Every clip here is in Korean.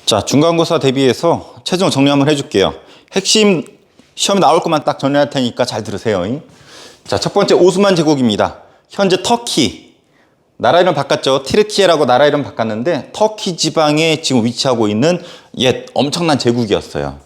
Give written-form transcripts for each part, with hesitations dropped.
자, 중간고사 대비해서 최종 정리 한번 해줄게요. 핵심 시험에 나올 것만 딱 정리할 테니까 잘 들으세요. 자, 첫 번째 오스만 제국입니다. 현재 터키, 나라 이름 바꿨죠. 티르키예라고 나라 이름 바꿨는데 터키 지방에 지금 위치하고 있는 옛 엄청난 제국이었어요.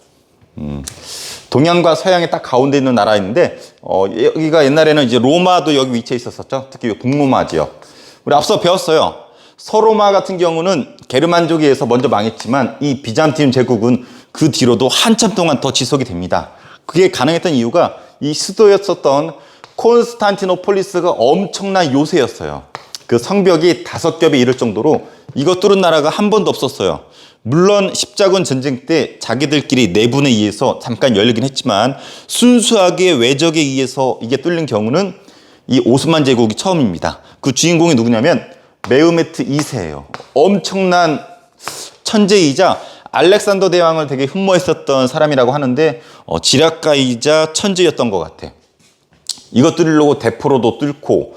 동양과 서양의 딱 가운데 있는 나라인데 여기가 옛날에는 이제 로마도 여기 위치해 있었었죠. 특히 북로마 지역. 우리 앞서 배웠어요. 서로마 같은 경우는 게르만족에 의해서 먼저 망했지만 이 비잔틴 제국은 그 뒤로도 한참 동안 더 지속이 됩니다. 그게 가능했던 이유가 이 수도였었던 콘스탄티노폴리스가 엄청난 요새였어요. 그 성벽이 5겹에 이를 정도로 이거 뚫은 나라가 한 번도 없었어요. 물론 십자군 전쟁 때 자기들끼리 내분에 의해서 잠깐 열리긴 했지만 순수하게 외적에 의해서 이게 뚫린 경우는 이 오스만 제국이 처음입니다. 그 주인공이 누구냐면 메흐메트 2세예요. 엄청난 천재이자 알렉산더 대왕을 되게 흠모했었던 사람이라고 하는데 지략가이자 천재였던 것 같아. 이것 뚫으려고 대포로도 뚫고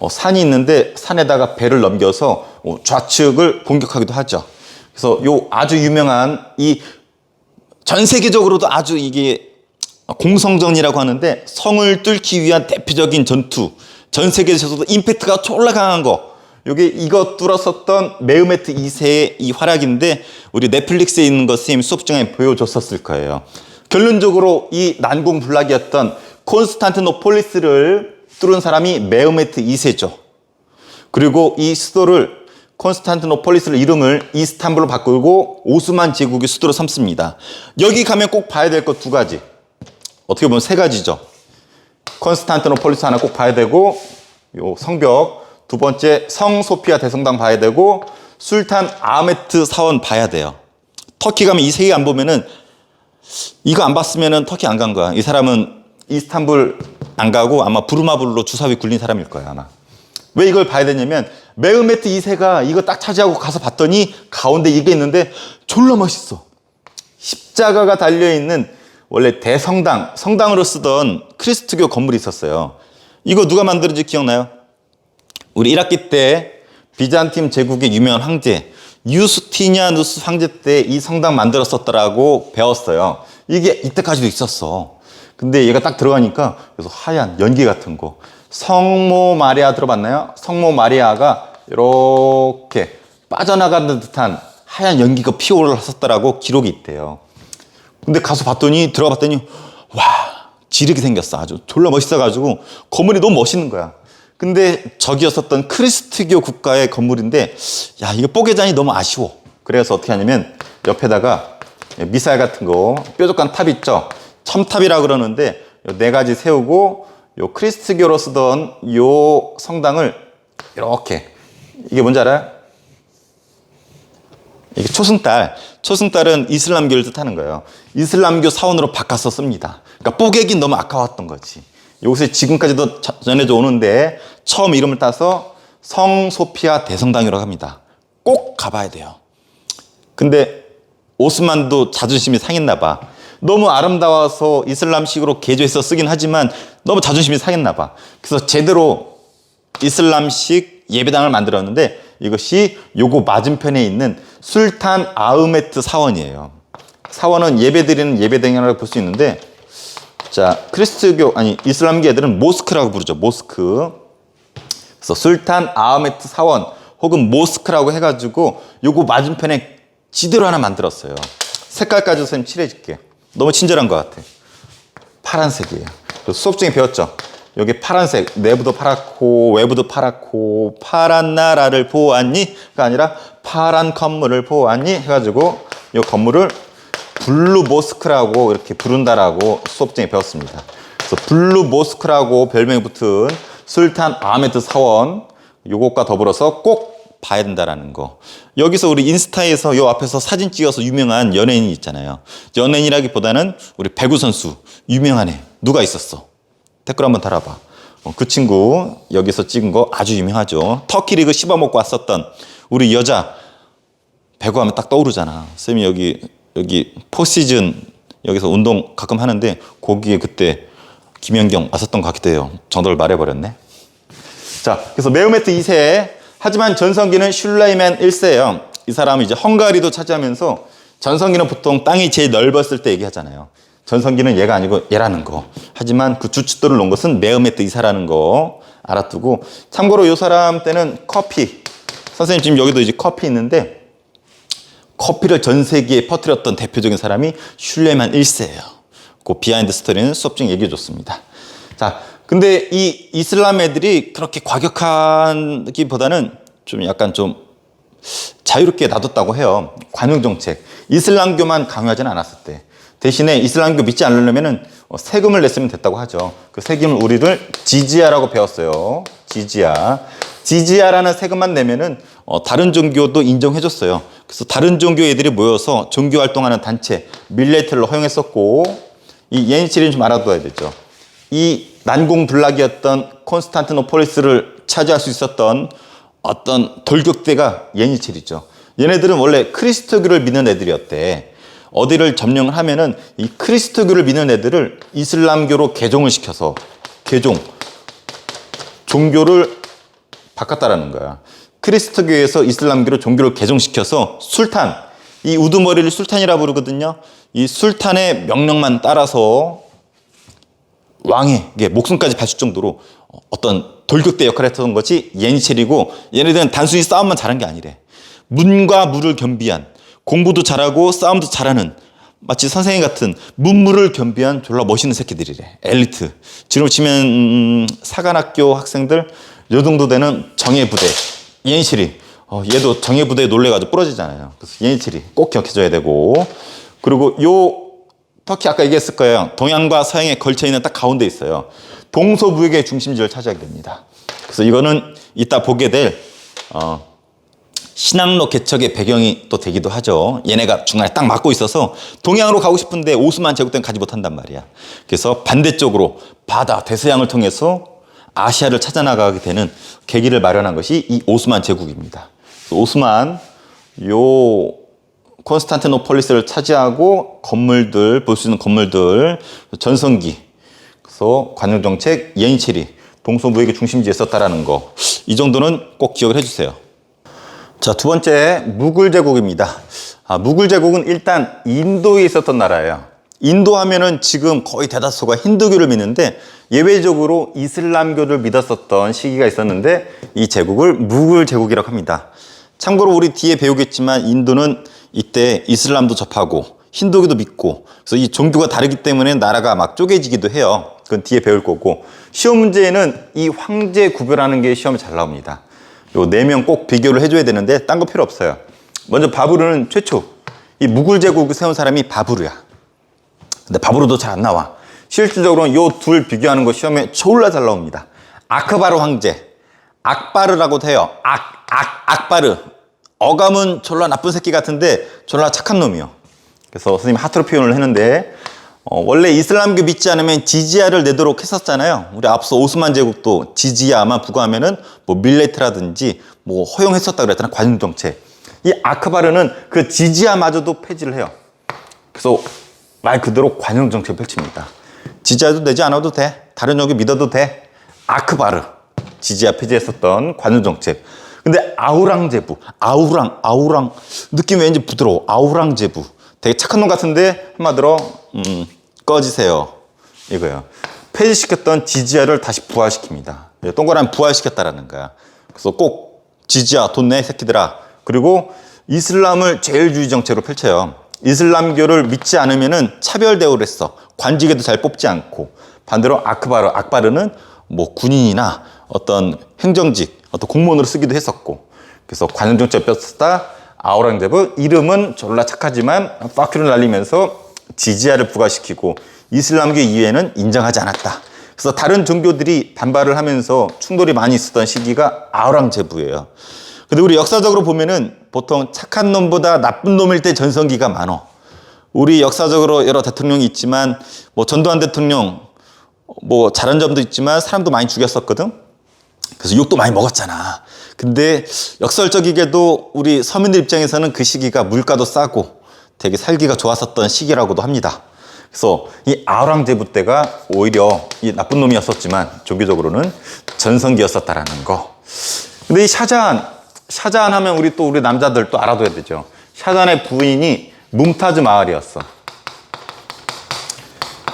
산이 있는데 산에다가 배를 넘겨서 좌측을 공격하기도 하죠. 그래서 요 아주 유명한 이 전 세계적으로도 아주 이게 공성전이라고 하는데 성을 뚫기 위한 대표적인 전투, 전 세계에서도 임팩트가 졸라 강한 거, 요게 이거 뚫었었던 메흐메트 2세의 이 활약인데 우리 넷플릭스에 있는 거 선생님 수업 중에 보여줬었을 거예요. 결론적으로 이 난공불락이었던 콘스탄티노폴리스를 뚫은 사람이 메흐메트 2세죠. 그리고 이 수도를 콘스탄티노폴리스를 이름을 이스탄불로 바꾸고 오스만 제국의 수도로 삼습니다. 여기 가면 꼭 봐야 될 것 2가지. 어떻게 보면 3가지죠. 콘스탄티노폴리스 하나 꼭 봐야 되고 요 성벽, 2번째 성 소피아 대성당 봐야 되고 술탄 아흐메트 사원 봐야 돼요. 터키 가면 이 3개 안 보면은 이거 안 봤으면은 터키 안 간 거야. 이 사람은 이스탄불 안 가고 아마 부르마블로 주사위 굴린 사람일 거야 아마. 왜 이걸 봐야 되냐면 메흐메트 2세가 이거 딱 차지하고 가서 봤더니 가운데 이게 있는데 졸라 멋있어. 십자가가 달려있는 원래 대성당, 성당으로 쓰던 크리스트교 건물이 있었어요. 이거 누가 만들었는지 기억나요? 우리 1학기 때 비잔틴 제국의 유명한 황제 유스티니아누스 황제 때 이 성당 만들었었더라고 배웠어요. 이게 이때까지도 있었어. 근데 얘가 딱 들어가니까 그래서 하얀 연기 같은 거. 성모 마리아 들어봤나요? 성모 마리아가 이렇게 빠져나가는 듯한 하얀 연기가 피어올랐었더라고 기록이 있대요. 근데 가서 봤더니 들어가 봤더니 와 지르게 생겼어. 아주 졸라 멋있어가지고 건물이 너무 멋있는 거야. 근데 저기였었던 크리스트교 국가의 건물인데 야 이거 뽀개자니 너무 아쉬워. 그래서 어떻게 하냐면 옆에다가 미사일 같은 거 뾰족한 탑 있죠. 첨탑이라 그러는데 4가지 세우고 요 크리스트교로 쓰던 요 성당을 이렇게 이게 뭔지 알아요? 이게 초승달은 이슬람교를 뜻하는 거예요. 이슬람교 사원으로 바꿔서 씁니다. 그러니까 뽀개긴 너무 아까웠던 거지. 여기서 지금까지도 전해져 오는데 처음 이름을 따서 성 소피아 대성당이라고 합니다. 꼭 가봐야 돼요. 근데 오스만도 자존심이 상했나 봐. 너무 아름다워서 이슬람식으로 개조해서 쓰긴 하지만 너무 자존심이 상했나 봐. 그래서 제대로 이슬람식 예배당을 만들었는데 이것이 요거 맞은편에 있는 술탄 아흐메트 사원이에요. 사원은 예배드리는 예배당이라고 볼 수 있는데 자, 크리스트교, 이슬람교 애들은 모스크라고 부르죠. 모스크. 그래서 술탄 아흐메트 사원 혹은 모스크라고 해가지고 요거 맞은편에 지대로 하나 만들었어요. 색깔까지 선생님 칠해줄게. 너무 친절한 것 같아. 파란색이에요. 수업 중에 배웠죠. 여기 파란색, 내부도 파랗고 외부도 파랗고 파란 나라를 보았니가 아니라 파란 건물을 보았니 해가지고 이 건물을 블루 모스크라고 이렇게 부른다라고 수업 중에 배웠습니다. 그래서 블루 모스크라고 별명이 붙은 술탄 아흐메트 사원 요것과 더불어서 꼭 봐야 된다라는 거. 여기서 우리 인스타에서 요 앞에서 사진 찍어서 유명한 연예인이 있잖아요. 연예인이라기보다는 우리 배구 선수 유명한 애 누가 있었어? 댓글 한번 달아봐. 그 친구 여기서 찍은 거 아주 유명하죠. 터키 리그 씹어먹고 왔었던 우리 여자 배구하면 딱 떠오르잖아. 쌤이 여기 포시즌 여기서 운동 가끔 하는데 거기에 그때 김연경 왔었던 것 같기도 해요. 정답을 말해버렸네. 자, 그래서 메흐메트 2세 하지만 전성기는 슐레이만 1세예요. 이 사람은 이제 헝가리도 차지하면서 전성기는 보통 땅이 제일 넓었을 때 얘기하잖아요. 전성기는 얘가 아니고 얘라는 거. 하지만 그 주춧돌을 놓은 것은 메흐메트 이사라는 거 알아두고, 참고로 이 사람 때는 커피, 선생님 지금 여기도 이제 커피 있는데 커피를 전 세계에 퍼뜨렸던 대표적인 사람이 슐레만 1세예요. 그 비하인드 스토리는 수업 중에 얘기해 줬습니다. 자, 근데 이 이슬람 애들이 그렇게 과격하기보다는 좀 약간 좀 자유롭게 놔뒀다고 해요. 관용 정책. 이슬람교만 강요하지는 않았을 때. 대신에 이슬람교 믿지 않으려면은 세금을 냈으면 됐다고 하죠. 그 세금을 우리를 지지야라고 배웠어요. 지지야. 지지야라는 세금만 내면은 다른 종교도 인정해줬어요. 그래서 다른 종교 애들이 모여서 종교 활동하는 단체 밀레트를 허용했었고, 이 예니칠은 좀 알아둬야 되죠. 이 난공불락이었던 콘스탄티노폴리스를 차지할 수 있었던 어떤 돌격대가 예니칠이죠. 얘네들은 원래 크리스토교를 믿는 애들이었대. 어디를 점령을 하면은 이 크리스토교를 믿는 애들을 이슬람교로 개종을 시켜서 종교를 바꿨다라는 거야. 크리스토교에서 이슬람교로 종교를 개종시켜서 술탄, 이 우두머리를 술탄이라 부르거든요. 이 술탄의 명령만 따라서 왕에게 목숨까지 바칠 정도로 어떤 돌격대 역할을 했던 것이 예니첼이고, 얘네들은 단순히 싸움만 잘한 게 아니래. 문과 무를 겸비한, 공부도 잘하고 싸움도 잘하는, 마치 선생님 같은 문무를 겸비한 졸라 멋있는 새끼들이래. 엘리트. 지금 치면 사관학교 학생들 요 정도 되는 정예부대. 예니첼이 얘도 정예부대에 놀래가지고 부러지잖아요. 그래서 예니첼이 꼭 기억해줘야 되고, 그리고 요 터키 아까 얘기했을 거예요. 동양과 서양에 걸쳐있는 딱 가운데 있어요. 동서무역의 중심지를 차지하게 됩니다. 그래서 이거는 이따 보게 될 신항로 개척의 배경이 또 되기도 하죠. 얘네가 중간에 딱 막고 있어서 동양으로 가고 싶은데 오스만 제국 때는 가지 못한단 말이야. 그래서 반대쪽으로 바다 대서양을 통해서 아시아를 찾아나가게 되는 계기를 마련한 것이 이 오스만 제국입니다. 오스만 요 콘스탄티노폴리스를 차지하고 건물들, 볼 수 있는 건물들, 전성기, 그래서 관용정책, 예니체리, 동서무역의 중심지에 있었다라는 거, 이 정도는 꼭 기억을 해주세요. 자, 두 번째 무굴 제국입니다. 무굴 제국은 일단 인도에 있었던 나라예요. 인도 하면은 지금 거의 대다수가 힌두교를 믿는데 예외적으로 이슬람교를 믿었었던 시기가 있었는데 이 제국을 무굴 제국이라고 합니다. 참고로 우리 뒤에 배우겠지만 인도는 이때 이슬람도 접하고 힌두교도 믿고, 그래서 이 종교가 다르기 때문에 나라가 막 쪼개지기도 해요. 그건 뒤에 배울 거고, 시험 문제에는 이 황제 구별하는 게 시험에 잘 나옵니다. 요 4명 꼭 비교를 해줘야 되는데 딴 거 필요 없어요. 먼저 바브르는 최초 이 무굴 제국을 세운 사람이 바브르야. 근데 바브르도 잘 안 나와. 실질적으로는 요 둘 비교하는 거 시험에 졸라 잘 나옵니다. 아크바르 황제, 악바르라고도 해요. 악바르. 어감은 졸라 나쁜 새끼 같은데 졸라 착한 놈이요. 그래서 선생님이 하트로 표현을 했는데, 원래 이슬람교 믿지 않으면 지지야를 내도록 했었잖아요. 우리 앞서 오스만 제국도 지지야만 부과하면은 뭐 밀레트라든지 뭐 허용했었다 그랬잖아, 관용정책. 이 아크바르는 그 지지야마저도 폐지를 해요. 그래서 말 그대로 관용정책을 펼칩니다. 지지야도 내지 않아도 돼. 다른 종교 믿어도 돼. 아크바르. 지지야 폐지했었던 관용정책. 근데 아우랑제부, 아우랑 느낌이 왠지 부드러워. 아우랑제부 되게 착한 놈 같은데 한마디로 꺼지세요 이거예요. 폐지시켰던 지지야를 다시 부활시킵니다. 동그라미 부활시켰다라는 거야. 그래서 꼭 지지야 돈 내 새끼들아. 그리고 이슬람을 제일주의 정책으로 펼쳐요. 이슬람교를 믿지 않으면은 차별 대우를 했어. 관직에도 잘 뽑지 않고. 반대로 악바르는 뭐 군인이나 어떤 행정직, 어떤 공무원으로 쓰기도 했었고, 그래서 관용정책을 폈다. 아우랑제부 이름은 졸라 착하지만 파큐를 날리면서 지지야를 부과시키고 이슬람교 이외에는 인정하지 않았다. 그래서 다른 종교들이 반발을 하면서 충돌이 많이 있었던 시기가 아우랑제부예요. 근데 우리 역사적으로 보면은 보통 착한 놈보다 나쁜 놈일 때 전성기가 많어. 우리 역사적으로 여러 대통령이 있지만 뭐 전두환 대통령 뭐 잘한 점도 있지만 사람도 많이 죽였었거든. 그래서 욕도 많이 먹었잖아. 근데 역설적이게도 우리 서민들 입장에서는 그 시기가 물가도 싸고 되게 살기가 좋았었던 시기라고도 합니다. 그래서 이 아우랑제부 때가 오히려 이 나쁜 놈이었었지만 종교적으로는 전성기였었다라는 거. 근데 이 샤자한 하면 우리 남자들 또 알아둬야 되죠. 샤자한의 부인이 뭄타즈 마을이었어.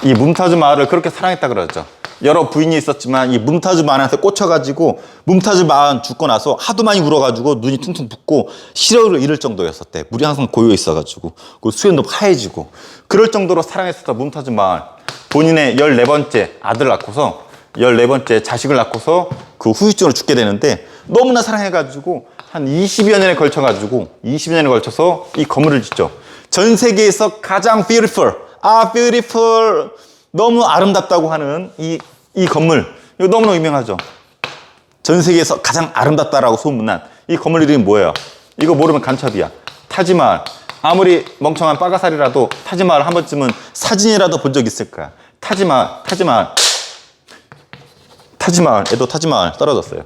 이 뭄타즈 마을을 그렇게 사랑했다 그러죠. 여러 부인이 있었지만 이 뭄타즈 마을한테 꽂혀가지고 뭄타즈 마을 죽고 나서 하도 많이 울어가지고 눈이 퉁퉁 붓고 시력을 잃을 정도였었대. 물이 항상 고여 있어가지고 그 수염도 하얘지고 그럴 정도로 사랑했었던 뭄타즈 마을. 본인의 14번째 아들 낳고서 14번째 자식을 낳고서 그 후유증으로 죽게 되는데 너무나 사랑해가지고 한 20여 년에 걸쳐가지고 20여 년에 걸쳐서 이 건물을 짓죠. 전 세계에서 가장 beautiful, beautiful, 너무 아름답다고 하는 이 건물, 이거 너무나 유명하죠. 전 세계에서 가장 아름답다라고 소문난 이 건물 이름이 뭐예요? 이거 모르면 간첩이야. 타지마을. 아무리 멍청한 빠가살이라도 타지마을 한 번쯤은 사진이라도 본 적 있을 거야. 타지마을. 애도 타지마을 떨어졌어요.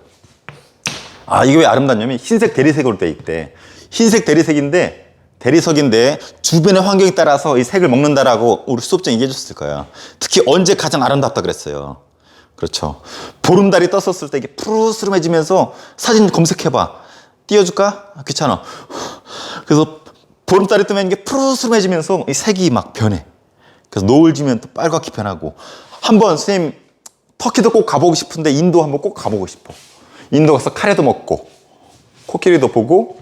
이게 왜 아름답냐면 흰색 대리색으로 돼 있대. 흰색 대리석인데 주변의 환경에 따라서 이 색을 먹는다라고 우리 수업장 얘기해 줬을 거예요. 특히 언제 가장 아름답다 그랬어요. 그렇죠. 보름달이 떴었을 때 이게 푸르스름해지면서 사진 검색해봐. 띄워줄까? 귀찮아. 그래서 보름달이 뜨면 이게 푸르스름해지면서 이 색이 막 변해. 그래서 노을 지면 또 빨갛게 변하고. 한번 선생님 터키도 꼭 가보고 싶은데 인도 한번 꼭 가보고 싶어. 인도 가서 카레도 먹고 코끼리도 보고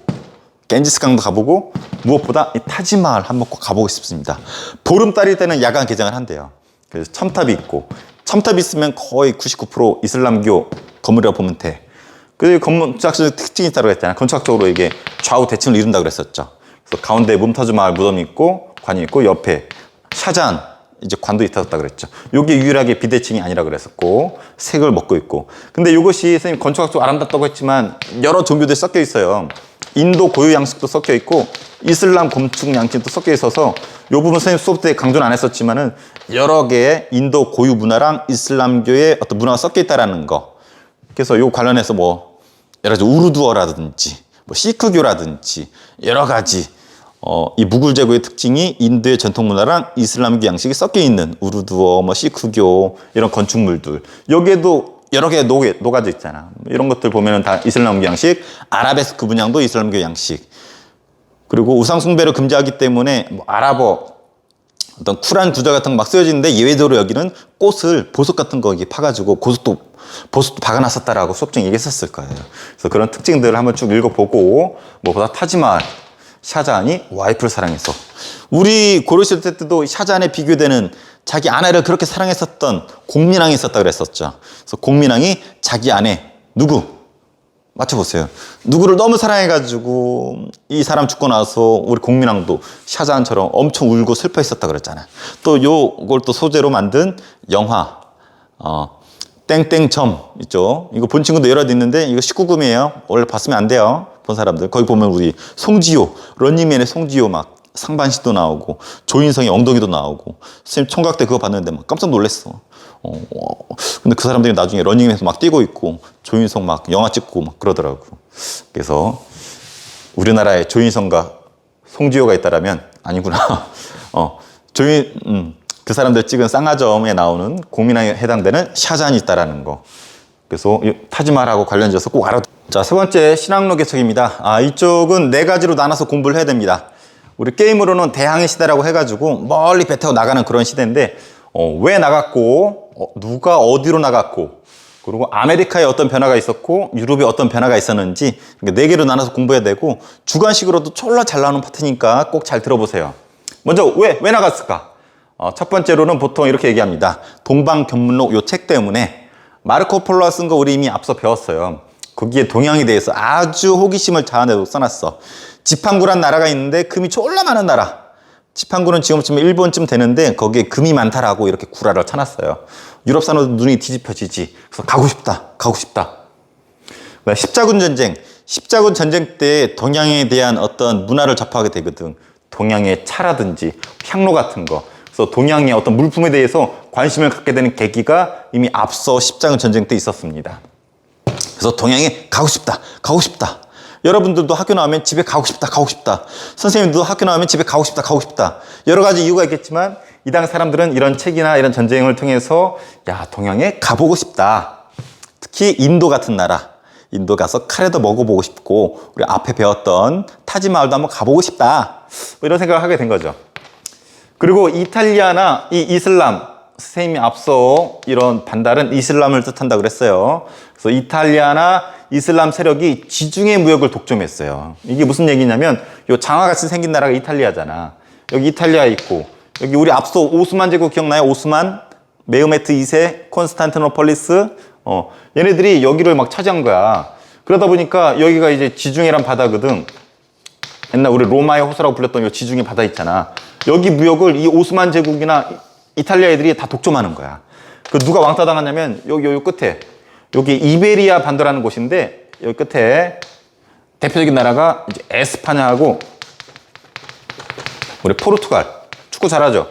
겐지스강도 가보고 무엇보다 이 타지마을 한번 꼭 가보고 싶습니다. 보름달일 때는 야간 개장을 한대요. 그래서 첨탑이 있고 첨탑이 있으면 거의 99% 이슬람교 건물이라고 보면 돼. 그 건축학적 특징이 있다고 했잖아요. 건축학적으로 이게 좌우 대칭을 이룬다고 그랬었죠. 그래서 가운데 뭄타즈 마을 무덤이 있고 관이 있고 옆에 샤잔 이제 관도 있었다 그랬죠. 요게 유일하게 비대칭이 아니라 그랬었고 색을 먹고 있고. 근데 이것이 선생님 건축학적으로 아름답다고 했지만 여러 종교들이 섞여 있어요. 인도 고유 양식도 섞여 있고 이슬람 건축 양식도 섞여 있어서 이 부분 선생님 수업 때 강조는 안 했었지만은 여러 개의 인도 고유 문화랑 이슬람교의 어떤 문화가 섞여 있다라는 거. 그래서 요 관련해서 뭐 여러 가지 우르두어라든지 뭐 시크교라든지 여러 가지 이 무굴 제국의 특징이 인도의 전통 문화랑 이슬람교 양식이 섞여 있는 우르두어, 뭐 시크교 이런 건축물들. 여기에도 여러 개 녹아져 있잖아. 이런 것들 보면은 다 이슬람교 양식, 아라베스크 문양도 이슬람교 양식. 그리고 우상숭배를 금지하기 때문에 뭐 아랍어 어떤 쿨한 구절 같은 거 막 쓰여지는데 예외적으로 여기는 꽃을 보석 같은 거 파가지고 보석도 박아놨었다라고 수업중에 얘기했었을 거예요. 그래서 그런 특징들을 한번 쭉 읽어보고 무엇보다 타지마을 샤잔이 와이프를 사랑해서 우리 고려시대 때도 샤잔에 비교되는 자기 아내를 그렇게 사랑했었던 공민왕이 있었다 그랬었죠. 그래서 공민왕이 자기 아내 누구? 맞춰보세요. 누구를 너무 사랑해가지고 이 사람 죽고 나서 우리 공민왕도 샤잔처럼 엄청 울고 슬퍼했었다 그랬잖아. 또 요걸 또 소재로 만든 영화 땡땡점 있죠. 이거 본 친구도 여러 개 있는데 이거 19금이에요. 원래 봤으면 안 돼요. 본 사람들. 거기 보면 우리 송지효, 런닝맨의 송지효 막 상반신도 나오고 조인성의 엉덩이도 나오고 선생님 총각 때 그거 봤는데 막 깜짝 놀랐어. 근데 그 사람들이 나중에 런닝맨에서 막 뛰고 있고 조인성 막 영화 찍고 막 그러더라고. 그래서 우리나라에 조인성과 송지효가 있다라면 아니구나. 그 사람들 찍은 쌍화점에 나오는 공민왕에 해당되는 샤잔이 있다라는 거. 그래서 타지마을하고 관련돼서 꼭 알아. 자, 세 번째 신학로 개척입니다. 이쪽은 4가지로 나눠서 공부를 해야 됩니다. 우리 게임으로는 대항해 시대라고 해가지고 멀리 배 타고 나가는 그런 시대인데 왜 나갔고 누가 어디로 나갔고 그리고 아메리카에 어떤 변화가 있었고 유럽에 어떤 변화가 있었는지 4개로 나눠서 공부해야 되고 주관식으로도 졸라 잘 나오는 파트니까 꼭 잘 들어보세요. 먼저 왜 나갔을까? 첫 번째로는 보통 이렇게 얘기합니다. 동방견문록 요 책 때문에 마르코 폴로가 쓴 거 우리 이미 앞서 배웠어요. 거기에 동양에 대해서 아주 호기심을 자아내고 써놨어. 지판구란 나라가 있는데 금이 졸라 많은 나라. 지판구는 지금쯤 일본쯤 되는데 거기에 금이 많다라고 이렇게 구라를 쳐놨어요. 유럽 사람도 눈이 뒤집혀지지. 그래서 가고 싶다. 십자군 전쟁 때 동양에 대한 어떤 문화를 접하게 되거든. 동양의 차라든지 향로 같은 거. 그래서 동양의 어떤 물품에 대해서 관심을 갖게 되는 계기가 이미 앞서 십자군 전쟁 때 있었습니다. 그래서 동양에 가고 싶다. 여러분들도 학교 나오면 집에 가고 싶다. 선생님도 학교 나오면 집에 가고 싶다. 여러 가지 이유가 있겠지만 이 당 사람들은 이런 책이나 이런 전쟁을 통해서 동양에 가보고 싶다. 특히 인도 같은 나라. 인도 가서 카레도 먹어보고 싶고 우리 앞에 배웠던 타지마할도 한번 가보고 싶다. 뭐 이런 생각을 하게 된 거죠. 그리고 이탈리아나 이 이슬람, 선생님이 앞서 이런 반달은 이슬람을 뜻한다고 그랬어요. 그래서 이탈리아나 이슬람 세력이 지중해 무역을 독점했어요. 이게 무슨 얘기냐면 요 장화같이 생긴 나라가 이탈리아잖아. 여기 이탈리아 있고 여기 우리 앞서 오스만 제국 기억나요? 오스만, 메흐메트 2세, 콘스탄티노폴리스 얘네들이 여기를 막 차지한 거야. 그러다 보니까 여기가 이제 지중해란 바다거든. 옛날 우리 로마의 호수라고 불렸던 이 지중해 바다 있잖아. 여기 무역을 이 오스만 제국이나 이탈리아 애들이 다 독점하는 거야. 그 누가 왕따 당하냐면 여기 끝에 여기 이베리아 반도라는 곳인데 여기 끝에 대표적인 나라가 이제 에스파냐하고 우리 포르투갈. 축구 잘하죠?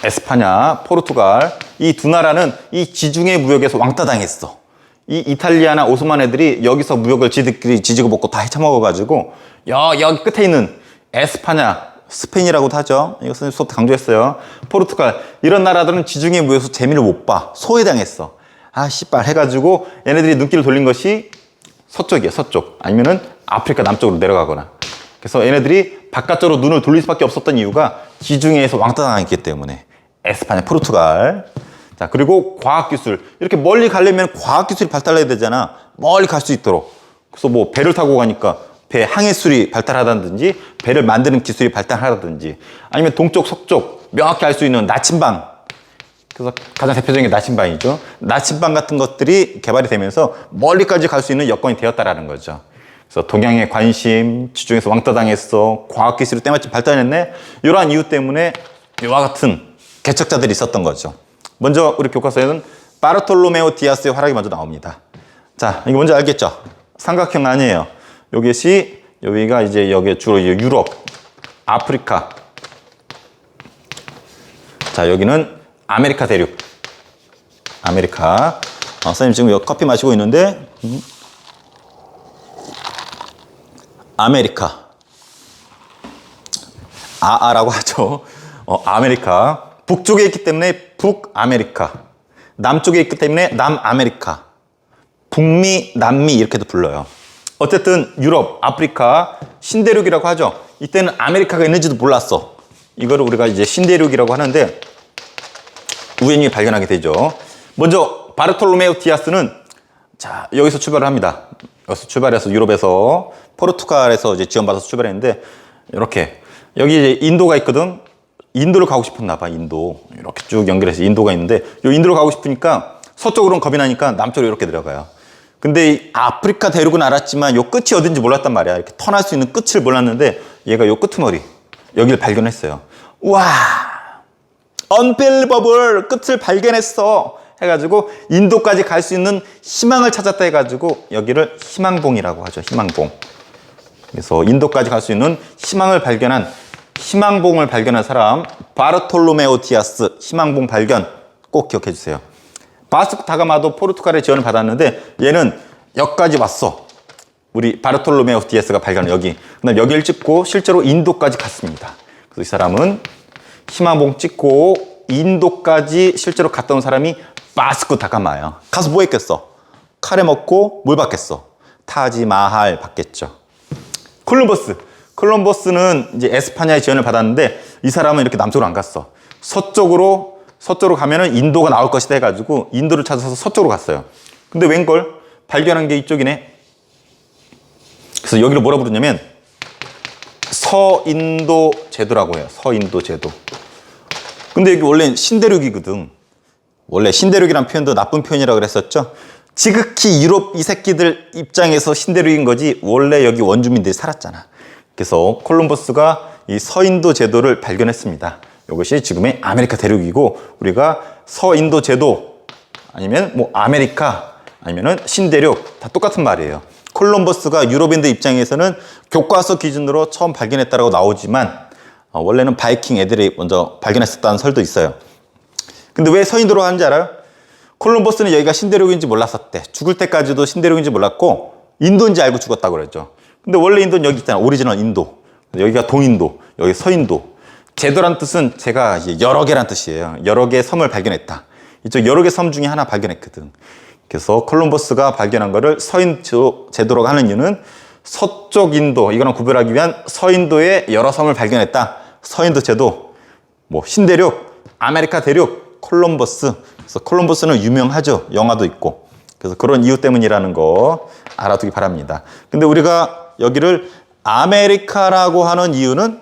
에스파냐, 포르투갈 이 두 나라는 이 지중해 무역에서 왕따 당했어. 이 이탈리아나 오스만 애들이 여기서 무역을 지들끼리 지지고 볶고 다 헤쳐먹어가지고 여기 끝에 있는 에스파냐, 스페인이라고도 하죠. 이거 선생님 수업 때 강조했어요. 포르투갈 이런 나라들은 지중해 무역에서 재미를 못 봐. 소외당했어. 아 씨발 해가지고 얘네들이 눈길을 돌린 것이 서쪽이야. 서쪽 아니면은 아프리카 남쪽으로 내려가거나. 그래서 얘네들이 바깥쪽으로 눈을 돌릴 수밖에 없었던 이유가 지중해에서 왕따 당했기 때문에. 에스파냐, 포르투갈. 자, 그리고 과학기술. 이렇게 멀리 가려면 과학기술이 발달해야 되잖아. 멀리 갈 수 있도록. 그래서 뭐 배를 타고 가니까 배 항해술이 발달하다든지 배를 만드는 기술이 발달하다든지 아니면 동쪽, 서쪽 명확히 알 수 있는 나침반. 그래서 가장 대표적인 게 나침반이죠. 나침반 같은 것들이 개발이 되면서 멀리까지 갈 수 있는 여건이 되었다라는 거죠. 그래서 동양의 관심, 지중해에서 왕따 당했어. 과학기술이 때마침 발달했네. 이러한 이유 때문에 이와 같은 개척자들이 있었던 거죠. 먼저 우리 교과서에는 바르톨로메오 디아스의 활약이 먼저 나옵니다. 자, 이거 뭔지 알겠죠? 삼각형 아니에요. 여기가 이제 여기 주로 유럽, 아프리카. 자, 여기는 아메리카 대륙. 아메리카. 선생님 지금 여기 커피 마시고 있는데 아메리카. 아라고 하죠. 아메리카. 북쪽에 있기 때문에 북아메리카. 남쪽에 있기 때문에 남아메리카. 북미, 남미 이렇게도 불러요. 어쨌든 유럽, 아프리카, 신대륙이라고 하죠. 이때는 아메리카가 있는지도 몰랐어. 이거를 우리가 이제 신대륙이라고 하는데 우연히 발견하게 되죠. 먼저 바르톨로메오 디아스는 자 여기서 출발을 합니다. 여기서 출발해서 유럽에서 포르투갈에서 이제 지원받아서 출발했는데 이렇게 여기 이제 인도가 있거든. 인도를 가고 싶었나 봐. 인도 이렇게 쭉 연결해서 인도가 있는데 요 인도를 가고 싶으니까 서쪽으로는 겁이 나니까 남쪽으로 이렇게 내려가요. 근데 이 아프리카 대륙은 알았지만 요 끝이 어딘지 몰랐단 말이야. 이렇게 턴할 수 있는 끝을 몰랐는데 얘가 요 끄트머리 여기를 발견했어요. 와, unbelievable 끝을 발견했어 해가지고 인도까지 갈 수 있는 희망을 찾았다 해가지고 여기를 희망봉이라고 하죠. 희망봉. 그래서 인도까지 갈 수 있는 희망봉을 발견한 사람 바르톨로메오 디아스. 희망봉 발견 꼭 기억해 주세요. 바스코 다가마도 포르투갈의 지원을 받았는데 얘는 여기까지 왔어. 우리 바르톨로메오 디아스가 발견한 여기. 그다음 여기를 찍고 실제로 인도까지 갔습니다. 그래서 이 사람은 희망봉 찍고 인도까지 실제로 갔다 온 사람이 바스코 다가마예요. 가서 뭐 했겠어? 카레 먹고 뭘 받겠어? 타지마할 받겠죠. 콜럼버스는 이제 에스파냐의 지원을 받았는데 이 사람은 이렇게 남쪽으로 안 갔어. 서쪽으로 가면은 인도가 나올 것이다 해가지고 인도를 찾아서 서쪽으로 갔어요. 근데 웬걸 발견한 게 이쪽이네. 그래서 여기를 뭐라 부르냐면 서인도 제도라고 해요. 서인도 제도. 근데 여기 원래 신대륙이거든. 원래 신대륙이란 표현도 나쁜 표현이라고 그랬었죠. 지극히 유럽 이 새끼들 입장에서 신대륙인 거지 원래 여기 원주민들이 살았잖아. 그래서 콜럼버스가 이 서인도 제도를 발견했습니다. 이것이 지금의 아메리카 대륙이고 우리가 서인도 제도 아니면 뭐 아메리카 아니면은 신대륙 다 똑같은 말이에요. 콜럼버스가 유럽인들 입장에서는 교과서 기준으로 처음 발견했다라고 나오지만 원래는 바이킹 애들이 먼저 발견했었다는 설도 있어요. 근데 왜 서인도로 하는지 알아요? 콜럼버스는 여기가 신대륙인지 몰랐었대. 죽을 때까지도 신대륙인지 몰랐고 인도인지 알고 죽었다고 그랬죠. 근데 원래 인도는 여기 있잖아. 오리지널 인도. 여기가 동인도, 여기 서인도. 제도란 뜻은 제가 이제 여러 개란 뜻이에요. 여러 개의 섬을 발견했다. 이쪽 여러 개 섬 중에 하나 발견했거든. 그래서 콜럼버스가 발견한 거를 서인도 제도라고 하는 이유는 서쪽 인도, 이거랑 구별하기 위한 서인도의 여러 섬을 발견했다. 서인도 제도, 뭐 신대륙, 아메리카 대륙, 콜럼버스. 그래서 콜럼버스는 유명하죠. 영화도 있고. 그래서 그런 이유 때문이라는 거 알아두기 바랍니다. 근데 우리가 여기를 아메리카라고 하는 이유는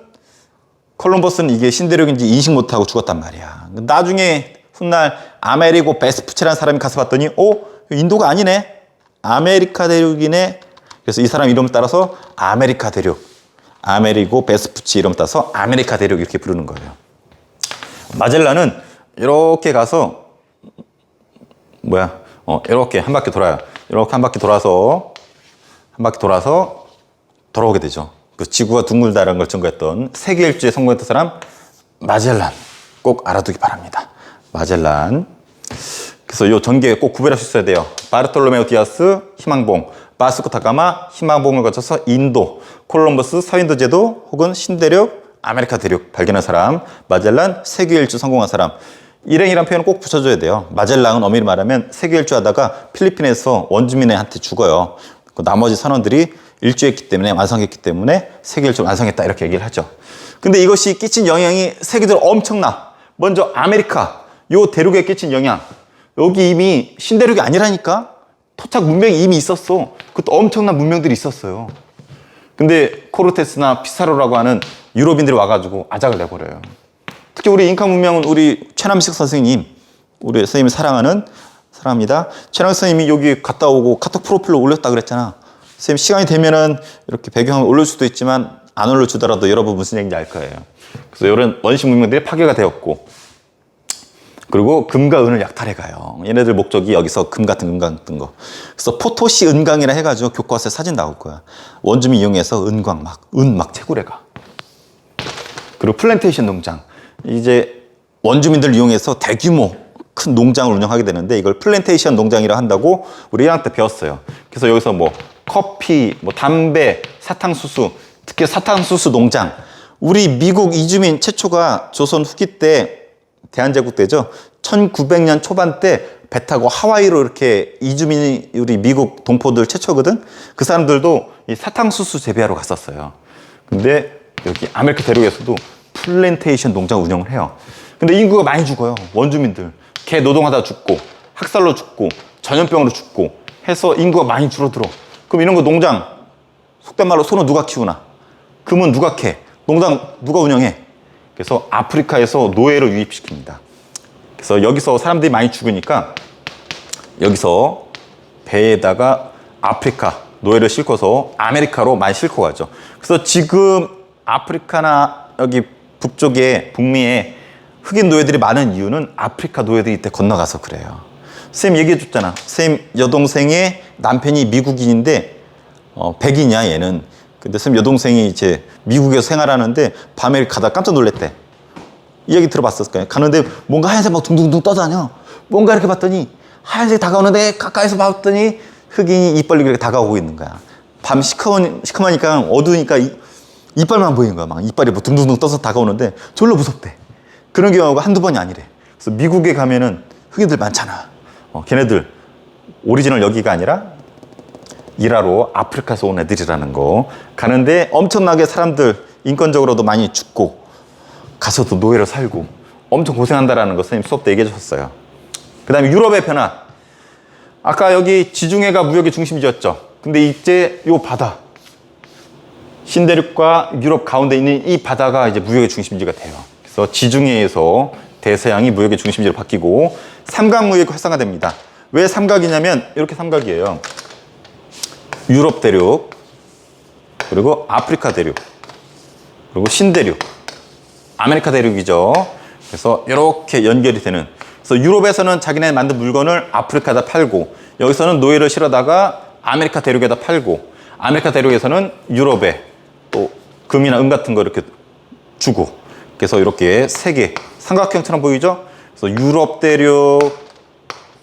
콜럼버스는 이게 신대륙인지 인식 못하고 죽었단 말이야. 나중에 훗날 아메리고 베스푸치라는 사람이 가서 봤더니 인도가 아니네. 아메리카 대륙이네. 그래서 이 사람 이름 따라서 아메리카 대륙, 아메리고 베스푸치 이름 따서 아메리카 대륙 이렇게 부르는 거예요. 마젤란은 이렇게 가서 이렇게 한 바퀴 돌아요. 이렇게 한 바퀴 돌아서 돌아오게 되죠. 그 지구가 둥글다라는 걸 증거했던 세계 일주에 성공했던 사람 마젤란 꼭 알아두기 바랍니다. 마젤란. 그래서 이 전개 꼭 구별할 수 있어야 돼요. 바르톨로메오 디아스 희망봉, 바스코 다가마 희망봉을 거쳐서 인도, 콜럼버스 서인도 제도 혹은 신대륙 아메리카 대륙 발견한 사람, 마젤란 세계 일주 성공한 사람. 일행이란 표현을 꼭 붙여줘야 돼요. 마젤란은 엄밀히 말하면 세계 일주 하다가 필리핀에서 원주민한테 죽어요. 그 나머지 선원들이 일주했기 때문에, 완성했기 때문에 세계 일주 완성했다 이렇게 얘기를 하죠. 근데 이것이 끼친 영향이 세계적으로 엄청나. 먼저 아메리카 요 대륙에 끼친 영향, 여기 이미 신대륙이 아니라니까. 토착 문명이 이미 있었어. 그것도 엄청난 문명들이 있었어요. 근데 코르테스나 피사로라고 하는 유럽인들이 와가지고 아작을 내버려요. 특히 우리 잉카 문명은 우리 최남식 선생님, 우리 선생님이 사랑하는 사람입니다. 최남식 선생님이 여기 갔다 오고 카톡 프로필로 올렸다 그랬잖아. 선생님 시간이 되면은 이렇게 배경을 올릴 수도 있지만 안 올려주더라도 여러분 무슨 얘기인지 알 거예요. 그래서 이런 원시 문명들이 파괴가 되었고, 그리고 금과 은을 약탈해 가요. 얘네들 목적이 여기서 금 같은 은 같은 거. 그래서 포토시 은광이라 해가지고 교과서에 사진 나올 거야. 원주민 이용해서 은광 은 채굴해 가. 그리고 플랜테이션 농장. 이제 원주민들 이용해서 대규모 큰 농장을 운영하게 되는데 이걸 플랜테이션 농장이라 한다고 우리 1학년 때 배웠어요. 그래서 여기서 뭐 커피, 뭐 담배, 사탕수수, 특히 사탕수수 농장. 우리 미국 이주민 최초가 조선 후기 때 대한제국 때죠. 1900년 초반 때 배 타고 하와이로 이렇게 이주민이 우리 미국 동포들 최초거든. 그 사람들도 이 사탕수수 재배하러 갔었어요. 근데 여기 아메리카 대륙에서도 플랜테이션 농장 운영을 해요. 근데 인구가 많이 죽어요. 원주민들. 개 노동하다 죽고, 학살로 죽고, 전염병으로 죽고 해서 인구가 많이 줄어들어. 그럼 이런 거 농장, 속된 말로 소는 누가 키우나? 금은 누가 캐? 농장 누가 운영해? 그래서 아프리카에서 노예를 유입시킵니다. 그래서 여기서 사람들이 많이 죽으니까 여기서 배에다가 아프리카 노예를 싣고서 아메리카로 많이 싣고 가죠. 그래서 지금 아프리카나 여기 북쪽에 북미에 흑인 노예들이 많은 이유는 아프리카 노예들이 이때 건너가서 그래요. 쌤 얘기해 줬잖아. 쌤 여동생의 남편이 미국인인데 백인이야 얘는. 근데 쌤 여동생이 이제 미국에서 생활하는데 밤에 가다 깜짝 놀랐대. 이 얘기 들어봤을 거예요. 가는데 뭔가 하얀색 막 둥둥둥 떠다녀. 뭔가 이렇게 봤더니 하얀색이 다가오는데 가까이서 봤더니 흑인이 입 벌리고 이렇게 다가오고 있는 거야. 밤 시커머니까 어두우니까 이빨만 보이는 거야. 막 이빨이 뭐 둥둥둥 떠서 다가오는데 졸라 무섭대. 그런 경우가 한두 번이 아니래. 그래서 미국에 가면은 흑인들 많잖아. 걔네들 오리지널 여기가 아니라 일하러 아프리카에서 온 애들이라는 거. 가는데 엄청나게 사람들 인권적으로도 많이 죽고 가서도 노예로 살고 엄청 고생한다라는 거 선생님 수업 때 얘기해 주셨어요. 그 다음에 유럽의 변화. 아까 여기 지중해가 무역의 중심지였죠. 근데 이제 요 바다, 신대륙과 유럽 가운데 있는 이 바다가 이제 무역의 중심지가 돼요. 그래서 지중해에서 대서양이 무역의 중심지로 바뀌고 삼각 무역이 활성화됩니다. 왜 삼각이냐면 이렇게 삼각이에요. 유럽 대륙, 그리고 아프리카 대륙, 그리고 신대륙, 아메리카 대륙이죠. 그래서 이렇게 연결이 되는. 그래서 유럽에서는 자기네 만든 물건을 아프리카에다 팔고, 여기서는 노예를 실어다가 아메리카 대륙에다 팔고, 아메리카 대륙에서는 유럽에 또 금이나 은 같은 거 이렇게 주고. 그래서 이렇게 세 개 삼각형처럼 보이죠? 그래서 유럽 대륙,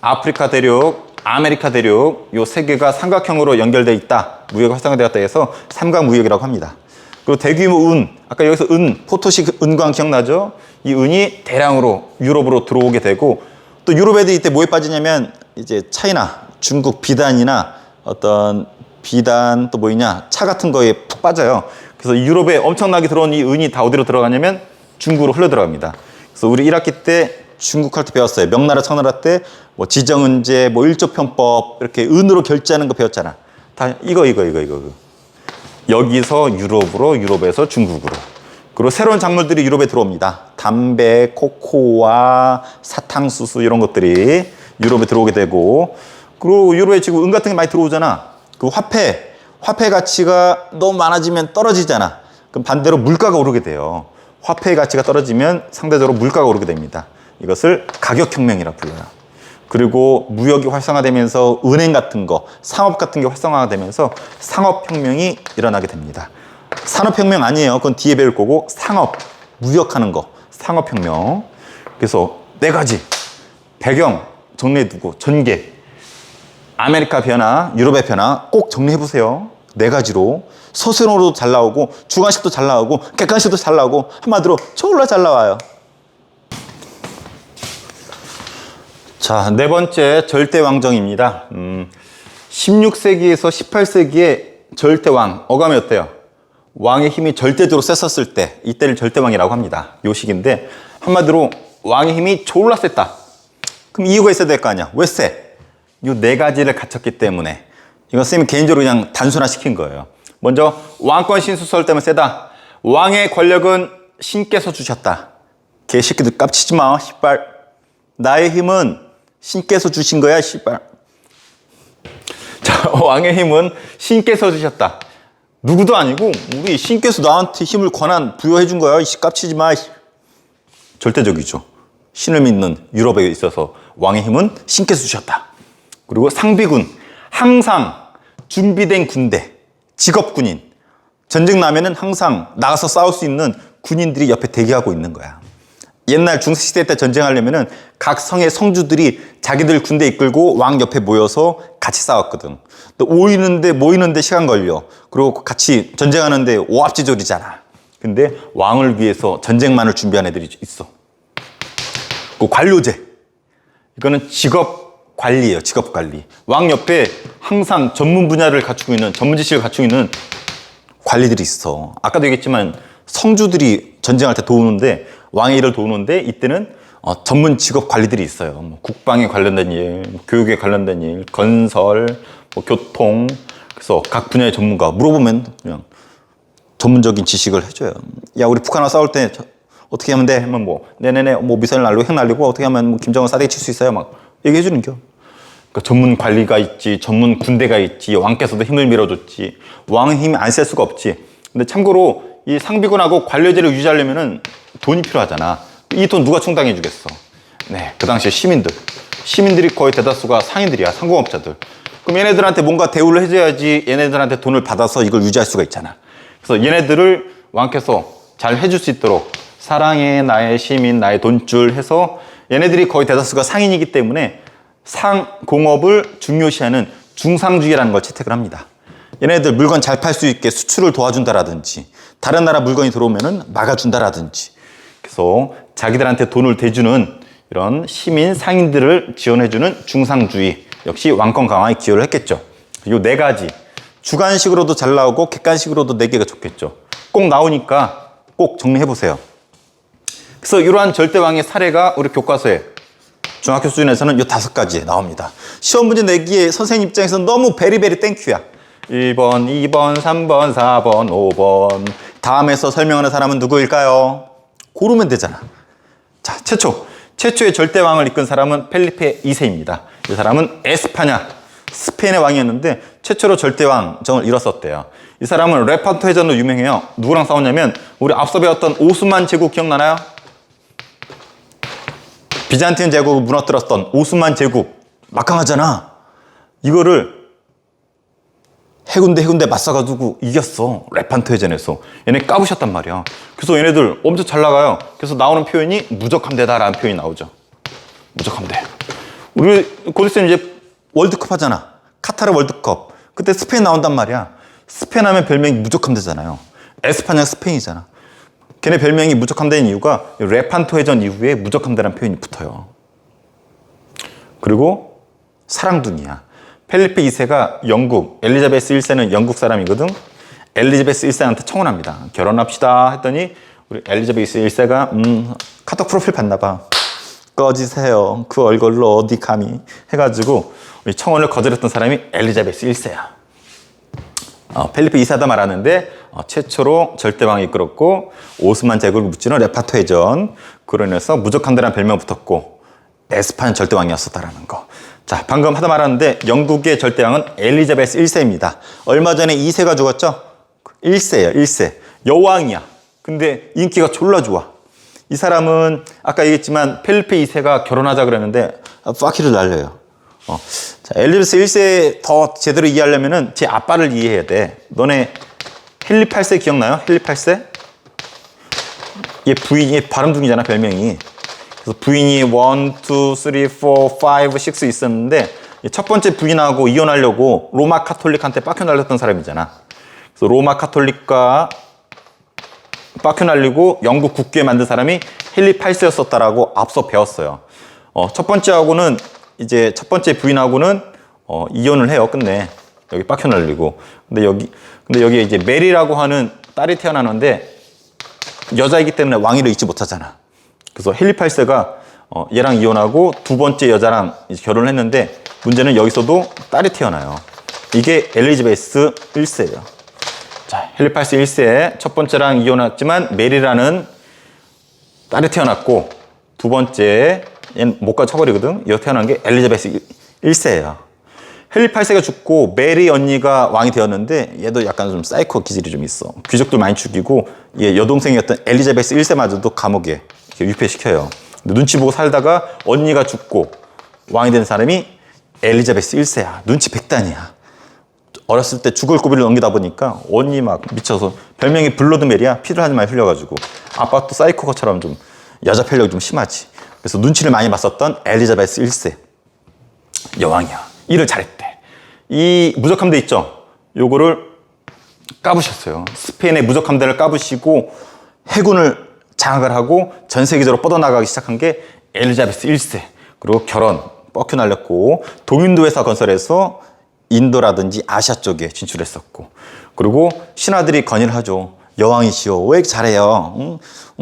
아프리카 대륙, 아메리카 대륙 요 세 개가 삼각형으로 연결되어 있다. 무역이 활성화되었다 해서 삼각무역이라고 합니다. 그리고 대규모 은, 아까 여기서 은, 포토식 은광 기억나죠? 이 은이 대량으로 유럽으로 들어오게 되고, 또 유럽 애들이 이때 뭐에 빠지냐면 이제 차이나, 중국 비단이나 어떤 비단 또 뭐 있냐 차 같은 거에 푹 빠져요. 그래서 유럽에 엄청나게 들어온 이 은이 다 어디로 들어가냐면 중국으로 흘러 들어갑니다. 그래서 우리 1학기 때 중국 할 때 배웠어요. 명나라 청나라 때 뭐 지정은제 뭐 일조편법 이렇게 은으로 결제하는 거 배웠잖아. 다 이거. 여기서 유럽으로, 유럽에서 중국으로. 그리고 새로운 작물들이 유럽에 들어옵니다. 담배, 코코아, 사탕수수 이런 것들이 유럽에 들어오게 되고, 그리고 유럽에 지금 은 같은 게 많이 들어오잖아. 그 화폐 가치가 너무 많아지면 떨어지잖아. 그럼 반대로 물가가 오르게 돼요. 화폐의 가치가 떨어지면 상대적으로 물가가 오르게 됩니다. 이것을 가격혁명이라고 불러요. 그리고 무역이 활성화되면서 은행 같은 거, 상업 같은 게 활성화되면서 상업혁명이 일어나게 됩니다. 산업혁명 아니에요. 그건 뒤에 배울 거고, 상업, 무역하는 거, 상업혁명. 그래서 4가지 배경 정리해두고 전개, 아메리카 변화, 유럽의 변화 꼭 정리해보세요. 4가지로 서술어로도 잘 나오고 주관식도 잘 나오고 객관식도 잘 나오고 한마디로 졸라 잘 나와요. 자, 4번째 절대왕정입니다. 16세기에서 18세기의 절대왕, 어감이 어때요? 왕의 힘이 절대적으로 셌었을 때, 이때를 절대왕이라고 합니다. 요 시기인데 한마디로 왕의 힘이 졸라 셌다. 그럼 이유가 있어야 될 거 아니야. 왜 세? 요 4가지를 갖췄기 때문에. 이건 선생님이 개인적으로 그냥 단순화시킨 거예요. 먼저 왕권 신수설 때문에 세다. 왕의 권력은 신께서 주셨다. 개새끼들 깝치지 마, 씨발. 나의 힘은 신께서 주신 거야, 씨발. 자, 왕의 힘은 신께서 주셨다. 누구도 아니고 우리 신께서 나한테 힘을 권한 부여해 준 거야. 깝치지 마. 절대적이죠. 신을 믿는 유럽에 있어서 왕의 힘은 신께서 주셨다. 그리고 상비군, 항상 준비된 군대, 직업군인. 전쟁 나면은 항상 나가서 싸울 수 있는 군인들이 옆에 대기하고 있는 거야. 옛날 중세시대 때 전쟁하려면은 각 성의 성주들이 자기들 군대 이끌고 왕 옆에 모여서 같이 싸웠거든. 또 모이는데 시간 걸려. 그리고 같이 전쟁하는데 오합지졸이잖아. 근데 왕을 위해서 전쟁만을 준비한 애들이 있어. 그 관료제. 이거는 직업 관리예요. 직업 관리. 왕 옆에 항상 전문 분야를 갖추고 있는, 전문 지식을 갖추고 있는 관리들이 있어. 아까도 얘기했지만 성주들이 전쟁할 때 도우는데, 왕의 일을 도우는데 이때는 전문 직업 관리들이 있어요. 뭐 국방에 관련된 일, 뭐 교육에 관련된 일, 건설, 뭐 교통. 그래서 각 분야의 전문가 물어보면 그냥 전문적인 지식을 해줘요. 야, 우리 북한하고 싸울 때 어떻게 하면 돼? 하면 뭐 네네네 뭐 미사일 날리고 핵 날리고 어떻게 하면 뭐 김정은 싸대기 칠 수 있어요? 막 얘기해 주는 겨. 그러니까 전문 관리가 있지, 전문 군대가 있지, 왕께서도 힘을 밀어줬지. 왕의 힘이 안 셀 수가 없지. 근데 참고로 이 상비군하고 관료제를 유지하려면은 돈이 필요하잖아. 이 돈 누가 충당해 주겠어? 네, 그 당시에 시민들이 거의 대다수가 상인들이야, 상공업자들. 그럼 얘네들한테 뭔가 대우를 해줘야지 얘네들한테 돈을 받아서 이걸 유지할 수가 있잖아. 그래서 얘네들을 왕께서 잘 해줄 수 있도록 사랑해, 나의 시민, 나의 돈줄 해서 얘네들이 거의 대다수가 상인이기 때문에 상공업을 중요시하는 중상주의라는 걸 채택을 합니다. 얘네들 물건 잘 팔 수 있게 수출을 도와준다라든지 다른 나라 물건이 들어오면은 막아준다라든지 그래서 자기들한테 돈을 대주는 이런 시민 상인들을 지원해주는 중상주의 역시 왕권 강화에 기여를 했겠죠. 이 4가지 주관식으로도 잘 나오고 객관식으로도 4개가 좋겠죠. 꼭 나오니까 꼭 정리해보세요. 그래서 이러한 절대왕의 사례가 우리 교과서에 중학교 수준에서는 이 5가지에 나옵니다. 시험 문제 내기에 선생님 입장에서는 너무 베리베리 땡큐야. 1번, 2번, 3번, 4번, 5번. 다음에서 설명하는 사람은 누구일까요? 고르면 되잖아. 자, 최초의 절대왕을 이끈 사람은 펠리페 2세입니다. 이 사람은 에스파냐, 스페인의 왕이었는데 최초로 절대왕정을 이뤘었대요. 이 사람은 레판토 해전으로 유명해요. 누구랑 싸웠냐면 우리 앞서 배웠던 오스만 제국 기억나나요? 비잔틴 제국을 무너뜨렸던 오스만 제국 막강하잖아. 이거를 해군대 맞서가지고 이겼어. 레판토 해전에서. 얘네 까부셨단 말이야. 그래서 얘네들 엄청 잘 나가요. 그래서 나오는 표현이 무적함대다라는 표현이 나오죠. 무적함대. 우리 곧 있으면 이제 월드컵 하잖아. 카타르 월드컵. 그때 스페인 나온단 말이야. 스페인 하면 별명이 무적함대잖아요. 에스파냐 스페인이잖아. 걔네 별명이 무적함대인 이유가 레판토 해전 이후에 무적함대라는 표현이 붙어요. 그리고 사랑둥이야. 펠리페 2세가 영국, 엘리자베스 1세는 영국 사람이거든. 엘리자베스 1세한테 청혼합니다. 결혼합시다 했더니 우리 엘리자베스 1세가 카톡 프로필 봤나 봐. 꺼지세요. 그 얼굴로 어디 감히 해가지고 우리 청혼을 거절했던 사람이 엘리자베스 1세야. 펠리페 2세다 말하는데 최초로 절대왕이 이끌었고 오스만 제국을 무찌른 레파토 해전, 그로 인해서 무적함대라는 별명 붙었고 에스파냐 절대왕이었었다라는 거. 자, 방금 하다 말았는데 영국의 절대왕은 엘리자베스 1세입니다. 얼마 전에 2세가 죽었죠? 1세예요, 1세. 여왕이야. 근데 인기가 졸라 좋아. 이 사람은 아까 얘기했지만 펠리페 2세가 결혼하자 그랬는데 파키를 날려요. 자, 엘리자베스 1세 더 제대로 이해하려면은 제 아빠를 이해해야 돼. 너네 헨리 8세 기억나요? 헨리 8세? 얘 부인이 바람둥이잖아, 별명이. 그래서 부인이 1, 2, 3, 4, 5, 6 있었는데 첫 번째 부인하고 이혼하려고 로마 카톨릭한테 빡혀 날렸던 사람이잖아. 그래서 로마 카톨릭과 빡혀 날리고 영국 국교에 만든 사람이 헨리 8세였었다라고 앞서 배웠어요. 첫 번째하고는 이제 첫 번째 부인하고는 이혼을 해요. 끝내. 여기 빡혀 날리고. 근데 여기에 이제 메리라고 하는 딸이 태어나는데 여자이기 때문에 왕위를 잊지 못하잖아. 그래서 헨리 8세가 얘랑 이혼하고 두 번째 여자랑 이제 결혼을 했는데 문제는 여기서도 딸이 태어나요. 이게 엘리자베스 1세예요. 자, 헨리 8세 1세 첫 번째랑 이혼했지만 메리라는 딸이 태어났고 두 번째 얘는 못까지 쳐버리거든. 여기 태어난 게 엘리자베스 1세예요. 헨리 8세가 죽고 메리 언니가 왕이 되었는데 얘도 약간 좀 사이코 기질이 좀 있어. 귀족들 많이 죽이고 얘 여동생이었던 엘리자베스 1세마저도 감옥에 유폐시켜요. 근데 눈치 보고 살다가 언니가 죽고 왕이 된 사람이 엘리자베스 1세야. 눈치 백단이야. 어렸을 때 죽을 고비를 넘기다 보니까 언니 막 미쳐서 별명이 블러드 메리야. 피를 한 많이 흘려가지고 아빠도 사이코처럼 좀 여자 편력이 좀 심하지. 그래서 눈치를 많이 봤었던 엘리자베스 1세 여왕이야. 일을 잘했대. 이 무적함대 있죠? 요거를 까부셨어요. 스페인의 무적함대를 까부시고 해군을 장악을 하고 전 세계적으로 뻗어나가기 시작한 게 엘리자베스 1세. 그리고 결혼 뻑큐 날렸고 동인도 회사 건설해서 인도라든지 아시아 쪽에 진출했었고, 그리고 신하들이 건의를 하죠. 여왕이시오. 왜 이렇게 잘해요?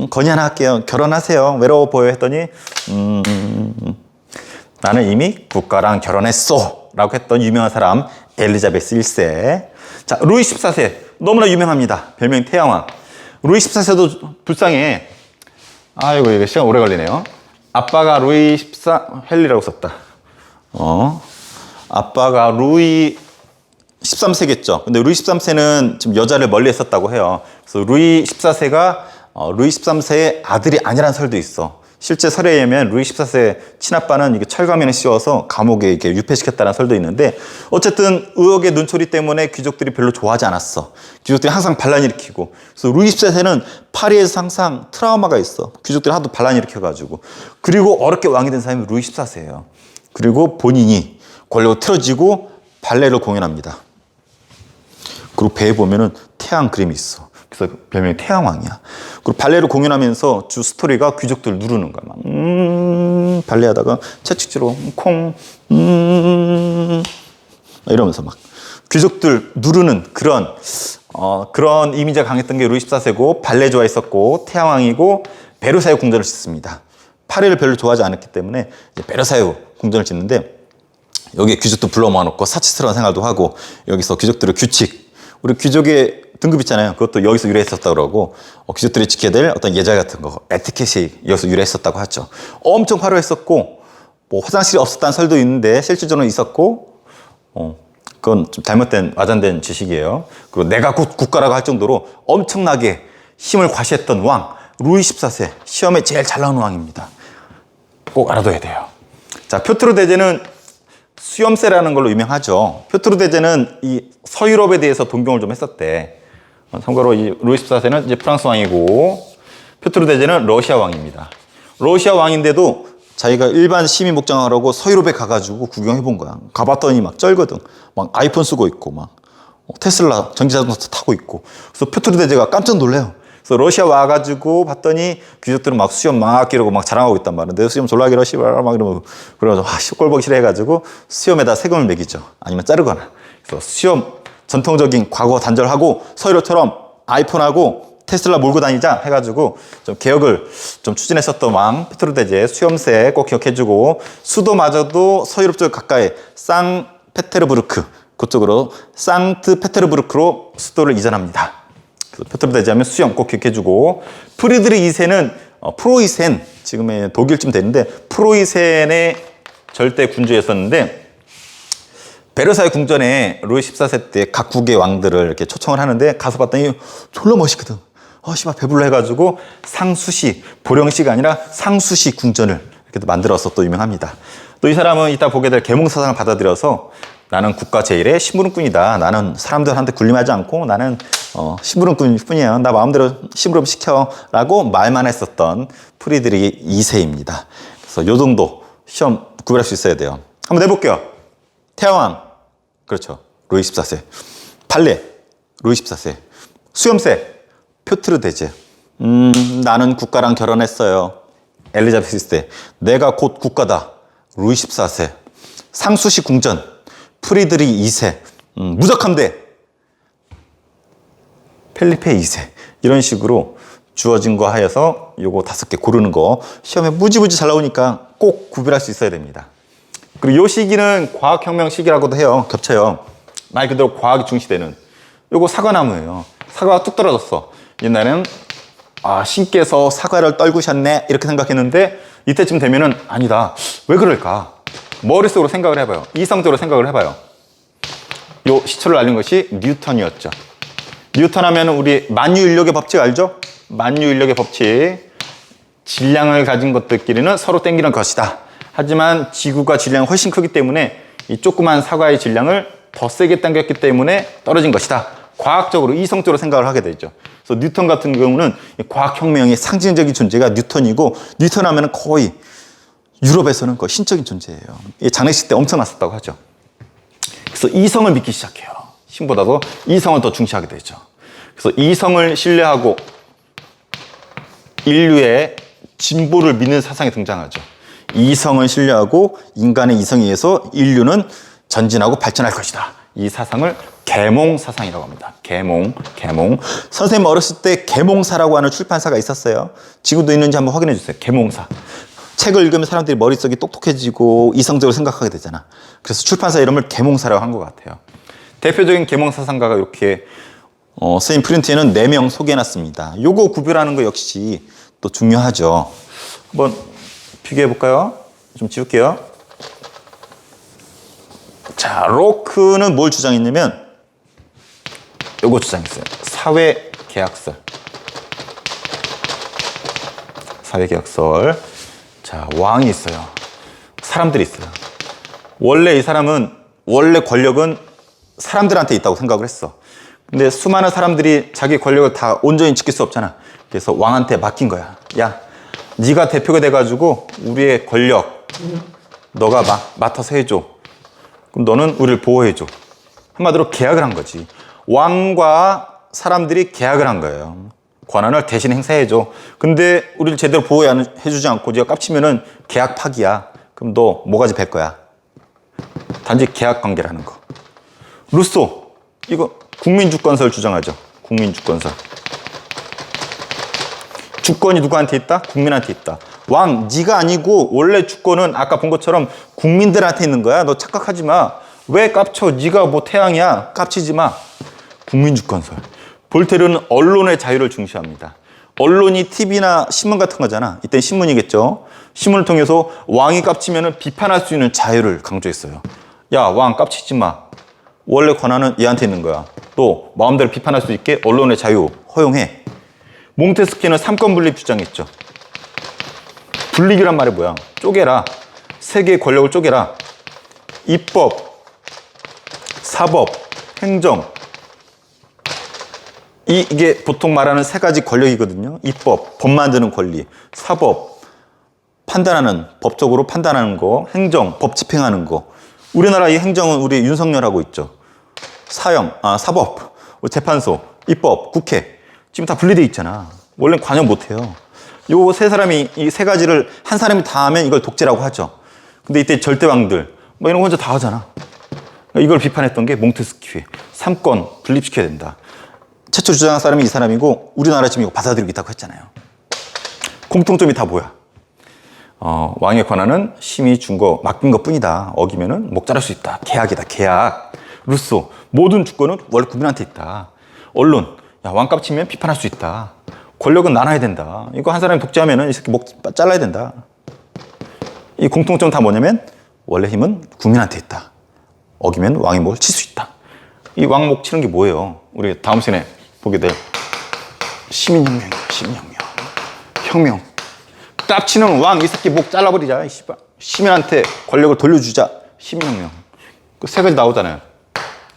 건의 하나 할게요. 결혼하세요. 외로워 보여 했더니 나는 이미 국가랑 결혼했어 라고 했던 유명한 사람 엘리자베스 1세. 자, 루이 14세 너무나 유명합니다. 별명이 태양왕. 루이 14세도 불쌍해. 아이고 이게 시간 오래 걸리네요. 아빠가 루이 14 헨리라고 썼다. 아빠가 루이 13세겠죠. 근데 루이 13세는 지금 여자를 멀리 했었다고 해요. 그래서 루이 14세가 루이 13세의 아들이 아니라는 설도 있어. 실제 설에 의하면 루이 14세 친아빠는 이게 철가면에 씌워서 감옥에 이렇게 유폐시켰다는 설도 있는데, 어쨌든 의혹의 눈초리 때문에 귀족들이 별로 좋아하지 않았어. 귀족들이 항상 반란 일으키고. 그래서 루이 14세는 파리에서 항상 트라우마가 있어. 귀족들이 하도 반란 일으켜가지고. 그리고 어렵게 왕이 된 사람이 루이 14세예요. 그리고 본인이 권력을 틀어지고 발레를 공연합니다. 그리고 배에 보면은 태양 그림이 있어. 그래서 별명이 태양왕이야. 그리고 발레를 공연하면서 주 스토리가 귀족들 누르는 거야. 막 발레하다가 채찍질로 콩 이러면서 막 귀족들 누르는 그런 그런 이미지가 강했던 게 루이 14세고, 발레 좋아했었고 태양왕이고 베르사유 궁전을 짓습니다. 파리를 별로 좋아하지 않았기 때문에 이제 베르사유 궁전을 짓는데, 여기에 귀족도 불러 모아놓고 사치스러운 생활도 하고, 여기서 귀족들의 규칙, 우리 귀족의 등급 있잖아요. 그것도 여기서 유래했었다고 그러고, 귀족들이 지켜야 될 어떤 예절 같은 거, 에티켓이 여기서 유래했었다고 하죠. 엄청 화려했었고, 뭐 화장실이 없었다는 설도 있는데 실질적으로 있었고, 그건 좀 잘못된 와전된 지식이에요. 그리고 내가 곧 국가라고 할 정도로 엄청나게 힘을 과시했던 왕 루이 14세, 시험에 제일 잘 나오는 왕입니다. 꼭 알아둬야 돼요. 자, 표트르 대제는 수염새라는 걸로 유명하죠. 표트르 대제는 이 서유럽에 대해서 동경을 좀 했었대. 참고로 이 루이 14세는 이제 프랑스 왕이고, 표트르 대제는 러시아 왕입니다. 러시아 왕인데도 자기가 일반 시민 목장하라고 서유럽에 가가지고 구경해 본 거야. 가봤더니 막 쩔거든. 막 아이폰 쓰고 있고, 막 테슬라 전기자동차 타고 있고. 그래서 표트르 대제가 깜짝 놀래요. 그래서 러시아 와가지고 봤더니 귀족들은 막 수염 막 기르고 막 자랑하고 있단 말이야. 내 수염 졸라 길어 씨발 막 이러고 그래가지고 꼴 보기 싫어해가지고 수염에다 세금을 매기죠. 아니면 자르거나. 그래서 수염 전통적인 과거 단절하고 서유럽처럼 아이폰하고 테슬라 몰고 다니자 해가지고 좀 개혁을 좀 추진했었던 왕 페트로 대제 수염세 꼭 기억해주고 수도마저도 서유럽 쪽 가까이 상페테르부르크 그쪽으로 상트페테르부르크로 수도를 이전합니다. 그래서 페트로 대제하면 수염 꼭 기억해주고 프리드리 2세는 프로이센 지금의 독일쯤 되는데 프로이센의 절대 군주였었는데 베르사유 궁전에 루이 14세 때 각국의 왕들을 이렇게 초청을 하는데 가서 봤더니 졸라 멋있거든. 씨발 배불러 해가지고 상수시, 보령시가 아니라 상수시 궁전을 이렇게 만들어서 또 유명합니다. 또 이 사람은 이따 보게 될 계몽사상을 받아들여서 나는 국가 제일의 심부름꾼이다. 나는 사람들한테 군림하지 않고 나는 심부름꾼일 뿐이야. 나 마음대로 심부름 시켜라고 말만 했었던 프리드리 2세입니다. 그래서 요 정도 시험 구별할 수 있어야 돼요. 한번 내볼게요. 태왕 그렇죠. 루이 14세. 발레 루이 14세. 수염세 표트르 대제. 나는 국가랑 결혼했어요. 엘리자베스 1세. 내가 곧 국가다. 루이 14세. 상수시 궁전. 프리드리 2세. 무적함대. 펠리페 2세. 이런 식으로 주어진 거 하여서 요거 5개 고르는 거 시험에 무지무지 잘 나오니까 꼭 구별할 수 있어야 됩니다. 그리고 요 시기는 과학혁명 시기라고도 해요. 겹쳐요. 말 그대로 과학이 중시되는. 요거 사과나무예요. 사과가 뚝 떨어졌어. 옛날에는 신께서 사과를 떨구셨네 이렇게 생각했는데 이때쯤 되면은 아니다. 왜 그럴까? 머릿속으로 생각을 해봐요. 이성적으로 생각을 해봐요. 요 시초를 알린 것이 뉴턴이었죠. 뉴턴 하면 우리 만유인력의 법칙 알죠? 만유인력의 법칙. 질량을 가진 것들끼리는 서로 땡기는 것이다. 하지만 지구가 질량이 훨씬 크기 때문에 이 조그만 사과의 질량을 더 세게 당겼기 때문에 떨어진 것이다. 과학적으로 이성적으로 생각을 하게 되죠. 그래서 뉴턴 같은 경우는 과학혁명의 상징적인 존재가 뉴턴이고 뉴턴 하면 거의 유럽에서는 거의 신적인 존재예요. 장례식 때 엄청 났었다고 하죠. 그래서 이성을 믿기 시작해요. 신보다도 이성을 더 중시하게 되죠. 그래서 이성을 신뢰하고 인류의 진보를 믿는 사상이 등장하죠. 이성을 신뢰하고 인간의 이성에 의해서 인류는 전진하고 발전할 것이다. 이 사상을 계몽사상이라고 합니다. 계몽. 선생님 어렸을 때 계몽사라고 하는 출판사가 있었어요. 지금도 있는지 한번 확인해 주세요. 계몽사. 책을 읽으면 사람들이 머릿속이 똑똑해지고 이성적으로 생각하게 되잖아. 그래서 출판사 이름을 계몽사라고 한 것 같아요. 대표적인 계몽사상가가 이렇게 선생님 프린트에는 4명 소개해놨습니다. 요거 구별하는 거 역시 또 중요하죠. 한번 비교해 볼까요? 좀 지울게요. 자, 로크는 뭘 주장했냐면 요거 주장했어요. 사회계약설. 자, 왕이 있어요. 사람들이 있어요. 원래 이 사람은 원래 권력은 사람들한테 있다고 생각을 했어. 근데 수많은 사람들이 자기 권력을 다 온전히 지킬 수 없잖아. 그래서 왕한테 맡긴 거야. 야, 네가 대표가 돼가지고 우리의 권력 너가 맡아서 해줘. 그럼 너는 우리를 보호해줘. 한마디로 계약을 한 거지. 왕과 사람들이 계약을 한 거예요. 권한을 대신 행사해줘. 근데 우리를 제대로 보호해주지 않고 네가 깝치면은 계약 파기야. 그럼 너 뭐가지 뵐 거야. 단지 계약 관계라는 거. 루소 이거 국민주권설 주장하죠. 국민주권설. 주권이 누구한테 있다? 국민한테 있다. 왕, 네가 아니고 원래 주권은 아까 본 것처럼 국민들한테 있는 거야. 너 착각하지 마. 왜 깝쳐? 네가 뭐 태양이야. 깝치지 마. 국민주권설. 볼테르는 언론의 자유를 중시합니다. 언론이 TV나 신문 같은 거잖아. 이땐 신문이겠죠. 신문을 통해서 왕이 깝치면 비판할 수 있는 자유를 강조했어요. 야, 왕 깝치지 마. 원래 권한은 얘한테 있는 거야. 또 마음대로 비판할 수 있게 언론의 자유 허용해. 몽테스키는 삼권분립 주장했죠. 분립이란 말이 뭐야? 쪼개라. 세계의 권력을 쪼개라. 입법, 사법, 행정. 이게 보통 말하는 3가지 권력이거든요. 입법, 법 만드는 권리. 사법, 판단하는, 법적으로 판단하는 거. 행정, 법 집행하는 거. 우리나라 이 행정은 우리 윤석열 하고 있죠. 사법, 재판소, 입법, 국회. 지금 다 분리돼 있잖아. 원래는 관여 못해요. 요 세 사람이 이 세 가지를 한 사람이 다 하면 이걸 독재라고 하죠. 근데 이때 절대왕들 뭐 이런 거 혼자 다 하잖아. 이걸 비판했던 게 몽테스키에 3권 분립시켜야 된다. 최초 주장한 사람이 이 사람이고 우리나라 지금 이거 받아들이고 있다고 했잖아요. 공통점이 다 뭐야? 왕의 권한은 심의, 준거, 맡긴 것 뿐이다. 어기면은 목 자를 수 있다. 계약이다. 계약. 루소. 모든 주권은 원래 국민한테 있다. 언론. 야, 왕값 치면 비판할 수 있다. 권력은 나눠야 된다. 이거 한 사람이 독재하면은 이 새끼 목 잘라야 된다. 이 공통점 다 뭐냐면 원래 힘은 국민한테 있다. 어기면 왕이 목을 칠 수 있다. 이 왕목 치는 게 뭐예요? 우리 다음 시간에 보게 될 시민혁명이야. 시민혁명. 혁명. 딱 치는 왕 이 새끼 목 잘라버리자. 이 씨발. 시민한테 권력을 돌려주자. 시민혁명. 그 세 가지 나오잖아요.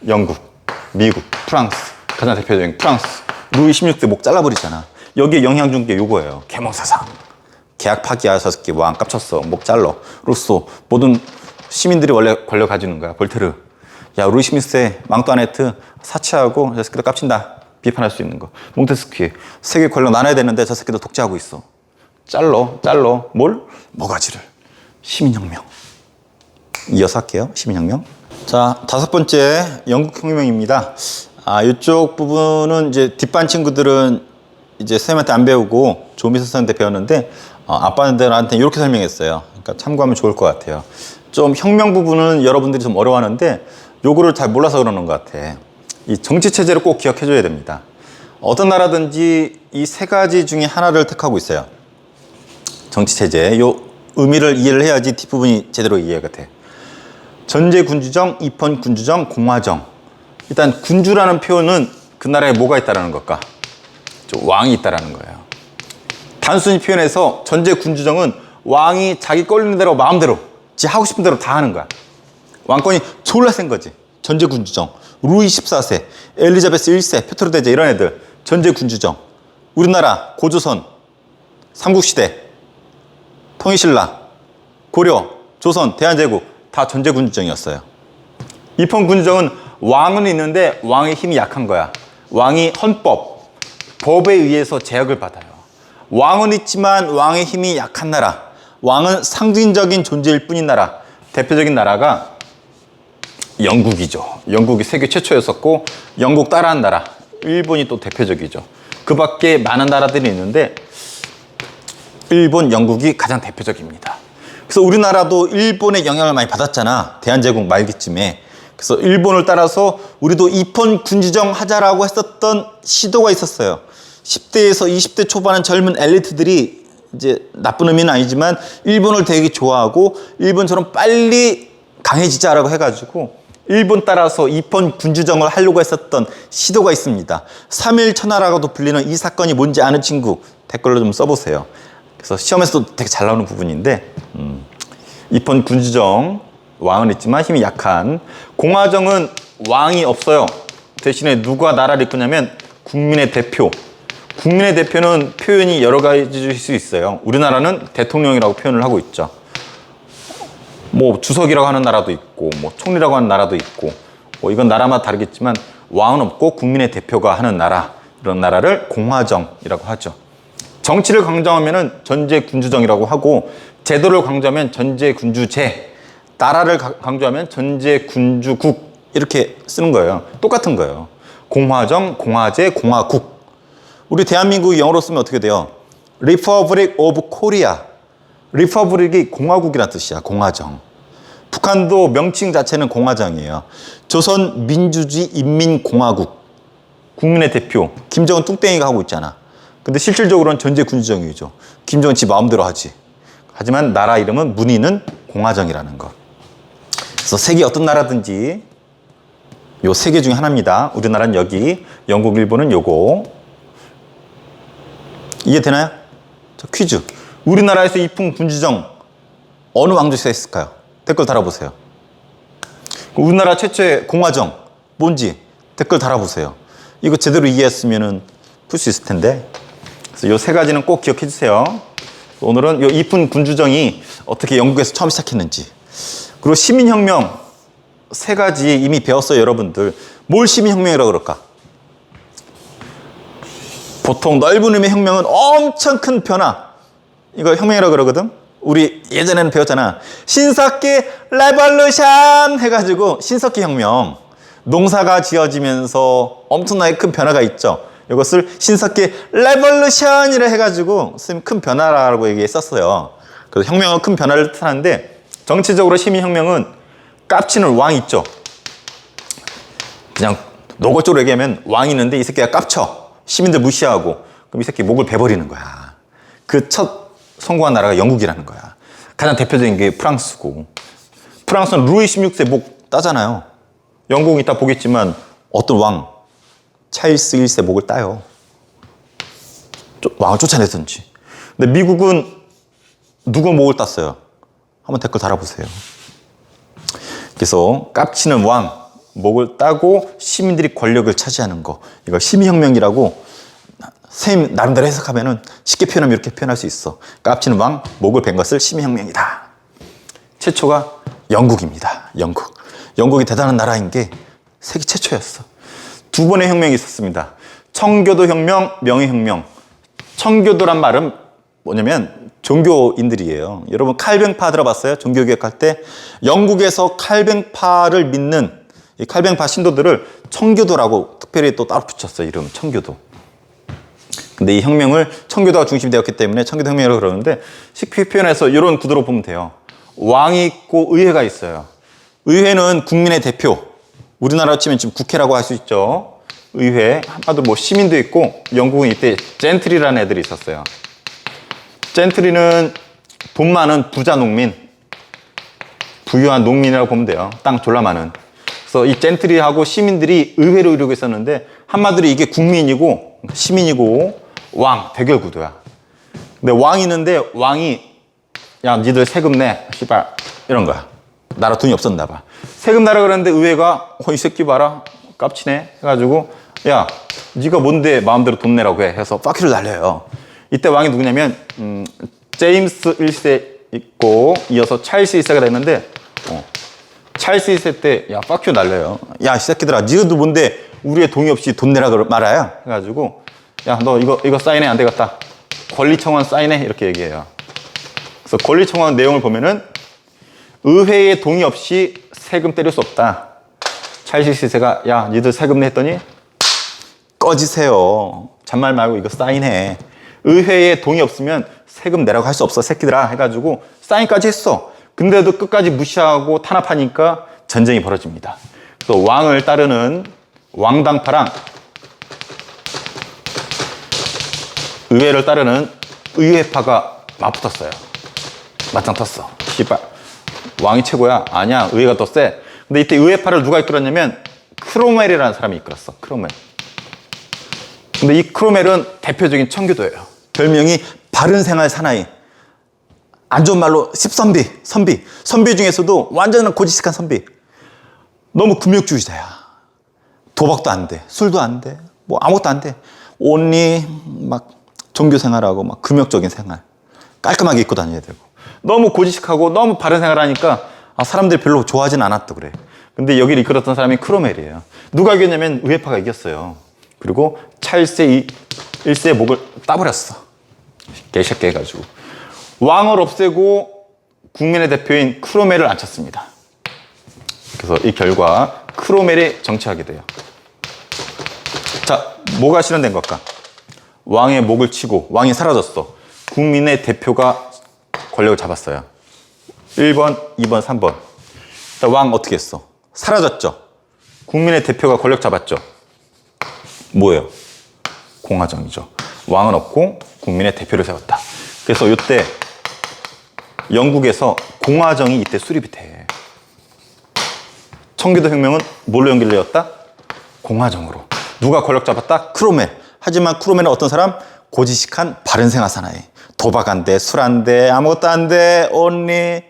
영국, 미국, 프랑스. 가장 대표적인 프랑스. 루이 16세 목 잘라버리잖아. 여기에 영향 준 게 요거예요. 계몽사상. 계약 파기야. 저 새끼 왕 깝쳤어. 목 잘러. 루소. 모든 시민들이 원래 권력 가지는 거야. 볼테르. 야, 루이 16세 망또아네트 사치하고 저 새끼들 깝친다. 비판할 수 있는 거. 몽테스키에 세계 권력 나눠야 되는데 저 새끼들 독재하고 있어. 잘러. 뭘? 모가지를. 시민혁명. 이어서 할게요. 시민혁명. 자, 5번째 영국혁명입니다. 이쪽 부분은 이제 뒷반 친구들은 이제 선생님한테 안 배우고 조미수 선생님한테 배웠는데 아빠들한테 이렇게 설명했어요. 그러니까 참고하면 좋을 것 같아요. 좀 혁명 부분은 여러분들이 좀 어려워하는데 요거를 잘 몰라서 그러는 것 같아. 이 정치 체제를 꼭 기억해줘야 됩니다. 어떤 나라든지 이 세 가지 중에 하나를 택하고 있어요. 정치 체제. 요 의미를 이해를 해야지 뒷부분이 제대로 이해가 돼. 전제 군주정, 입헌 군주정, 공화정. 일단 군주라는 표현은 그 나라에 뭐가 있다라는 걸까? 왕이 있다라는 거예요. 단순히 표현해서 전제 군주정은 왕이 자기 꼴리는 대로 마음대로 지 하고 싶은 대로 다 하는 거야. 왕권이 졸라 센 거지. 전제 군주정. 루이 14세, 엘리자베스 1세, 페트로 대제 이런 애들 전제 군주정. 우리나라 고조선, 삼국시대, 통일신라, 고려, 조선, 대한제국 다 전제 군주정이었어요. 입헌 군주정은 왕은 있는데 왕의 힘이 약한 거야. 왕이 헌법, 법에 의해서 제약을 받아요. 왕은 있지만 왕의 힘이 약한 나라. 왕은 상징적인 존재일 뿐인 나라. 대표적인 나라가 영국이죠. 영국이 세계 최초였었고 영국 따라한 나라. 일본이 또 대표적이죠. 그 밖에 많은 나라들이 있는데 일본, 영국이 가장 대표적입니다. 그래서 우리나라도 일본의 영향을 많이 받았잖아. 대한제국 말기쯤에. 그래서 일본을 따라서 우리도 입헌 군주정 하자라고 했었던 시도가 있었어요. 10대에서 20대 초반은 젊은 엘리트들이 이제 나쁜 의미는 아니지만 일본을 되게 좋아하고 일본처럼 빨리 강해지자라고 해가지고 일본 따라서 입헌 군주정을 하려고 했었던 시도가 있습니다. 3일 천하라고도 불리는 이 사건이 뭔지 아는 친구 댓글로 좀 써보세요. 그래서 시험에서도 되게 잘 나오는 부분인데 입헌 군주정, 왕은 있지만 힘이 약한. 공화정은 왕이 없어요. 대신에 누가 나라를 이끄냐면 국민의 대표. 국민의 대표는 표현이 여러 가지일 수 있어요. 우리나라는 대통령이라고 표현을 하고 있죠. 뭐 주석이라고 하는 나라도 있고 뭐 총리라고 하는 나라도 있고 뭐 이건 나라마다 다르겠지만 왕은 없고 국민의 대표가 하는 나라, 이런 나라를 공화정이라고 하죠. 정치를 강조하면은 전제 군주정이라고 하고 제도를 강조하면 전제 군주제, 나라를 강조하면 전제 군주국 이렇게 쓰는 거예요. 똑같은 거예요. 공화정, 공화제, 공화국. 우리 대한민국이 영어로 쓰면 어떻게 돼요? Republic of Korea. Republic이 공화국이라는 뜻이야. 공화정. 북한도 명칭 자체는 공화정이에요. 조선민주주의 인민공화국. 국민의 대표. 김정은 뚱땡이가 하고 있잖아. 근데 실질적으로는 전제 군주정이죠. 김정은 지 마음대로 하지. 하지만 나라 이름은 문의는 공화정이라는 것. 그래서 세계 어떤 나라든지 요 세 개 중에 하나입니다. 우리나라는 여기, 영국, 일본은 요거. 이해되나요? 자, 퀴즈. 우리나라에서 입헌 군주정 어느 왕조에서 했을까요? 댓글 달아보세요. 우리나라 최초의 공화정 뭔지 댓글 달아보세요. 이거 제대로 이해했으면 풀 수 있을 텐데. 그래서 요 세 가지는 꼭 기억해 주세요. 오늘은 요 입헌 군주정이 어떻게 영국에서 처음 시작했는지. 그리고 시민혁명 세 가지 이미 배웠어요, 여러분들. 뭘 시민혁명이라고 그럴까? 보통 넓은 의미의 혁명은 엄청 큰 변화. 이거 혁명이라고 그러거든. 우리 예전에는 배웠잖아. 신석기 레볼루션 해가지고 신석기 혁명. 농사가 지어지면서 엄청나게 큰 변화가 있죠. 이것을 신석기 레볼루션이라 해가지고 선생님 큰 변화라고 얘기했었어요. 그래서 혁명은 큰 변화를 뜻하는데 정치적으로 시민혁명은 깝치는 왕 있죠. 그냥 노골적으로 얘기하면 왕이 있는데 이 새끼가 깝쳐. 시민들 무시하고 그럼 이 새끼 목을 베버리는 거야. 그 첫 성공한 나라가 영국이라는 거야. 가장 대표적인 게 프랑스고, 프랑스는 루이 16세 목 따잖아요. 영국은 이따 보겠지만 어떤 왕, 찰스 1세 목을 따요. 왕을 쫓아내든지. 근데 미국은 누구 목을 땄어요? 한번 댓글 달아보세요. 그래서 깝치는 왕, 목을 따고 시민들이 권력을 차지하는 거, 이걸 시민혁명이라고 선생님 나름대로 해석하면은 쉽게 표현하면 이렇게 표현할 수 있어. 깝치는 왕, 목을 벤 것을 시민혁명이다. 최초가 영국입니다. 영국. 영국이 대단한 나라인 게 세계 최초였어. 두 번의 혁명이 있었습니다. 청교도 혁명, 명예혁명. 청교도란 말은 뭐냐면 종교인들이에요. 여러분 칼뱅파 들어봤어요? 종교개혁할 때 영국에서 칼뱅파를 믿는 이 칼뱅파 신도들을 청교도라고 특별히 또 따로 붙였어요. 이름 청교도. 근데 이 혁명을 청교도가 중심이 되었기 때문에 청교도 혁명이라고 그러는데 쉽게 표현해서 이런 구도로 보면 돼요. 왕이 있고 의회가 있어요. 의회는 국민의 대표. 우리나라로 치면 지금 국회라고 할 수 있죠. 의회. 한마디로 뭐 시민도 있고 영국은 이때 젠트리라는 애들이 있었어요. 젠트리는 돈 많은 부자 농민, 부유한 농민이라고 보면 돼요. 땅 졸라 많은. 그래서 이 젠트리하고 시민들이 의회를 이루고 있었는데 한마디로 이게 국민이고 시민이고 왕, 대결 구도야. 근데 왕이 있는데 왕이 야 니들 세금 내 씨발 이런 거야. 나라 돈이 없었나 봐. 세금 내라 그랬는데 의회가 이 새끼 봐라 깝치네 해가지고 야 니가 뭔데 마음대로 돈 내라고 해 해서 파키를 날려요. 이때 왕이 누구냐면 제임스 1세 있고 이어서 찰스 1세가 됐는데 찰스 1세 때 야 파큐 날려요. 야 이 새끼들아 니들도 뭔데 우리의 동의 없이 돈 내라 말아야 해가지고 야 너 이거 사인해 안 되겠다. 권리청원 사인해 이렇게 얘기해요. 그래서 권리청원 내용을 보면은 의회의 동의 없이 세금 때릴 수 없다. 찰스 1세가 야 니들 세금 내 했더니 꺼지세요. 잔말 말고 이거 사인해. 의회에 동의 없으면 세금 내라고 할 수 없어 새끼들아 해가지고 사인까지 했어. 근데도 끝까지 무시하고 탄압하니까 전쟁이 벌어집니다. 그래서 왕을 따르는 왕당파랑 의회를 따르는 의회파가 맞붙었어요. 맞짱 떴어. 씨발 왕이 최고야. 아니야 의회가 더 세. 근데 이때 의회파를 누가 이끌었냐면 크로멜이라는 사람이 이끌었어. 크로멜. 근데 이 크로멜은 대표적인 청교도예요. 별명이 바른생활 사나이. 안 좋은 말로 십선비, 선비 중에서도 완전한 고지식한 선비. 너무 금욕주의자야. 도박도 안 돼, 술도 안 돼, 뭐 아무것도 안 돼. 온리 막 종교 생활하고 막 금욕적인 생활. 깔끔하게 입고 다녀야 되고. 너무 고지식하고 너무 바른 생활하니까 사람들이 별로 좋아하진 않았다 그래. 근데 여기를 이끌었던 사람이 크로멜이에요. 누가 이겼냐면 의회파가 이겼어요. 그리고 찰스 1세의 목을 따버렸어. 개새끼 해가지고. 왕을 없애고 국민의 대표인 크로멜을 앉혔습니다. 그래서 이 결과 크로멜이 정치하게 돼요. 자, 뭐가 실현된 걸까? 왕의 목을 치고 왕이 사라졌어. 국민의 대표가 권력을 잡았어요. 1번, 2번, 3번. 왕 어떻게 했어? 사라졌죠. 국민의 대표가 권력 잡았죠. 뭐예요? 공화정이죠. 왕은 없고 국민의 대표를 세웠다. 그래서 이때 영국에서 공화정이 이때 수립이 돼. 청교도 혁명은 뭘로 연결되었다? 공화정으로. 누가 권력 잡았다? 크로멜. 하지만 크로멜은 어떤 사람? 고지식한 바른생활 사나이. 도박 안 돼, 술 안 돼, 아무것도 안 돼, only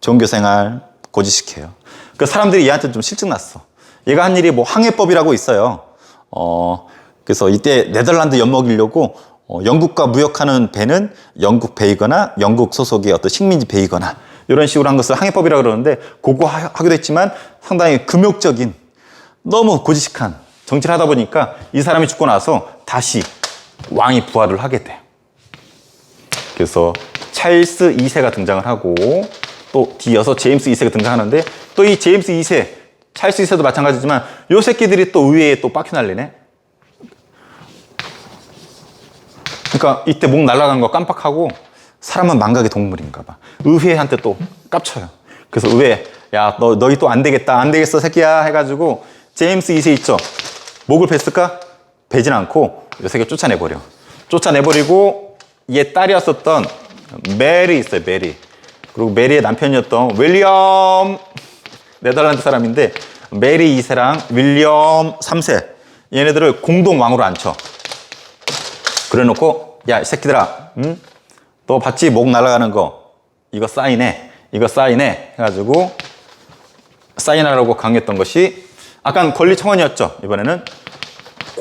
종교생활 고지식해요. 그 사람들이 얘한테 좀 실증났어. 얘가 한 일이 뭐 항해법이라고 있어요. 그래서 이때 네덜란드 엿먹이려고 영국과 무역하는 배는 영국 배이거나 영국 소속의 어떤 식민지 배이거나 이런 식으로 한 것을 항해법이라고 그러는데 그거 하기도 했지만 상당히 금욕적인 너무 고지식한 정치를 하다 보니까 이 사람이 죽고 나서 다시 왕이 부활을 하게 돼. 그래서 찰스 2세가 등장을 하고 또 뒤이어서 제임스 2세가 등장하는데 또 이 제임스 2세, 찰스 2세도 마찬가지지만 요 새끼들이 또 의회에 또 빡큐 날리네. 그러니까 이때 목 날아간 거 깜빡하고 사람은 망각의 동물인가 봐. 의회한테 또 깝쳐요. 그래서 의회, 야, 너희 또 안 되겠다. 안 되겠어, 새끼야. 해가지고 제임스 2세 있죠. 목을 뱄을까? 베진 않고 요 새끼 쫓아내버려. 쫓아내버리고 얘 딸이었었던 메리 있어요, 메리. 그리고 메리의 남편이었던 윌리엄, 네덜란드 사람인데 메리 2세랑 윌리엄 3세 얘네들을 공동 왕으로 앉혀. 그래 놓고 야, 이 새끼들아, 응? 너 봤지? 목 날아가는 거. 이거 사인해. 이거 사인해. 해가지고 사인하라고 강요했던 것이 아까는 권리청원이었죠. 이번에는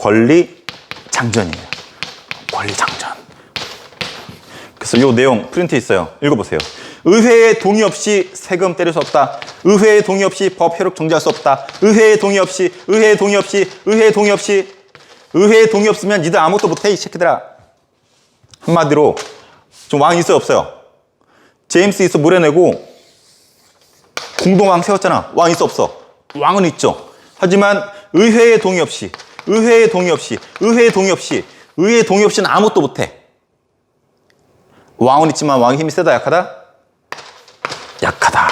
권리장전이에요. 권리장전. 그래서 이 내용 프린트 있어요. 읽어보세요. 의회의 동의 없이 세금 때릴 수 없다. 의회의 동의 없이 법 효력 정지할 수 없다. 의회의 동의 없이, 의회의 동의 없이, 의회의 동의 없이, 의회의 동의 없으면 니들 아무것도 못해, 이 새끼들아. 한마디로 좀 왕이 있어요, 없어요? 제임스 있어 물어내고 공동왕 세웠잖아. 왕 있어, 없어? 왕은 있죠. 하지만 의회의 동의 없이, 의회의 동의 없이, 의회의 동의 없이, 의회의 동의 없이는 아무것도 못해. 왕은 있지만 왕의 힘이 세다, 약하다? 약하다.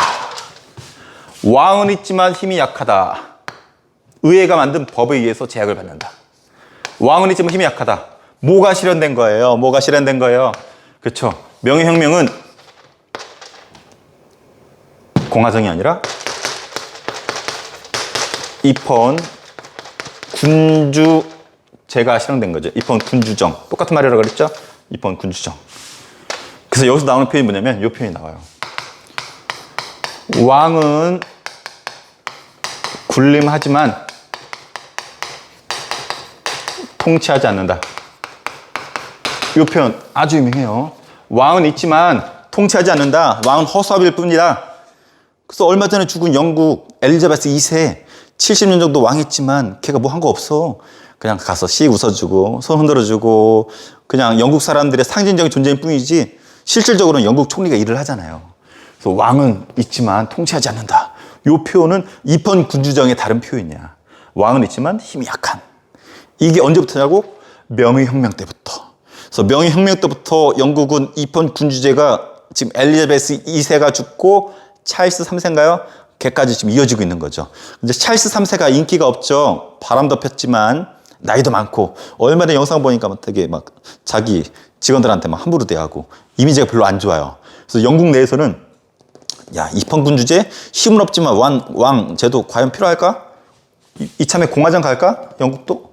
왕은 있지만 힘이 약하다. 의회가 만든 법에 의해서 제약을 받는다. 왕은 있지만 힘이 약하다. 뭐가 실현된 거예요? 뭐가 실현된 거예요? 그렇죠. 명예혁명은 공화정이 아니라 입헌 군주제가 실현된 거죠. 입헌 군주정. 똑같은 말이라고 그랬죠? 입헌 군주정. 그래서 여기서 나오는 표현이 뭐냐면 이 표현이 나와요. 왕은 군림하지만 통치하지 않는다. 이 표현 아주 유명해요. 왕은 있지만 통치하지 않는다. 왕은 허수아비일 뿐이다. 그래서 얼마 전에 죽은 영국 엘리자베스 2세 70년 정도 왕했지만 걔가 뭐 한 거 없어. 그냥 가서 씩 웃어주고 손 흔들어주고 그냥 영국 사람들의 상징적인 존재일 뿐이지 실질적으로는 영국 총리가 일을 하잖아요. 그래서 왕은 있지만 통치하지 않는다. 이 표현은 입헌 군주정의 다른 표현이야. 왕은 있지만 힘이 약한. 이게 언제부터냐고? 명예혁명 때부터. 그래서 명예혁명 때부터 영국은 입헌 군주제가 지금 엘리자베스 2세가 죽고 찰스 3세인가요? 걔까지 지금 이어지고 있는 거죠. 근데 찰스 3세가 인기가 없죠. 바람도 폈지만 나이도 많고 얼마 전에 영상 보니까 되게 막 자기 직원들한테 막 함부로 대하고 이미지가 별로 안 좋아요. 그래서 영국 내에서는 야, 입헌 군주제 힘은 없지만 왕 제도 과연 필요할까? 이참에 공화정 갈까? 영국도?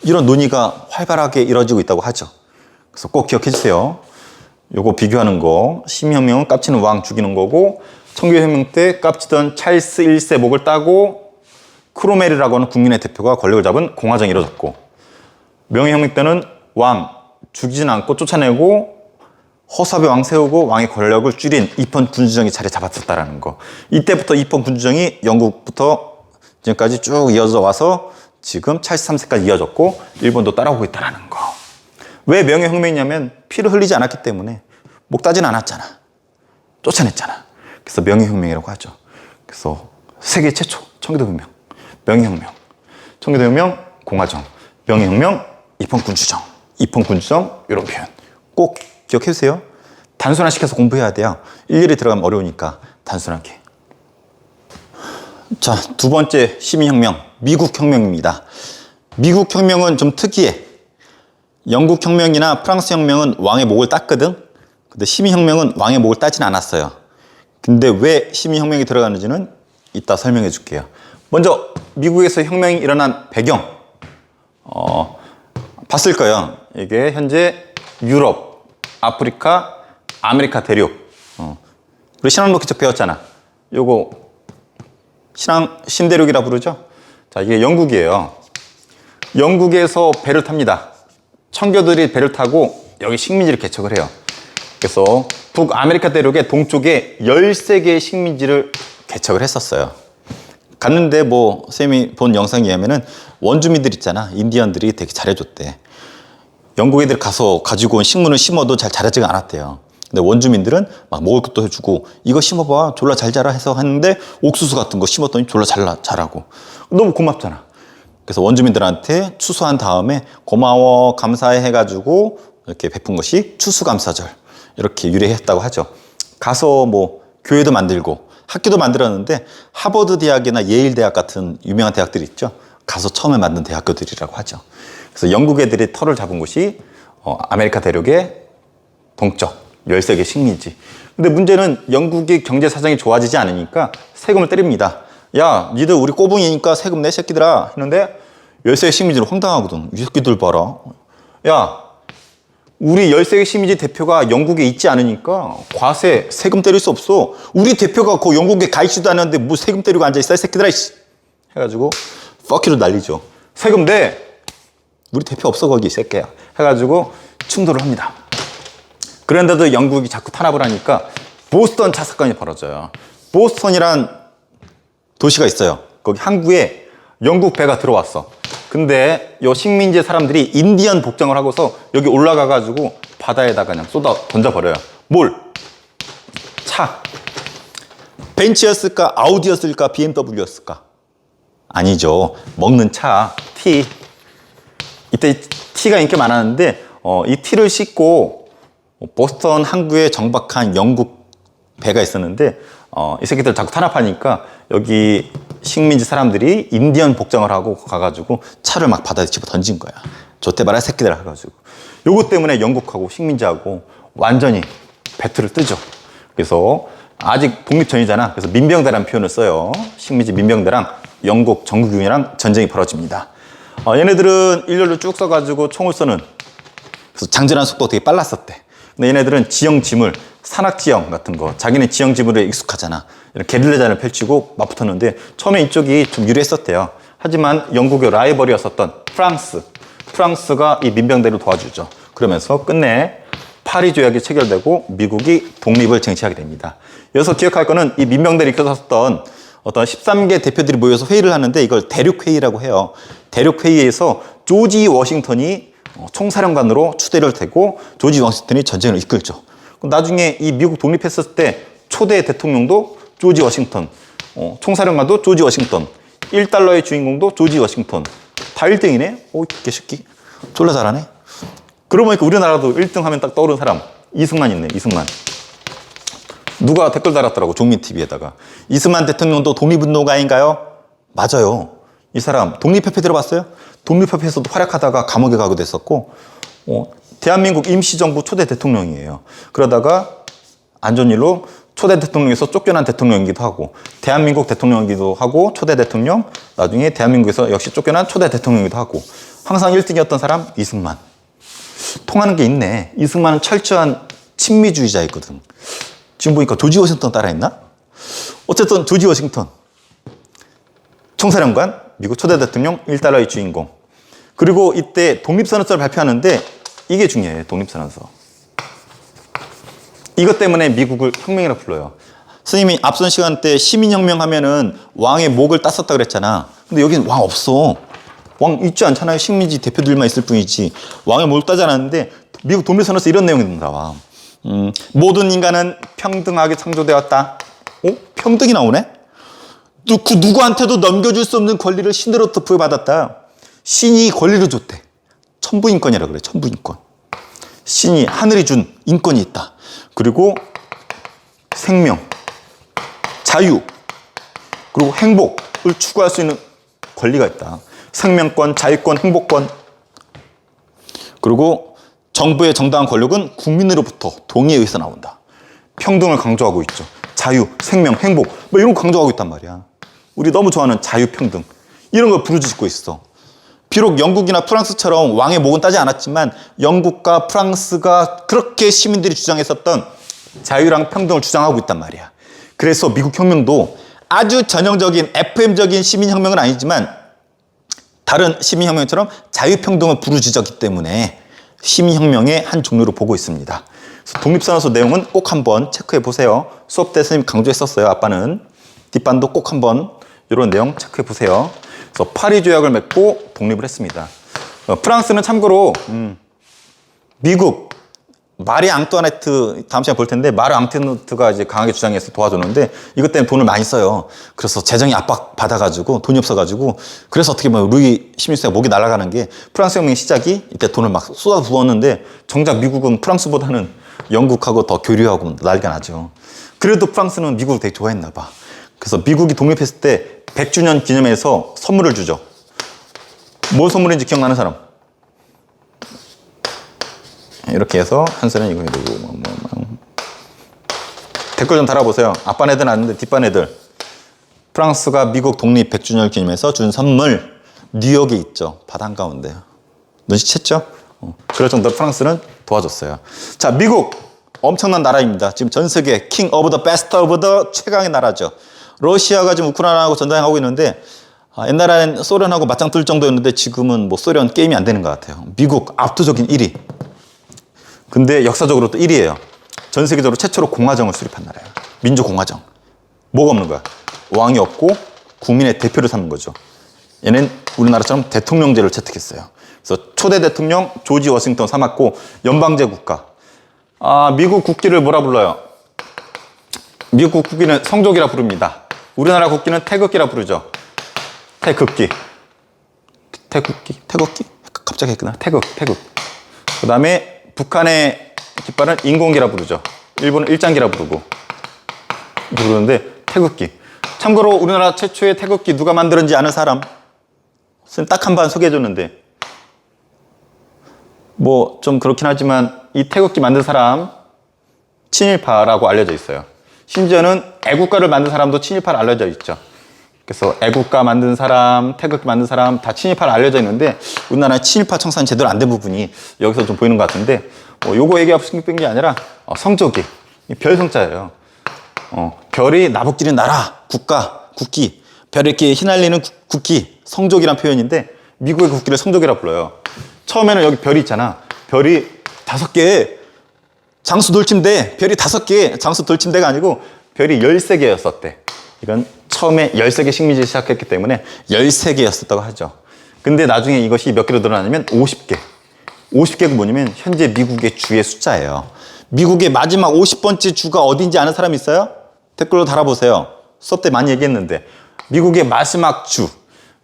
이런 논의가 활발하게 이루어지고 있다고 하죠. 그래서 꼭 기억해 주세요. 요거 비교하는 거. 시민혁명은 깝치는 왕 죽이는 거고 청교혁명 때 깝치던 찰스 1세 목을 따고 크로멜이라고 하는 국민의 대표가 권력을 잡은 공화정이 이루어졌고 명예혁명 때는 왕 죽이진 않고 쫓아내고 허수아비 왕 세우고 왕의 권력을 줄인 입헌 군주정이 자리 잡았었다라는 거. 이때부터 입헌 군주정이 영국부터 지금까지 쭉 이어져 와서 지금 찰스 3세까지 이어졌고 일본도 따라오고 있다는 거. 왜 명예혁명이냐면 피를 흘리지 않았기 때문에 목 따지는 않았잖아. 쫓아냈잖아. 그래서 명예혁명이라고 하죠. 그래서 세계 최초 청교도혁명, 명예혁명, 청교도혁명, 공화정, 명예혁명, 입헌군주정, 입헌군주정 이런 표현 꼭 기억해 주세요. 단순화시켜서 공부해야 돼요. 일일이 들어가면 어려우니까 단순하게. 자, 두 번째 시민혁명, 미국혁명입니다. 미국혁명은 좀 특이해. 영국혁명이나 프랑스혁명은 왕의 목을 땄거든. 근데 시민혁명은 왕의 목을 따진 않았어요. 근데 왜 시민혁명이 들어가는지는 이따 설명해 줄게요. 먼저 미국에서 혁명이 일어난 배경 봤을 거예요. 이게 현재 유럽, 아프리카, 아메리카 대륙. 우리 신앙로 기초 배웠잖아. 요거 신대륙이라 부르죠. 자, 이게 영국이에요. 영국에서 배를 탑니다. 청교들이 배를 타고 여기 식민지를 개척을 해요. 그래서 북아메리카 대륙의 동쪽에 13개의 식민지를 개척을 했었어요. 갔는데 뭐 쌤이 본 영상에 의하면은 원주민들 있잖아. 인디언들이 되게 잘해줬대. 영국 애들 가서 가지고 온 식물을 심어도 잘 자라지가 않았대요. 근데 원주민들은 막 먹을 것도 해주고 이거 심어봐 졸라 잘 자라 해서 했는데 옥수수 같은 거 심었더니 졸라 자라고 너무 고맙잖아. 그래서 원주민들한테 추수한 다음에 고마워 감사해 해가지고 이렇게 베푼 것이 추수감사절 이렇게 유래했다고 하죠. 가서 뭐 교회도 만들고 학교도 만들었는데 하버드 대학이나 예일 대학 같은 유명한 대학들이 있죠. 가서 처음에 만든 대학교들이라고 하죠. 그래서 영국 애들이 터를 잡은 곳이 아메리카 대륙의 동쪽 13개 식민지. 근데 문제는 영국의 경제 사정이 좋아지지 않으니까 세금을 때립니다. 야, 니들 우리 꼬붕이니까 세금 내 새끼들아 했는데 13개 식민지는 황당하거든. 이 새끼들 봐라. 야, 우리 13개 식민지 대표가 영국에 있지 않으니까 과세, 세금 때릴 수 없어. 우리 대표가 그 영국에 가 있지도 않았는데 뭐 세금 때리고 앉아있어 이 새끼들아 이씨. 해가지고 퍽키로 난리죠. 세금 내. 우리 대표 없어 거기 이 새끼야. 해가지고 충돌을 합니다. 그런데도 영국이 자꾸 탄압을 하니까 보스턴 차 사건이 벌어져요. 보스턴이란 도시가 있어요. 거기 항구에 영국 배가 들어왔어. 근데 요 식민지 사람들이 인디언 복장을 하고서 여기 올라가가지고 바다에다가 그냥 쏟아 던져버려요. 뭘? 차. 벤츠였을까? 아우디였을까? BMW였을까? 아니죠. 먹는 차, 티. 이때 티가 인기 많았는데 이 티를 싣고 보스턴 항구에 정박한 영국 배가 있었는데 이 새끼들 자꾸 탄압하니까 여기 식민지 사람들이 인디언 복장을 하고 가가지고 차를 막 바다에 집어 던진 거야. 저때 말할 새끼들 해가지고. 요거 때문에 영국하고 식민지하고 완전히 배틀을 뜨죠. 그래서 아직 독립 전이잖아. 그래서 민병대라는 표현을 써요. 식민지 민병대랑 영국 정규군이랑 전쟁이 벌어집니다. 얘네들은 일렬로 쭉 써가지고 총을 쏘는 그래서 장전하는 속도가 되게 빨랐었대. 근데 얘네들은 지형 지물, 산악지형 같은 거 자기네 지형 지물에 익숙하잖아. 이런 게릴라전을 펼치고 맞붙었는데 처음에 이쪽이 좀 유리했었대요. 하지만 영국의 라이벌이었었던 프랑스가 이 민병대를 도와주죠. 그러면서 끝내 파리 조약이 체결되고 미국이 독립을 쟁취하게 됩니다. 여기서 기억할 거는 이 민병대를 이끌었던 어떤 13개 대표들이 모여서 회의를 하는데 이걸 대륙회의라고 해요. 대륙회의에서 조지 워싱턴이 총사령관으로 추대를 되고 조지 워싱턴이 전쟁을 이끌죠. 나중에 이 미국 독립했을 때 초대 대통령도 조지 워싱턴, 총사령관도 조지 워싱턴, 1달러의 주인공도 조지 워싱턴. 다 1등이네? 오, 개새끼. 졸라 잘하네. 그러고 보니까 우리나라도 1등 하면 딱 떠오르는 사람. 이승만 있네, 이승만. 누가 댓글 달았더라고, 종민TV에다가. 이승만 대통령도 독립운동가인가요? 맞아요. 이 사람 독립협회 들어봤어요? 독립협회에서도 활약하다가 감옥에 가고 됐었고, 대한민국 임시정부 초대 대통령이에요. 그러다가 안 좋은 일로 초대 대통령에서 쫓겨난 대통령이기도 하고, 대한민국 대통령이기도 하고, 초대 대통령, 나중에 대한민국에서 역시 쫓겨난 초대 대통령이기도 하고, 항상 1등이었던 사람, 이승만. 통하는 게 있네. 이승만은 철저한 친미주의자였거든. 지금 보니까 조지 워싱턴 따라했나? 어쨌든 조지 워싱턴. 총사령관, 미국 초대 대통령, 1달러의 주인공. 그리고 이때 독립선언서를 발표하는데 이게 중요해요. 독립선언서. 이것 때문에 미국을 혁명이라고 불러요. 스님이 앞선 시간 때 시민혁명 하면은 왕의 목을 땄었다 그랬잖아. 근데 여기는 왕 없어. 왕 있지 않잖아요. 식민지 대표들만 있을 뿐이지. 왕의 목을 따지 않았는데 미국 독립선언서 이런 내용이 나와. 모든 인간은 평등하게 창조되었다. 평등이 나오네? 누구한테도 넘겨줄 수 없는 권리를 신으로부터 부여받았다. 신이 권리를 줬대. 천부인권이라 그래. 천부인권. 신이 하늘이 준 인권이 있다. 그리고 생명, 자유, 그리고 행복을 추구할 수 있는 권리가 있다. 생명권, 자유권, 행복권. 그리고 정부의 정당한 권력은 국민으로부터 동의에 의해서 나온다. 평등을 강조하고 있죠. 자유, 생명, 행복 뭐 이런 거 강조하고 있단 말이야. 우리 너무 좋아하는 자유, 평등 이런 걸 부르짖고 있어. 비록 영국이나 프랑스처럼 왕의 목은 따지 않았지만 영국과 프랑스가 그렇게 시민들이 주장했었던 자유랑 평등을 주장하고 있단 말이야. 그래서 미국 혁명도 아주 전형적인 FM적인 시민혁명은 아니지만 다른 시민혁명처럼 자유평등을 부르짖었기 때문에 시민혁명의 한 종류로 보고 있습니다. 그래서 독립선언서 내용은 꼭 한번 체크해 보세요. 수업 때 선생님이 강조했었어요. 아빠는. 뒷반도 꼭 한번 이런 내용 체크해 보세요. 그래서 파리 조약을 맺고 독립을 했습니다. 프랑스는 참고로 미국 마리 앙뚜아네트 다음 시간에 볼 텐데 마리 앙뚜아네트가 이제 강하게 주장해서 도와줬는데 이것 때문에 돈을 많이 써요. 그래서 재정이 압박 받아가지고 돈이 없어가지고 그래서 어떻게 보면 루이 16세가 목이 날아가는 게 프랑스 혁명의 시작이 이때 돈을 막 쏟아 부었는데 정작 미국은 프랑스보다는 영국하고 더 교류하고 난리가 나죠. 그래도 프랑스는 미국을 되게 좋아했나 봐. 그래서 미국이 독립했을 때 100주년 기념해서 선물을 주죠. 뭘 선물인지 기억나는 사람? 이렇게 해서 한손은 이거 이러고 댓글 좀 달아보세요. 앞반 애들은 아닌데 뒷반 애들. 프랑스가 미국 독립 100주년을 기념해서 준 선물 뉴욕에 있죠. 바다 한가운데. 눈치챘죠? 그럴 정도로 프랑스는 도와줬어요. 자, 미국 엄청난 나라입니다. 지금 전 세계 킹 오브 더 베스트 오브 더 최강의 나라죠. 러시아가 지금 우크라이나하고 전쟁하고 있는데 옛날엔 소련하고 맞짱 뜰 정도였는데 지금은 뭐 소련 게임이 안 되는 것 같아요. 미국 압도적인 1위. 근데 역사적으로 또 1위예요. 전 세계적으로 최초로 공화정을 수립한 나라예요. 민주공화정. 뭐가 없는 거야? 왕이 없고 국민의 대표를 삼는 거죠. 얘는 우리나라처럼 대통령제를 채택했어요. 그래서 초대 대통령 조지 워싱턴 삼았고 연방제 국가. 미국 국기를 뭐라 불러요? 미국 국기는 성족이라 부릅니다. 우리나라 국기는 태극기라 부르죠. 태극기. 갑자기 했구나. 태극. 그 다음에 북한의 깃발은 인공기라 부르죠. 일본은 일장기라 부르는데 태극기. 참고로 우리나라 최초의 태극기 누가 만들었는지 아는 사람? 딱 한 번 소개해줬는데 뭐 좀 그렇긴 하지만 이 태극기 만든 사람 친일파라고 알려져 있어요. 심지어는 애국가를 만든 사람도 친일파로 알려져 있죠. 그래서 애국가 만든 사람, 태극기 만든 사람 다 친일파로 알려져 있는데 우리나라의 친일파 청산이 제대로 안 된 부분이 여기서 좀 보이는 것 같은데 요거 얘기하고 싶은 게 아니라 성적이 별성자예요. 별이 나복지는 나라, 국가, 국기, 별이 이렇게 휘날리는 국기, 성족이란 표현인데 미국의 국기를 성족이라 불러요. 처음에는 여기 별이 있잖아. 별이 5개, 장수 돌침대, 별이 5개, 장수 돌침대가 아니고 별이 13개였었대. 이건 처음에 13개 식민지를 시작했기 때문에 13개였었다고 하죠. 근데 나중에 이것이 몇 개로 늘어나냐면 50개. 50개가 뭐냐면 현재 미국의 주의 숫자예요. 미국의 마지막 50번째 주가 어딘지 아는 사람 있어요? 댓글로 달아보세요. 수업 때 많이 얘기했는데 미국의 마지막 주.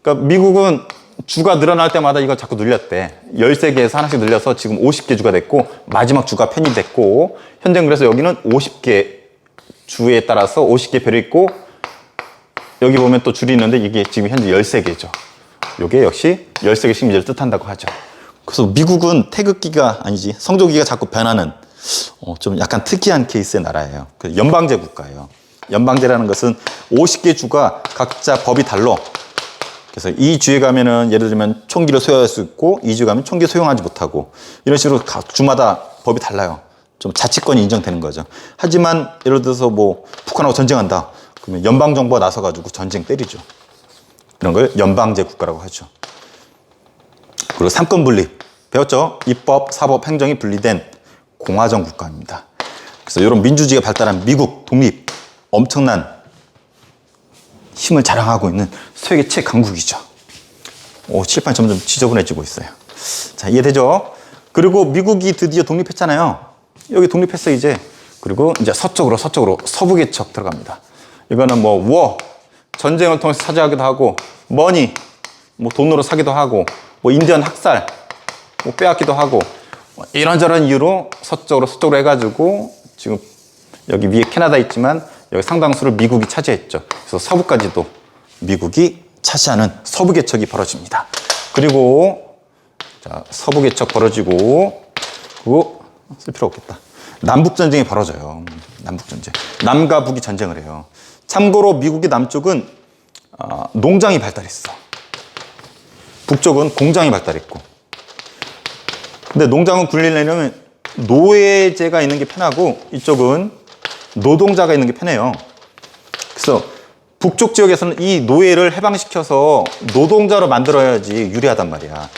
그러니까 미국은 주가 늘어날 때마다 이걸 자꾸 늘렸대. 13개에서 하나씩 늘려서 지금 50개 주가 됐고 마지막 주가 편입됐고 현재 그래서 여기는 50개 주에 따라서 50개 별이 있고 여기 보면 또 줄이 있는데 이게 지금 현재 13개죠. 이게 역시 13개 식민지를 뜻한다고 하죠. 그래서 미국은 태극기가 아니지 성조기가 자꾸 변하는 좀 약간 특이한 케이스의 나라예요. 연방제 국가예요. 연방제라는 것은 50개 주가 각자 법이 달라. 그래서 이 주에 가면은 예를 들면 총기를 소유할 수 있고 이 주에 가면 총기 소유하지 못하고 이런 식으로 각 주마다 법이 달라요. 좀 자치권이 인정되는 거죠. 하지만 예를 들어서 뭐 북한하고 전쟁한다. 그러면 연방정부가 나서가지고 전쟁 때리죠. 이런 걸 연방제 국가라고 하죠. 그리고 삼권 분립. 배웠죠? 입법, 사법, 행정이 분리된 공화정 국가입니다. 그래서 이런 민주주의가 발달한 미국 독립 엄청난 힘을 자랑하고 있는 세계 최강국이죠. 칠판이 점점 지저분해지고 있어요. 자, 이해되죠? 그리고 미국이 드디어 독립했잖아요. 여기 독립했어 이제. 그리고 이제 서쪽으로 서부개척 들어갑니다. 이거는 뭐 전쟁을 통해서 차지하기도 하고 머니 뭐 돈으로 사기도 하고 뭐 인디언 학살 뭐 빼앗기도 하고 이런저런 이유로 서쪽으로 해가지고 지금 여기 위에 캐나다 있지만 여기 상당수를 미국이 차지했죠. 그래서 서부까지도 미국이 차지하는 서부개척이 벌어집니다. 그리고 자, 서부개척 벌어지고 그리고 쓸 필요 없겠다. 남북전쟁이 벌어져요. 남북전쟁. 남과 북이 전쟁을 해요. 참고로 미국의 남쪽은 농장이 발달했어. 북쪽은 공장이 발달했고. 근데 농장은 굴리려면 노예제가 있는 게 편하고 이쪽은 노동자가 있는 게 편해요. 그래서 북쪽 지역에서는 이 노예를 해방시켜서 노동자로 만들어야지 유리하단 말이야.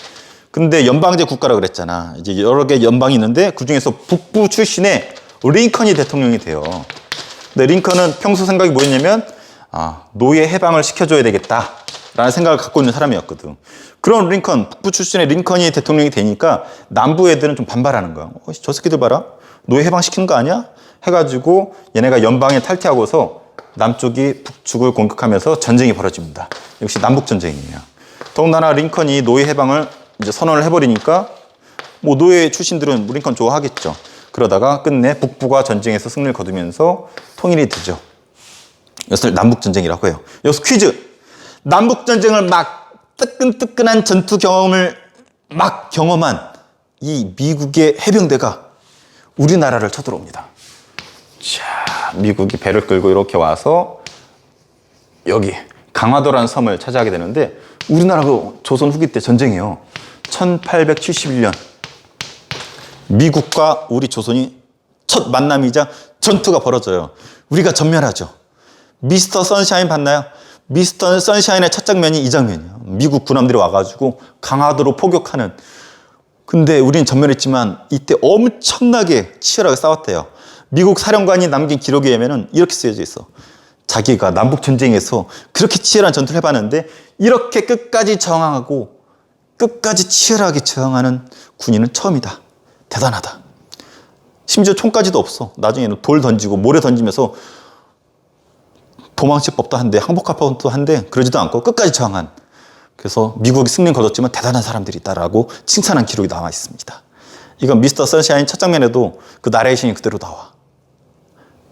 근데 연방제 국가라 그랬잖아. 이제 여러 개 연방이 있는데 그 중에서 북부 출신의 링컨이 대통령이 돼요. 근데 링컨은 평소 생각이 뭐였냐면 노예 해방을 시켜줘야 되겠다. 라는 생각을 갖고 있는 사람이었거든. 그런 링컨, 북부 출신의 링컨이 대통령이 되니까 남부 애들은 좀 반발하는 거야. 저 새끼들 봐라. 노예 해방시키는 거 아니야? 해가지고 얘네가 연방에 탈퇴하고서 남쪽이 북쪽을 공격하면서 전쟁이 벌어집니다. 역시 남북전쟁이에요. 더군다나 링컨이 노예 해방을 이제 선언을 해버리니까 뭐 노예 출신들은 링컨 좋아하겠죠. 그러다가 끝내 북부가 전쟁에서 승리를 거두면서 통일이 되죠. 이것을 남북전쟁이라고 해요. 여기서 퀴즈! 남북전쟁을 막 뜨끈뜨끈한 전투 경험을 막 경험한 이 미국의 해병대가 우리나라를 쳐들어옵니다. 자, 미국이 배를 끌고 이렇게 와서 여기 강화도라는 섬을 차지하게 되는데 우리나라가 조선 후기 때 전쟁이에요. 1871년 미국과 우리 조선이 첫 만남이자 전투가 벌어져요. 우리가 전멸하죠. 미스터 선샤인 봤나요? 미스터 선샤인의 첫 장면이 이 장면이에요. 미국 군함들이 와가지고 강화도로 포격하는. 근데 우리는 전멸했지만 이때 엄청나게 치열하게 싸웠대요. 미국 사령관이 남긴 기록에 의하면 이렇게 쓰여져 있어. 자기가 남북전쟁에서 그렇게 치열한 전투를 해봤는데 이렇게 끝까지 저항하고 끝까지 치열하게 저항하는 군인은 처음이다. 대단하다. 심지어 총까지도 없어. 나중에는 돌 던지고 모래 던지면서 도망칠 법도 한데 항복할 법도 한데 그러지도 않고 끝까지 저항한. 그래서 미국이 승리는 거뒀지만 대단한 사람들이 있다라고 칭찬한 기록이 나와 있습니다. 이건 미스터 선샤인 첫 장면에도 그 나레이션이 그대로 나와.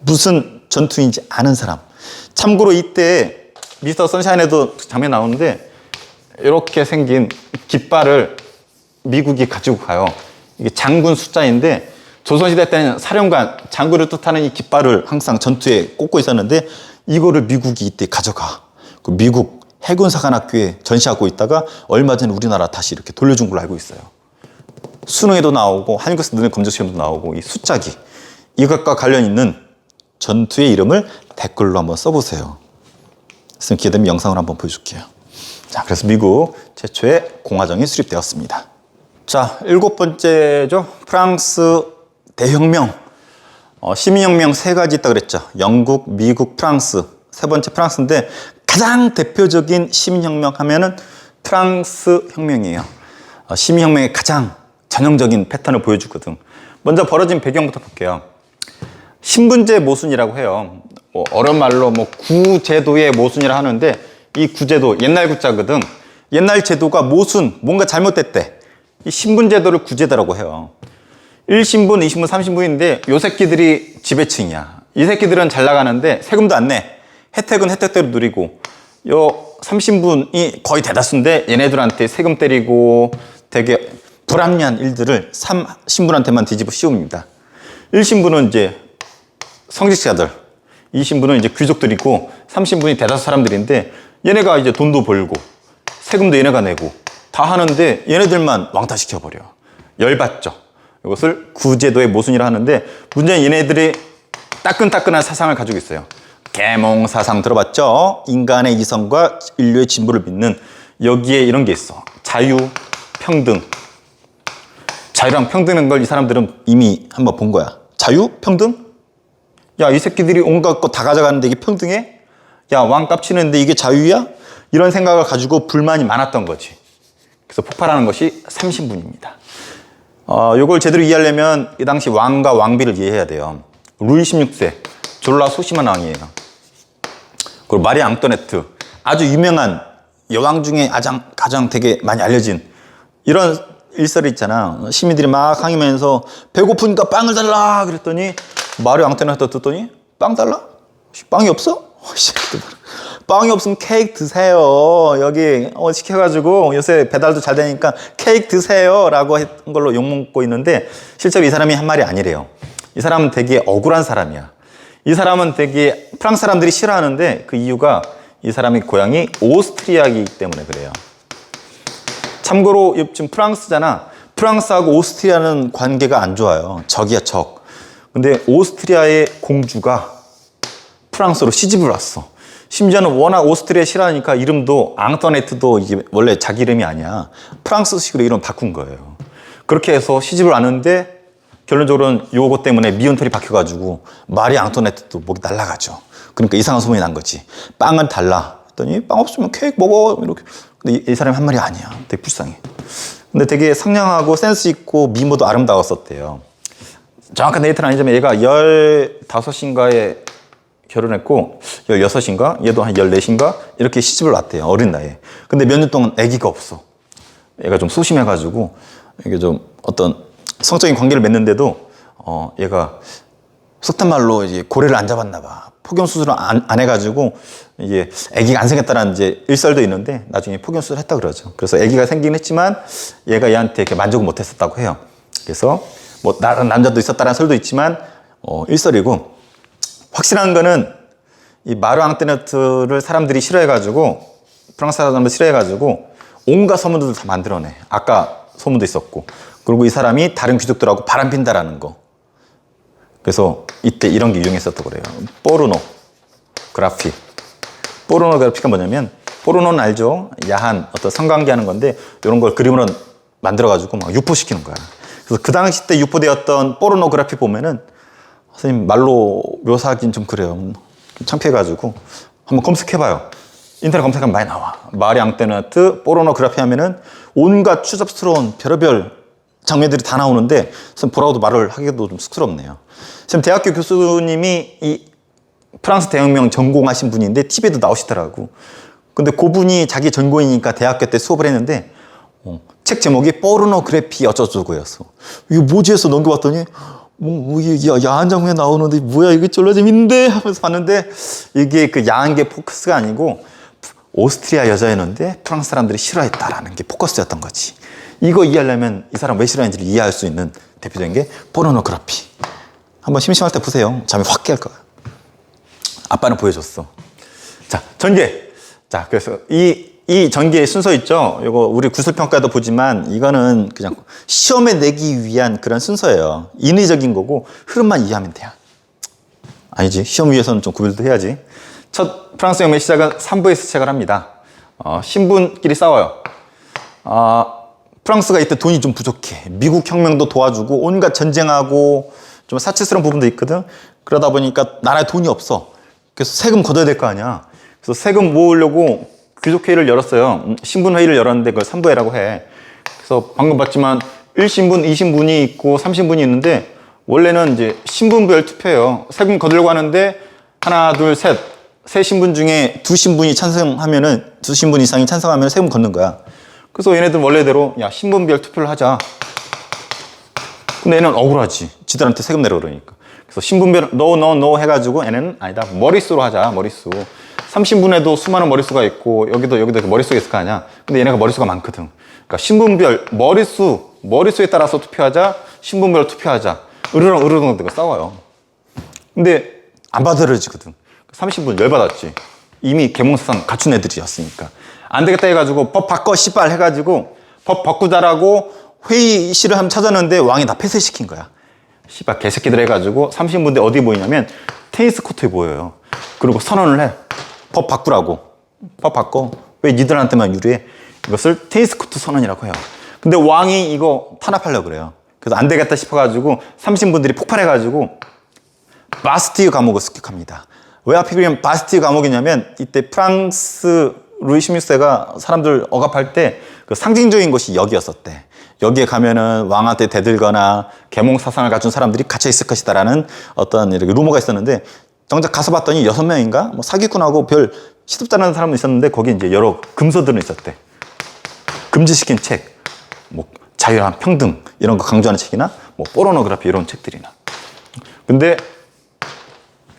무슨 전투인지 아는 사람. 참고로 이때 미스터 선샤인에도 장면 나오는데 이렇게 생긴 깃발을 미국이 가지고 가요. 이게 장군 숫자인데 조선시대 때는 사령관, 장군을 뜻하는 이 깃발을 항상 전투에 꽂고 있었는데 이거를 미국이 이때 가져가. 그 미국 해군사관학교에 전시하고 있다가 얼마 전에 우리나라 다시 이렇게 돌려준 걸로 알고 있어요. 수능에도 나오고 한국에서 넣는 검정시험도 나오고 이 숫자기. 이것과 관련 있는 전투의 이름을 댓글로 한번 써보세요. 있으면 기회 되면 영상을 한번 보여줄게요. 자, 그래서 미국 최초의 공화정이 수립되었습니다. 자, 7번째죠. 프랑스 대혁명. 시민혁명 3가지 있다고 그랬죠. 영국, 미국, 프랑스. 3번째 프랑스인데 가장 대표적인 시민혁명 하면은 프랑스 혁명이에요. 시민혁명의 가장 전형적인 패턴을 보여주거든. 먼저 벌어진 배경부터 볼게요. 신분제 모순이라고 해요. 어려운 말로 구제도의 모순이라 하는데 이 구제도 옛날 구자거든. 옛날 제도가 모순, 뭔가 잘못됐대. 이 신분제도를 구제도라고 해요. 1신분, 2신분, 3신분인데 요 새끼들이 지배층이야. 이 새끼들은 잘 나가는데 세금도 안 내. 혜택은 혜택대로 누리고 요 3신분이 거의 대다수인데 얘네들한테 세금 때리고 되게 불합리한 일들을 3신분한테만 뒤집어 씌웁니다. 1신분은 이제 성직자들, 2신분은 이제 귀족들이고 3신분이 대다수 사람들인데 얘네가 이제 돈도 벌고 세금도 얘네가 내고 다 하는데 얘네들만 왕따시켜버려. 열받죠. 이것을 구제도의 모순이라 하는데 문제는 얘네들이 따끈따끈한 사상을 가지고 있어요. 계몽사상 들어봤죠? 인간의 이성과 인류의 진보를 믿는 여기에 이런 게 있어. 자유, 평등. 자유랑 평등인 걸 이 사람들은 이미 한번 본 거야. 자유? 평등? 야, 이 새끼들이 온갖 거 다 가져가는데 이게 평등해? 야, 왕 깝치는데 이게 자유야? 이런 생각을 가지고 불만이 많았던 거지. 그래서 폭발하는 것이 3신분입니다. 요걸 제대로 이해하려면 이 당시 왕과 왕비를 이해해야 돼요. 루이 16세, 졸라 소심한 왕이에요. 그리고 마리 앙토네트, 아주 유명한 여왕 중에 가장 되게 많이 알려진 이런 일설이 있잖아. 시민들이 막 항의하면서 배고프니까 빵을 달라 그랬더니 마리 앙토네트 듣더니 빵 달라? 빵이 없어? 빵이 없으면 케이크 드세요. 여기 시켜가지고 요새 배달도 잘 되니까 케이크 드세요 라고 했던 걸로 욕먹고 있는데 실제로 이 사람이 한 말이 아니래요. 이 사람은 되게 억울한 사람이야. 이 사람은 되게 프랑스 사람들이 싫어하는데 그 이유가 이 사람의 고향이 오스트리아이기 때문에 그래요. 참고로 지금 프랑스잖아. 프랑스하고 오스트리아는 관계가 안 좋아요. 적이야, 적. 근데 오스트리아의 공주가 프랑스로 시집을 왔어. 심지어는 워낙 오스트리아 싫어하니까 이름도 앙토네트도 이게 원래 자기 이름이 아니야. 프랑스식으로 이름 바꾼 거예요. 그렇게 해서 시집을 왔는데 결론적으로는 요거 때문에 미운털이 박혀가지고 마리 앙토네트도 목이 날아가죠. 그러니까 이상한 소문이 난 거지. 빵은 달라. 그랬더니 빵 없으면 케이크 먹어 이렇게. 근데 이 사람이 한 말이 아니야. 되게 불쌍해. 근데 되게 상냥하고 센스 있고 미모도 아름다웠었대요. 정확한 데이터는 아니지만 얘가 15인가에 결혼했고 16인가? 얘도 한 14인가? 이렇게 시집을 왔대요. 어린 나이에. 근데 몇 년 동안 아기가 없어. 얘가 좀 소심해가지고 이게 좀 어떤 성적인 관계를 맺는데도 얘가 속단 말로 이제 고래를 안 잡았나 봐. 폭염 수술을 안 해가지고 이게 아기가 안 생겼다는 이제 일설도 있는데 나중에 폭염 수술을 했다 그러죠. 그래서 아기가 생긴 했지만 얘가 얘한테 이렇게 만족을 못했었다고 해요. 그래서 뭐 다른 남자도 있었다는 설도 있지만 일설이고 확실한 거는 이 마르 앙뜨네트를 사람들이 싫어해가지고 프랑스 사람들 싫어해가지고 온갖 소문들을 다 만들어내. 아까 소문도 있었고 그리고 이 사람이 다른 귀족들하고 바람핀다라는 거. 그래서 이때 이런 게 유행했었다고 그래요. 포르노그래피. 포르노그래피가 뭐냐면 포르노는 알죠? 야한 어떤 성관계하는 건데 이런 걸 그림으로 만들어가지고 막 유포시키는 거야. 그래서 그 당시 때 유포되었던 포르노그래피 보면은 선생님 말로 묘사하긴 좀 그래요. 창피해가지고 한번 검색해봐요. 인터넷 검색하면 많이 나와. 마리 앙뜨네트 포르노그래피 하면은 온갖 추접스러운 별의별 장면들이 다 나오는데 선생님 보라고도 말을 하기도 좀 쑥스럽네요. 지금 대학교 교수님이 이 프랑스 대혁명 전공하신 분인데 TV에도 나오시더라고. 근데 그분이 자기 전공이니까 대학교 때 수업을 했는데 책 제목이 포르노그래피 어쩌고저쩌고였어. 이게 뭐지 해서 넘겨봤더니 야한 장면 나오는데 뭐야 이게 졸라 재밌는데 하면서 봤는데 이게 그 야한 게 포커스가 아니고 오스트리아 여자였는데 프랑스 사람들이 싫어했다라는 게 포커스였던 거지. 이거 이해하려면 이 사람 왜 싫어하는지를 이해할 수 있는 대표적인 게 포르노그래피. 한번 심심할 때 보세요. 잠이 확 깰 거야. 아빠는 보여줬어. 자, 전개. 자, 그래서 이 전개의 순서 있죠? 이거 우리 구술평가도 보지만 이거는 그냥 시험에 내기 위한 그런 순서예요. 인위적인 거고 흐름만 이해하면 돼요. 아니지. 시험 위해서는 좀 구별도 해야지. 첫 프랑스 혁명의 시작은 3부에서 시작을 합니다. 신분끼리 싸워요. 프랑스가 이때 돈이 좀 부족해. 미국 혁명도 도와주고 온갖 전쟁하고 좀 사치스러운 부분도 있거든. 그러다 보니까 나라에 돈이 없어. 그래서 세금 걷어야 될 거 아니야. 그래서 세금 모으려고 귀족회의를 열었어요. 신분회의를 열었는데 그걸 3부회라고 해. 그래서 방금 봤지만 1신분, 2신분이 있고 3신분이 있는데 원래는 이제 신분별 투표예요. 세금 거두려고 하는데 하나, 둘, 셋. 세 신분 중에 두 신분이 찬성하면은 두 신분 이상이 찬성하면 세금 걷는 거야. 그래서 얘네들 원래대로 야 신분별 투표를 하자. 근데 얘는 억울하지. 지들한테 세금 내라 그러니까. 그래서 신분별 no 해가지고 얘네는 아니다 머릿수로 하자. 머릿수. 3신분에도 수많은 머릿수가 있고 여기도 머릿수가 있을 거 아니야. 근데 얘네가 머릿수가 많거든. 그러니까 신분별 머릿수에 따라서 투표하자. 신분별 투표하자. 으르렁 되고 싸워요. 근데 안 받아들여지거든. 30분 열받았지. 이미 계몽사상 갖춘 애들이었으니까. 안 되겠다 해가지고 법 바꿔 씨발 해가지고 법 바꾸자라고 회의실을 한번 찾았는데 왕이 다 폐쇄시킨 거야. 씨발 개새끼들 해가지고 30분대 어디 모이냐면 테니스 코트에 모여요. 그리고 선언을 해. 법 바꾸라고. 법 바꿔. 왜 니들한테만 유리해? 이것을 테니스 코트 선언이라고 해요. 근데 왕이 이거 탄압하려고 그래요. 그래서 안 되겠다 싶어가지고 30분들이 폭발해가지고 바스티유 감옥을 습격합니다. 왜 하필이면 바스티유 감옥이냐면 이때 프랑스 루이 16세가 사람들 억압할 때 그 상징적인 곳이 여기였었대. 여기에 가면은 왕한테 대들거나 계몽 사상을 갖춘 사람들이 갇혀 있을 것이다라는 어떤 이렇게 루머가 있었는데 정작 가서 봤더니 6명인가 뭐 사기꾼하고 별 시덥잖은 사람도 있었는데 거기 이제 여러 금서들은 있었대. 금지시킨 책, 뭐 자유랑 평등 이런 거 강조하는 책이나 뭐 포르노그래피 이런 책들이나. 근데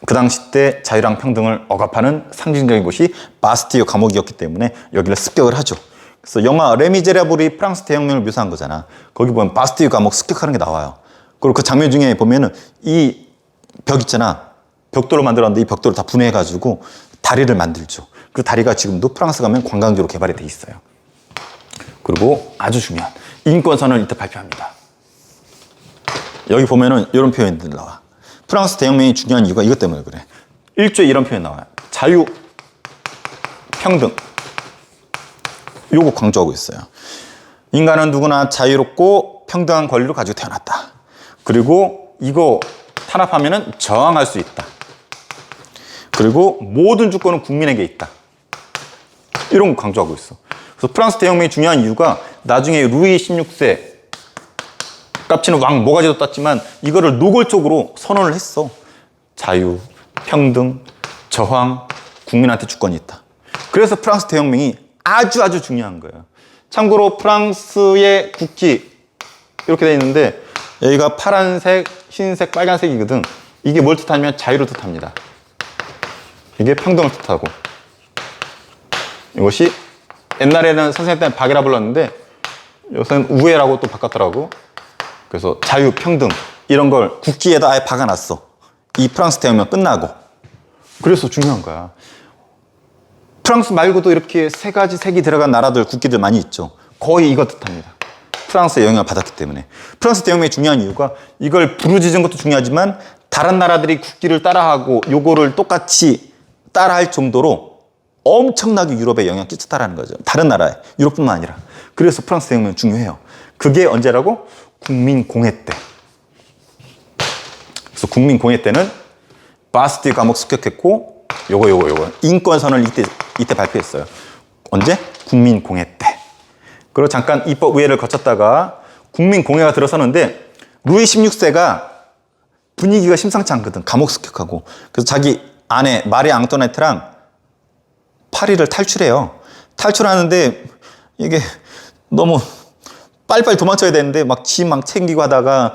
그 당시 때 자유랑 평등을 억압하는 상징적인 곳이 바스티유 감옥이었기 때문에 여기를 습격을 하죠. 그래서 영화 레미제라블이 프랑스 대혁명을 묘사한 거잖아. 거기 보면 바스티유 감옥 습격하는 게 나와요. 그리고 그 장면 중에 보면은 이 벽 있잖아. 벽돌로 만들었는데 이 벽돌을 다 분해해가지고 다리를 만들죠. 그 다리가 지금도 프랑스 가면 관광지로 개발이 돼 있어요. 그리고 아주 중요한 인권선언을 이때 발표합니다. 여기 보면은 이런 표현들 나와. 프랑스 대혁명이 중요한 이유가 이것 때문에 그래. 1조에 이런 표현 나와요. 자유, 평등. 요거 강조하고 있어요. 인간은 누구나 자유롭고 평등한 권리를 가지고 태어났다. 그리고 이거 탄압하면은 저항할 수 있다. 그리고 모든 주권은 국민에게 있다. 이런 거 강조하고 있어. 그래서 프랑스 대혁명이 중요한 이유가 나중에 루이 16세 깝치는 왕 모가지도 땄지만 이거를 노골적으로 선언을 했어. 자유, 평등, 저항, 국민한테 주권이 있다. 그래서 프랑스 대혁명이 아주 중요한 거예요. 참고로 프랑스의 국기 이렇게 돼 있는데 여기가 파란색, 흰색, 빨간색이거든. 이게 뭘 뜻하냐면 자유를 뜻합니다. 이게 평등을 뜻하고, 이것이 옛날에는 선생님 때문에 박이라 불렀는데 요새는 우애라고 또 바꿨더라고. 그래서 자유, 평등 이런 걸 국기에다 아예 박아놨어. 이 프랑스 대혁명 끝나고. 그래서 중요한 거야. 프랑스 말고도 이렇게 세 가지 색이 들어간 나라들, 국기들 많이 있죠. 거의 이거 뜻합니다. 프랑스의 영향을 받았기 때문에. 프랑스 대혁명이 중요한 이유가 이걸 부르짖은 것도 중요하지만 다른 나라들이 국기를 따라하고 요거를 똑같이 따라할 정도로 엄청나게 유럽에 영향을 끼쳤다라는 거죠. 다른 나라에. 유럽뿐만 아니라. 그래서 프랑스 대혁명이 중요해요. 그게 언제라고? 국민공회 때. 그래서 국민공회 때는 바스티 감옥 습격했고 요거 인권선언을 이때 발표했어요. 언제? 국민공회 때. 그리고 잠깐 입법 의회를 거쳤다가 국민공회가 들어서는데 루이 16세가 분위기가 심상치 않거든. 감옥 습격하고. 그래서 자기 아내 마리 앙토네트랑 파리를 탈출해요. 탈출하는데 이게 너무 빨리빨리 도망쳐야 되는데 막 짐 막 챙기고 하다가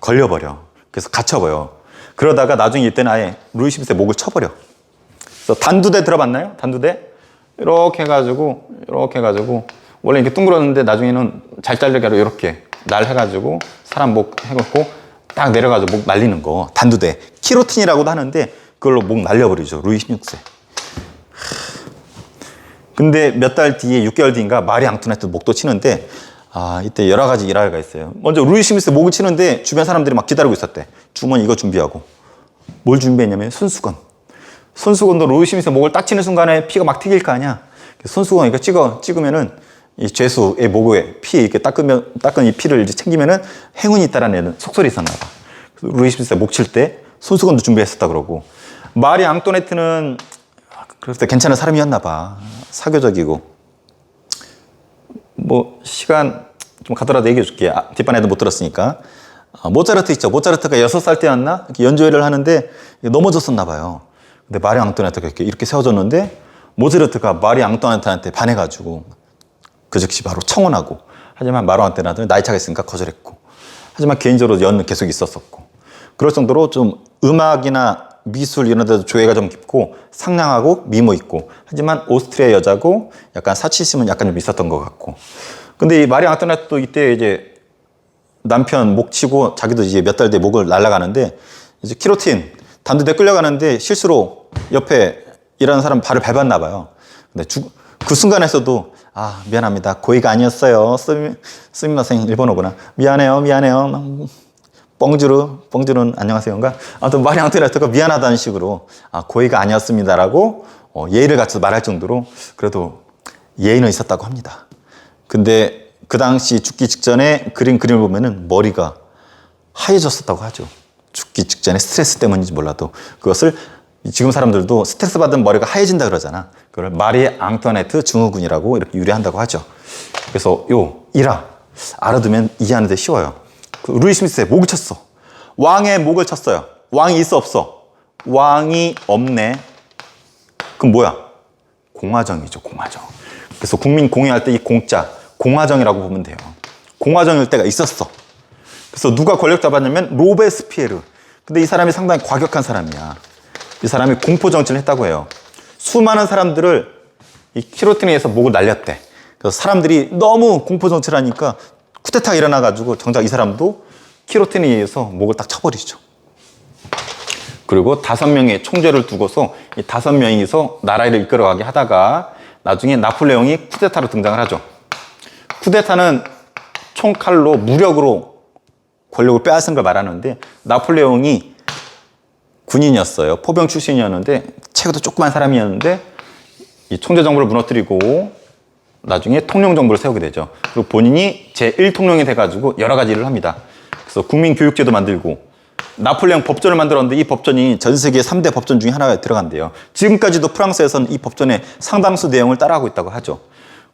걸려버려. 그래서 갇혀버려. 그러다가 나중에 이때는 아예 루이 16세 목을 쳐버려. 그래서 단두대 들어봤나요? 단두대? 이렇게 해가지고 원래 이렇게 둥그렀는데 나중에는 잘 잘리게 이렇게 날 해가지고 사람 목 해갖고 딱 내려가지고 목 날리는 거. 단두대. 키로틴이라고도 하는데 그걸로 목 날려버리죠. 루이 16세. 근데 몇 달 뒤에 6개월 뒤인가 마리 앙투네트 목도 치는데 이때 여러 가지 일화가 있어요. 먼저 루이 16세 목을 치는데 주변 사람들이 막 기다리고 있었대. 주머니 이거 준비하고. 뭘 준비했냐면 손수건. 손수건도 루이 16세 목을 딱 치는 순간에 피가 막 튀길 거 아니야. 손수건 이거 찍으면은 이 죄수의 목에 피 이렇게 닦은 이 피를 이제 챙기면은 행운이 있다라는 속설이 있었나 봐. 그래서 루이 16세 목 칠 때 손수건도 준비했었다 그러고. 마리 앙토네트는 그럴 때 괜찮은 사람이었나 봐. 사교적이고. 뭐 시간 좀 가더라도 얘기해 줄게. 뒷반에도 못 들었으니까. 모차르트 있죠. 모차르트가 6살 때였나? 연주회를 하는데 넘어졌었나 봐요. 근데 마리 앙토네트가 이렇게 세워졌는데 모차르트가 마리 앙토네트한테 반해가지고 그 즉시 바로 청혼하고. 하지만 마리 앙토네트는 나이 차가 있으니까 거절했고. 하지만 개인적으로 연은 계속 있었었고. 그럴 정도로 좀 음악이나 미술 이런 데도 조예가 좀 깊고 상냥하고 미모 있고. 하지만 오스트리아 여자고 약간 사치심은 약간 좀 있었던 것 같고. 근데 이 마리 앙토네트도 이때 이제 남편 목 치고 자기도 이제 몇 달 뒤에 목을 날아가는데 이제 키로틴 단두대 끌려가는데 실수로 옆에 일하는 사람 발을 밟았나 봐요. 근데 그 순간에서도 미안합니다. 고의가 아니었어요. 스미마생 일본어구나. 미안해요. 뻥주는 안녕하세요인가? 아무튼 마리 앙토네트가 미안하다는 식으로 고의가 아니었습니다라고 예의를 갖춰서 말할 정도로 그래도 예의는 있었다고 합니다. 근데 그 당시 죽기 직전에 그림을 보면은 머리가 하얘졌었다고 하죠. 죽기 직전에 스트레스 때문인지 몰라도 그것을 지금 사람들도 스트레스 받은 머리가 하얘진다 그러잖아. 그걸 마리 앙토네트 증후군이라고 이렇게 유래한다고 하죠. 그래서 요 일화 알아두면 이해하는 데 쉬워요. 루이 16세 목을 쳤어. 왕의 목을 쳤어요. 왕이 있어 없어? 왕이 없네. 그럼 뭐야? 공화정이죠. 공화정. 그래서 국민 공회할 때 이 공자 공화정이라고 보면 돼요. 공화정일 때가 있었어. 그래서 누가 권력 잡았냐면 로베스피에르. 근데 이 사람이 상당히 과격한 사람이야. 이 사람이 공포 정치를 했다고 해요. 수많은 사람들을 이 키로틴에 의해서 목을 날렸대. 그래서 사람들이 너무 공포 정치를 하니까 쿠데타가 일어나가지고 정작 이 사람도 키로틴에 의해서 목을 딱 쳐버리죠. 그리고 5명의 총재를 두고서 이 5명이서 나라를 이끌어가게 하다가 나중에 나폴레옹이 쿠데타로 등장을 하죠. 쿠데타는 총칼로 무력으로 권력을 빼앗은 걸 말하는데 나폴레옹이 군인이었어요. 포병 출신이었는데 체구도 조그만 사람이었는데 이 총재 정부를 무너뜨리고 나중에 통령 정부를 세우게 되죠. 그리고 본인이 제1통령이 돼가지고 여러 가지 일을 합니다. 그래서 국민교육제도 만들고 나폴레옹 법전을 만들었는데 이 법전이 전 세계 3대 법전 중에 하나가 들어간대요. 지금까지도 프랑스에서는 이 법전의 상당수 내용을 따라하고 있다고 하죠.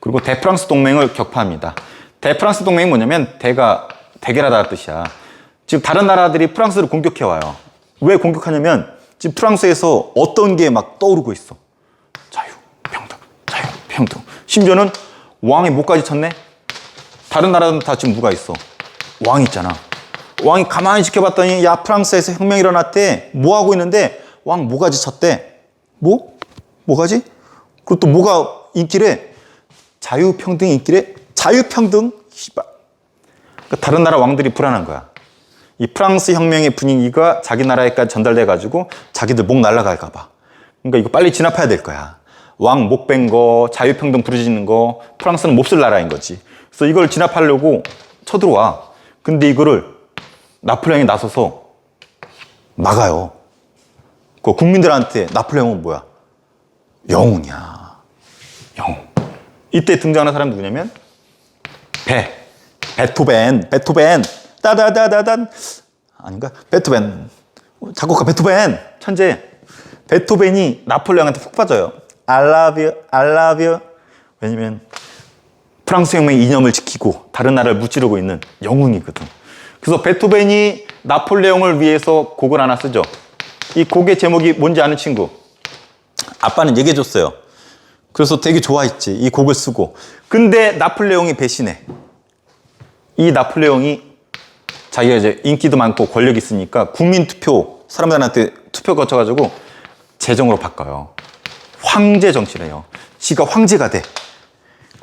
그리고 대프랑스 동맹을 격파합니다. 대프랑스 동맹이 뭐냐면 대결하다는 뜻이야. 지금 다른 나라들이 프랑스를 공격해 와요. 왜 공격하냐면 지금 프랑스에서 어떤 게 막 떠오르고 있어. 자유, 평등, 자유, 평등. 심지어는 왕이 목까지 쳤네? 다른 나라는 다 지금 누가 있어? 왕이 있잖아. 왕이 가만히 지켜봤더니 야 프랑스에서 혁명이 일어났대. 뭐 하고 있는데 왕 모가지 쳤대. 뭐? 모가지? 그리고 또 뭐가 인기래? 자유평등이 인기래? 자유평등? 씨발. 그러니까 다른 나라 왕들이 불안한 거야. 이 프랑스 혁명의 분위기가 자기 나라에까지 전달돼가지고 자기들 목 날아갈까 봐. 그러니까 이거 빨리 진압해야 될 거야. 왕 목 뺀 거, 자유평등 부르짖는 거, 프랑스는 몹쓸 나라인 거지. 그래서 이걸 진압하려고 쳐들어와. 근데 이거를 나폴레옹이 나서서 막아요. 그 국민들한테 나폴레옹은 뭐야? 영웅이야. 영웅. 이때 등장하는 사람이 누구냐면 베토벤. 따다다다단 아닌가? 베토벤. 작곡가 베토벤. 천재. 베토벤이 나폴레옹한테 푹 빠져요. I love you. 왜냐면 프랑스 혁명의 이념을 지키고 다른 나라를 무찌르고 있는 영웅이거든. 그래서 베토벤이 나폴레옹을 위해서 곡을 하나 쓰죠. 이 곡의 제목이 뭔지 아는 친구? 아빠는 얘기해줬어요. 그래서 되게 좋아했지. 이 곡을 쓰고. 근데 나폴레옹이 배신해. 이 나폴레옹이 자기가 이제 인기도 많고 권력이 있으니까 국민 투표, 사람들한테 투표 거쳐가지고 재정으로 바꿔요. 황제 정치를 해요. 지가 황제가 돼.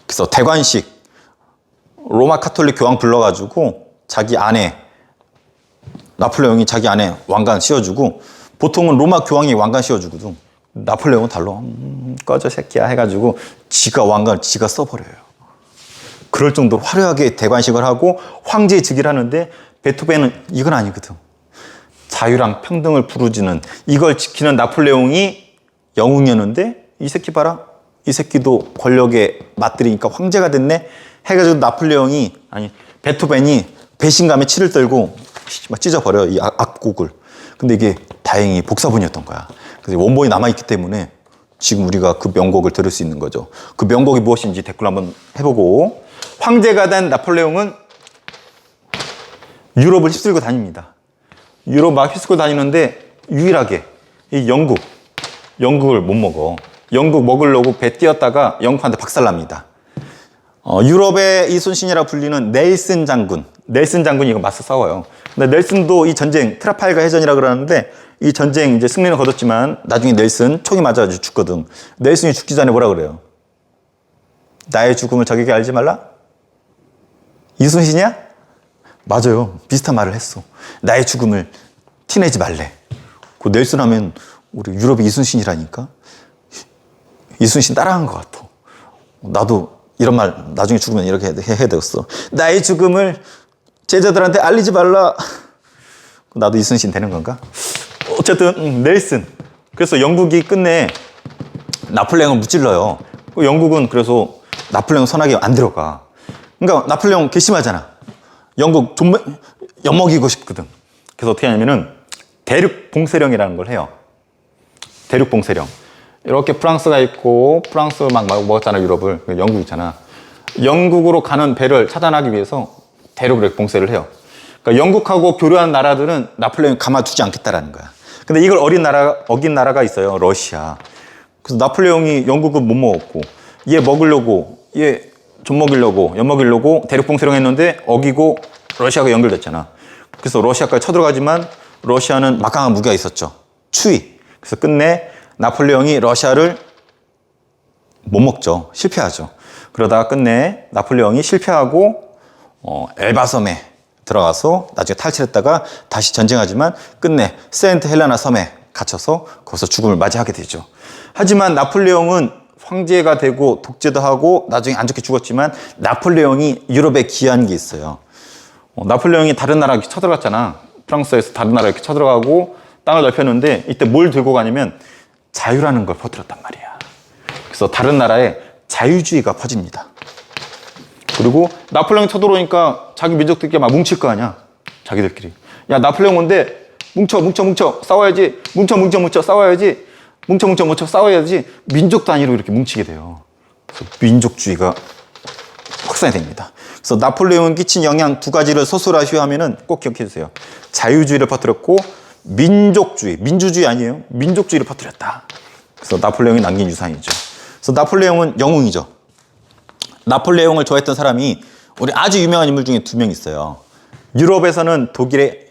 그래서 대관식, 로마 카톨릭 교황 불러가지고 자기 아내, 나폴레옹이 자기 아내 왕관 씌워주고, 보통은 로마 교황이 왕관 씌워주거든. 나폴레옹은 달러, 꺼져 새끼야 해가지고 지가 왕관을 지가 써버려요. 그럴 정도로 화려하게 대관식을 하고 황제의 즉위를 하는데 베토벤은 이건 아니거든. 자유랑 평등을 부르짖는 이걸 지키는 나폴레옹이 영웅이었는데 이 새끼 봐라. 이 새끼도 권력에 맞들이니까 황제가 됐네 해가지고 베토벤이 배신감에 치를 떨고 막 찢어버려 이 악곡을. 근데 이게 다행히 복사본이었던 거야. 그래서 원본이 남아있기 때문에 지금 우리가 그 명곡을 들을 수 있는 거죠. 그 명곡이 무엇인지 댓글 한번 해보고. 황제가 된 나폴레옹은 유럽을 휩쓸고 다닙니다. 유럽 막 휩쓸고 다니는데 유일하게 이 영국을 못 먹어. 영국 먹으려고 배 띄었다가 영국한테 박살납니다. 유럽의 이순신이라 불리는 넬슨 장군이 이거 맞서 싸워요. 근데 넬슨도 이 전쟁, 트라팔가 해전이라 그러는데 이 전쟁 이제 승리는 거뒀지만 나중에 넬슨 총이 맞아가지고 죽거든. 넬슨이 죽기 전에 뭐라 그래요? 나의 죽음을 적에게 알지 말라? 이순신이야? 맞아요. 비슷한 말을 했어. 나의 죽음을 티내지 말래. 그 넬슨 하면 우리 유럽의 이순신이라니까? 이순신 따라한 것 같아. 나도 이런 말 나중에 죽으면 이렇게 해야 되겠어. 나의 죽음을 제자들한테 알리지 말라. 나도 이순신 되는 건가? 어쨌든 넬슨. 그래서 영국이 끝내 나폴레옹을 무찔러요. 영국은 그래서 나폴레옹 선하게 안 들어가. 그러니까 나폴레옹 괘씸하잖아. 영국 좀 엿먹이고 싶거든. 그래서 어떻게 하냐면은 대륙봉쇄령이라는 걸 해요. 대륙봉쇄령. 이렇게 프랑스가 있고 프랑스 막 먹었잖아 유럽을. 영국 있잖아. 영국으로 가는 배를 차단하기 위해서 대륙을 봉쇄를 해요. 그러니까 영국하고 교류한 나라들은 나폴레옹이 가만두지 않겠다라는 거야. 근데 이걸 어긴 나라가 있어요. 러시아. 그래서 나폴레옹이 영국은 못 먹었고 얘 먹으려고 얘 좀 먹이려고 엿먹이려고 대륙봉쇄령 했는데 어기고 러시아가 연결됐잖아. 그래서 러시아까지 쳐들어가지만 러시아는 막강한 무기가 있었죠. 추위. 그래서 끝내 나폴레옹이 러시아를 못 먹죠. 실패하죠. 그러다가 끝내 나폴레옹이 실패하고 엘바 섬에 들어가서 나중에 탈출했다가 다시 전쟁하지만 끝내 세인트 헬레나 섬에 갇혀서 거기서 죽음을 맞이하게 되죠. 하지만 나폴레옹은 황제가 되고 독재도 하고 나중에 안 좋게 죽었지만 나폴레옹이 유럽에 기여한 게 있어요. 나폴레옹이 다른 나라 이렇게 쳐들어갔잖아. 프랑스에서 다른 나라 이렇게 쳐들어가고 땅을 넓혔는데 이때 뭘 들고 가냐면 자유라는 걸 퍼뜨렸단 말이야. 그래서 다른 나라에 자유주의가 퍼집니다. 그리고 나폴레옹이 쳐들어오니까 자기 민족들끼리 막 뭉칠 거 아니야. 자기들끼리. 야 나폴레옹 온데 뭉쳐 싸워야지. 뭉쳐 싸워야지. 뭉쳐 싸워야지. 민족 단위로 이렇게 뭉치게 돼요. 그래서 민족주의가 확산이 됩니다. 그래서 나폴레옹이 끼친 영향 두 가지를 소설하시하면은 꼭 기억해 주세요. 자유주의를 퍼뜨렸고 민족주의, 민주주의 아니에요. 민족주의를 퍼뜨렸다. 그래서 나폴레옹이 남긴 유산이죠. 그래서 나폴레옹은 영웅이죠. 나폴레옹을 좋아했던 사람이 우리 아주 유명한 인물 중에 두 명 있어요. 유럽에서는 독일의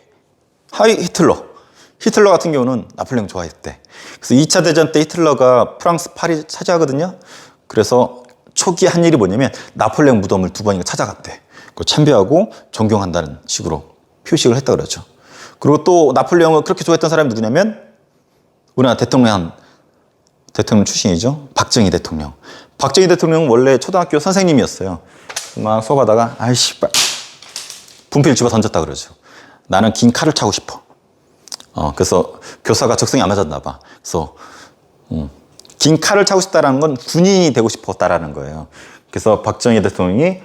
히틀러 같은 경우는 나폴레옹 좋아했대. 그래서 2차 대전 때 히틀러가 프랑스 파리 차지하거든요. 그래서 초기에 한 일이 뭐냐면 나폴레옹 무덤을 두 번이나 찾아갔대. 그걸 참배하고 존경한다는 식으로 표식을 했다 그러죠. 그리고 또 나폴레옹을 그렇게 좋아했던 사람이 누구냐면 우리나라 대통령 출신이죠. 박정희 대통령. 박정희 대통령은 원래 초등학교 선생님이었어요. 막 수업하다가 아이씨 분필 집어 던졌다 그러죠. 나는 긴 칼을 차고 싶어. 그래서 교사가 적성이 안 맞았나 봐. 그래서 긴 칼을 차고 싶다라는 건 군인이 되고 싶었다라는 거예요. 그래서 박정희 대통령이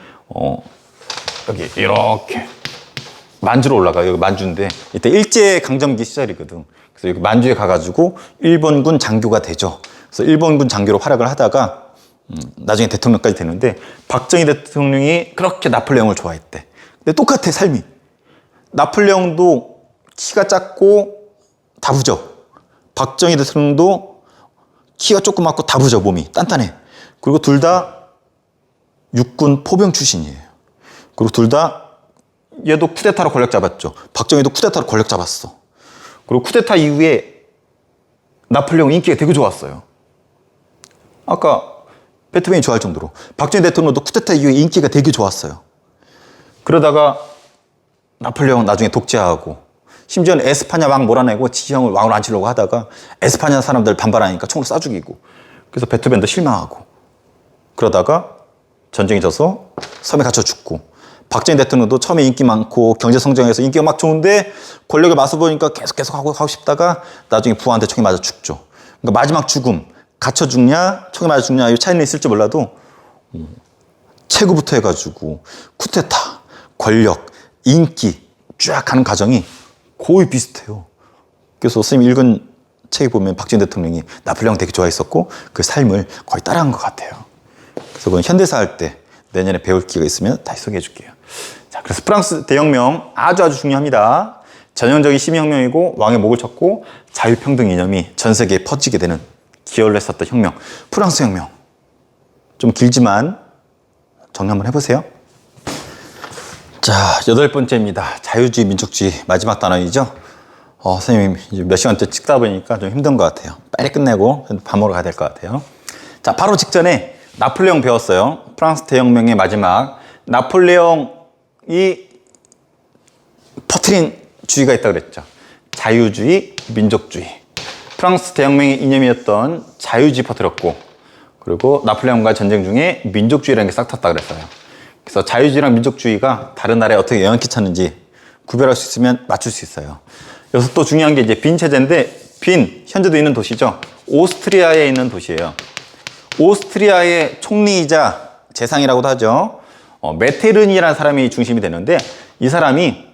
여기 이렇게 만주로 올라가요. 여기 만주인데 이때 일제강점기 시절이거든. 그래서 여기 만주에 가가지고 일본군 장교가 되죠. 그래서 일본군 장교로 활약을 하다가 나중에 대통령까지 되는데 박정희 대통령이 그렇게 나폴레옹을 좋아했대. 근데 똑같아 삶이. 나폴레옹도 키가 작고 다부져. 박정희 대통령도 키가 조그맣고 다부져 몸이 단단해. 그리고 둘 다 육군 포병 출신이에요. 그리고 둘 다 얘도 쿠데타로 권력 잡았죠. 박정희도 쿠데타로 권력 잡았어. 그리고 쿠데타 이후에 나폴레옹 인기가 되게 좋았어요. 아까 베토벤이 좋아할 정도로. 박정희 대통령도 쿠데타 이후에 인기가 되게 좋았어요. 그러다가 나폴레옹 나중에 독재하고 심지어는 에스파냐 왕 몰아내고 지형을 왕으로 앉히려고 하다가 에스파냐 사람들 반발하니까 총으로 쏴 죽이고 그래서 베토벤도 실망하고 그러다가 전쟁이 져서 섬에 갇혀 죽고 박정희 대통령도 처음에 인기 많고 경제 성장해서 인기가 막 좋은데 권력에 맞서 보니까 계속 하고 싶다가 나중에 부하한테 총에 맞아 죽죠. 그러니까 마지막 죽음 갇혀 죽냐 총에 맞아 죽냐 이 차이는 있을지 몰라도 체구부터 해가지고 쿠데타 권력 인기 쫙 하는 과정이 거의 비슷해요. 그래서 선생님 읽은 책에 보면 박정희 대통령이 나폴레옹 되게 좋아했었고 그 삶을 거의 따라한 것 같아요. 그래서 그건 현대사 할 때 내년에 배울 기회가 있으면 다시 소개해 줄게요. 자, 그래서 프랑스 대혁명 아주 중요합니다. 전형적인 시민혁명이고 왕의 목을 쳤고 자유평등 이념이 전 세계에 퍼지게 되는 기여를 했었던 혁명, 프랑스 혁명. 좀 길지만 정리 한번 해보세요. 자, 8번째입니다. 자유주의, 민족주의 마지막 단원이죠. 선생님 이제 몇 시간째 찍다 보니까 좀 힘든 것 같아요. 빨리 끝내고 밥 먹으러 가야 될 것 같아요. 자, 바로 직전에 나폴레옹 배웠어요. 프랑스 대혁명의 마지막. 나폴레옹이 퍼뜨린 주의가 있다고 그랬죠. 자유주의, 민족주의. 프랑스 대혁명의 이념이었던 자유주의 퍼뜨렸고 그리고 나폴레옹과 전쟁 중에 민족주의라는 게 싹 텄다 그랬어요. 그래서 자유주의랑 민족주의가 다른 나라에 어떻게 영향 끼쳤는지 구별할 수 있으면 맞출 수 있어요. 여기서 또 중요한 게 이제 빈 체제인데 빈 현재도 있는 도시죠. 오스트리아에 있는 도시예요. 오스트리아의 총리이자 재상이라고도 하죠. 메테르니라는 사람이 중심이 되는데 이 사람이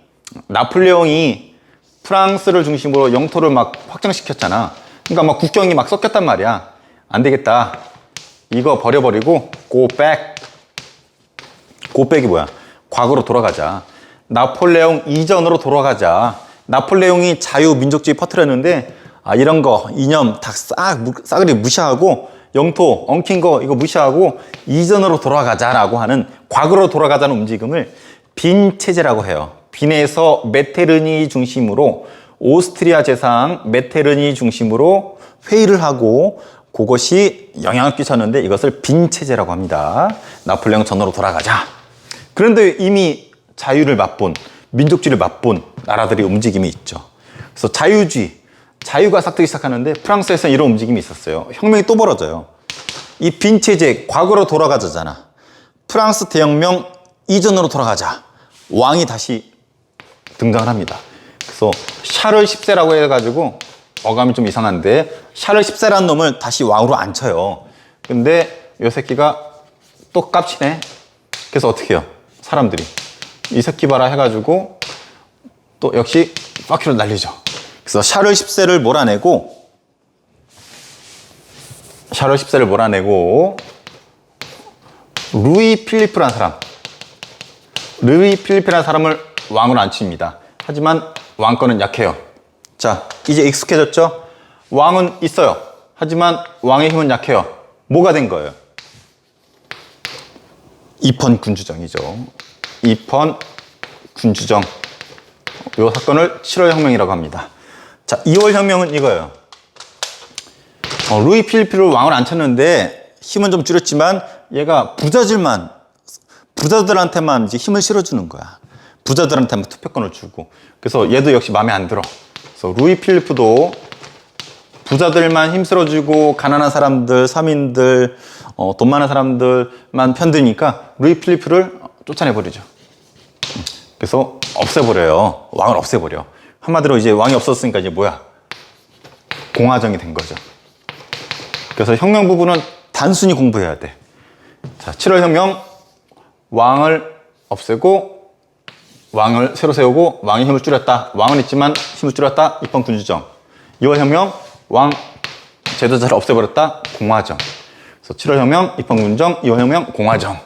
나폴레옹이 프랑스를 중심으로 영토를 막 확장시켰잖아. 그러니까 막 국경이 막 섞였단 말이야. 안 되겠다. 이거 버려버리고 go back. go back이 뭐야? 과거로 돌아가자. 나폴레옹 이전으로 돌아가자. 나폴레옹이 자유민족주의 퍼뜨렸는데 이런 거 이념 다 싸그리 무시하고 영토 엉킨 거 이거 무시하고 이전으로 돌아가자라고 하는 과거로 돌아가자는 움직임을 빈 체제라고 해요. 빈에서 메테르니 중심으로 오스트리아 재상 메테르니 중심으로 회의를 하고 그것이 영향을 끼쳤는데 이것을 빈 체제라고 합니다. 나폴레옹 전으로 돌아가자. 그런데 이미 자유를 맛본 민족주의를 맛본 나라들이 움직임이 있죠. 그래서 자유주의, 자유가 싹트기 시작하는데 프랑스에서는 이런 움직임이 있었어요. 혁명이 또 벌어져요. 이 빈 체제, 과거로 돌아가자잖아. 프랑스 대혁명 이전으로 돌아가자. 왕이 다시 등장을 합니다. 그래서 샤를 10세라고 해가지고 어감이 좀 이상한데 샤를 10세라는 놈을 다시 왕으로 앉혀요. 근데 이 새끼가 또 깝치네. 그래서 어떻게 해요? 사람들이 이 새끼 봐라 해가지고 또 역시 바퀴를 날리죠. 그래서 샤를 10세를 몰아내고 루이 필리프라는 사람을 왕으로 앉힙니다. 하지만 왕권은 약해요. 자, 이제 익숙해졌죠? 왕은 있어요. 하지만 왕의 힘은 약해요. 뭐가 된 거예요? 이펀 군주정이죠. 이펀 군주정. 이 사건을 7월 혁명이라고 합니다. 자, 2월 혁명은 이거예요. 루이 필리프를 왕을 앉혔는데 힘은 좀 줄였지만 얘가 부자들한테만 이제 힘을 실어주는 거야. 부자들한테만 투표권을 주고. 그래서 얘도 역시 마음에 안 들어. 그래서 루이 필리프도 부자들만 힘쓸어주고 가난한 사람들, 서민들, 돈 많은 사람들만 편드니까 루이 필리프를 쫓아내버리죠. 그래서 없애버려요. 왕을 없애버려. 한마디로 이제 왕이 없었으니까 이제 뭐야? 공화정이 된 거죠. 그래서 혁명 부분은 단순히 공부해야 돼. 자, 7월 혁명, 왕을 없애고 왕을 새로 세우고 왕의 힘을 줄였다. 왕은 있지만 힘을 줄였다. 이펀 군주정. 2월 혁명, 왕 제도자를 없애버렸다. 공화정. 그래서 7월 혁명, 이펀 군주정, 2월 혁명, 공화정.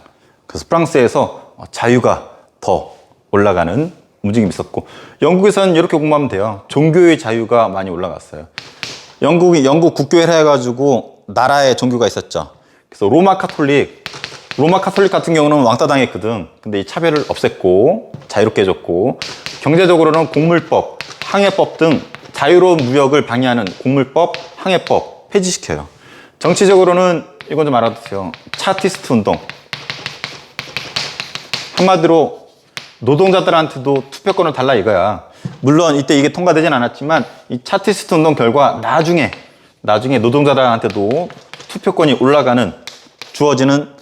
그래서 프랑스에서 자유가 더 올라가는 움직임이 있었고, 영국에서는 이렇게 공부하면 돼요. 종교의 자유가 많이 올라갔어요. 영국 국교회라 해가지고 나라의 종교가 있었죠. 그래서 로마 카톨릭 같은 경우는 왕따 당했거든. 근데 이 차별을 없앴고 자유롭게 해줬고, 경제적으로는 공물법, 항해법 등 자유로운 무역을 방해하는 공물법, 항해법 폐지시켜요. 정치적으로는 이건 좀 알아두세요. 차티스트 운동. 한마디로 노동자들한테도 투표권을 달라 이거야. 물론 이때 이게 통과되진 않았지만 이 차티스트 운동 결과 나중에 노동자들한테도 투표권이 주어지는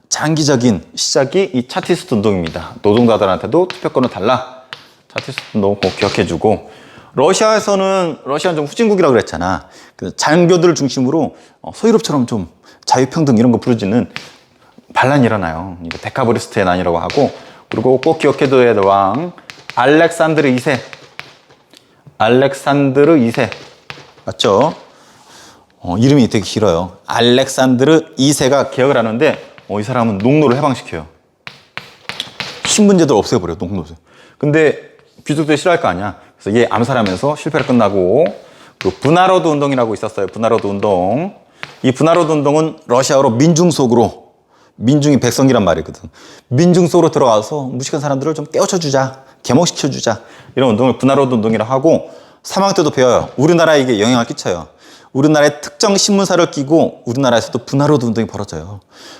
장기적인 시작이 이 차티스트 운동입니다. 노동자들한테도 투표권을 달라. 차티스트 운동 꼭 기억해주고, 러시아는 좀 후진국이라고 그랬잖아. 장교들을 중심으로 소유롭처럼 좀 자유평등 이런 거 부르짖는 반란이 일어나요. 이거 데카브리스트의 난이라고 하고, 그리고 꼭 기억해둬야 될 왕 알렉산드르 2세. 맞죠? 이름이 되게 길어요. 알렉산드르 2세가 개혁을 하는데 이 사람은 농노를 해방시켜요. 신분제도를 없애버려요. 농노. 근데 귀족들이 싫어할 거 아니야. 그래서 얘 암살하면서 실패를 끝나고, 그 분하로드 운동이라고 있었어요. 분하로드 운동. 이 분하로드 운동은 러시아어로 민중 속으로, 민중이 백성이란 말이거든. 민중 속으로 들어가서 무식한 사람들을 좀 깨우쳐주자, 계몽시켜주자, 이런 운동을 분하로드 운동이라고 하고, 사망 때도 배워요. 우리나라에 영향을 끼쳐요. 우리나라의 특정 신문사를 끼고 우리나라에서도 분하로드 운동이 벌어져요.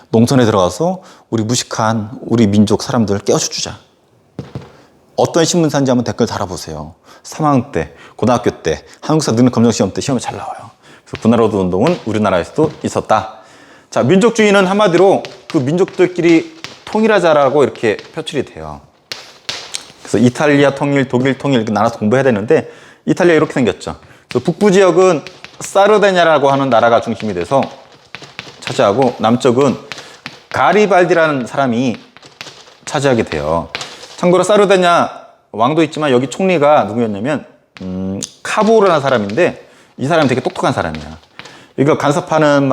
농촌에 들어가서 우리 무식한 우리 민족 사람들을 깨우쳐주자. 어떤 신문사인지 한번 댓글 달아보세요. 3학년 때, 고등학교 때, 한국사 능력 검정 시험 때 시험에 잘 나와요. 그래서 분하로드 운동은 우리나라에서도 있었다. 자, 민족주의는 한마디로 그 민족들끼리 통일하자라고 이렇게 표출이 돼요. 그래서 이탈리아 통일, 독일 통일 이렇게 나눠서 공부해야 되는데, 이탈리아 이렇게 생겼죠. 그래서 북부 지역은 사르데냐라고 하는 나라가 중심이 돼서 차지하고, 남쪽은 가리발디라는 사람이 차지하게 돼요. 참고로 사르데냐 왕도 있지만 여기 총리가 누구였냐면 카보르라는 사람인데, 이 사람이 되게 똑똑한 사람이야. 이거 간섭하는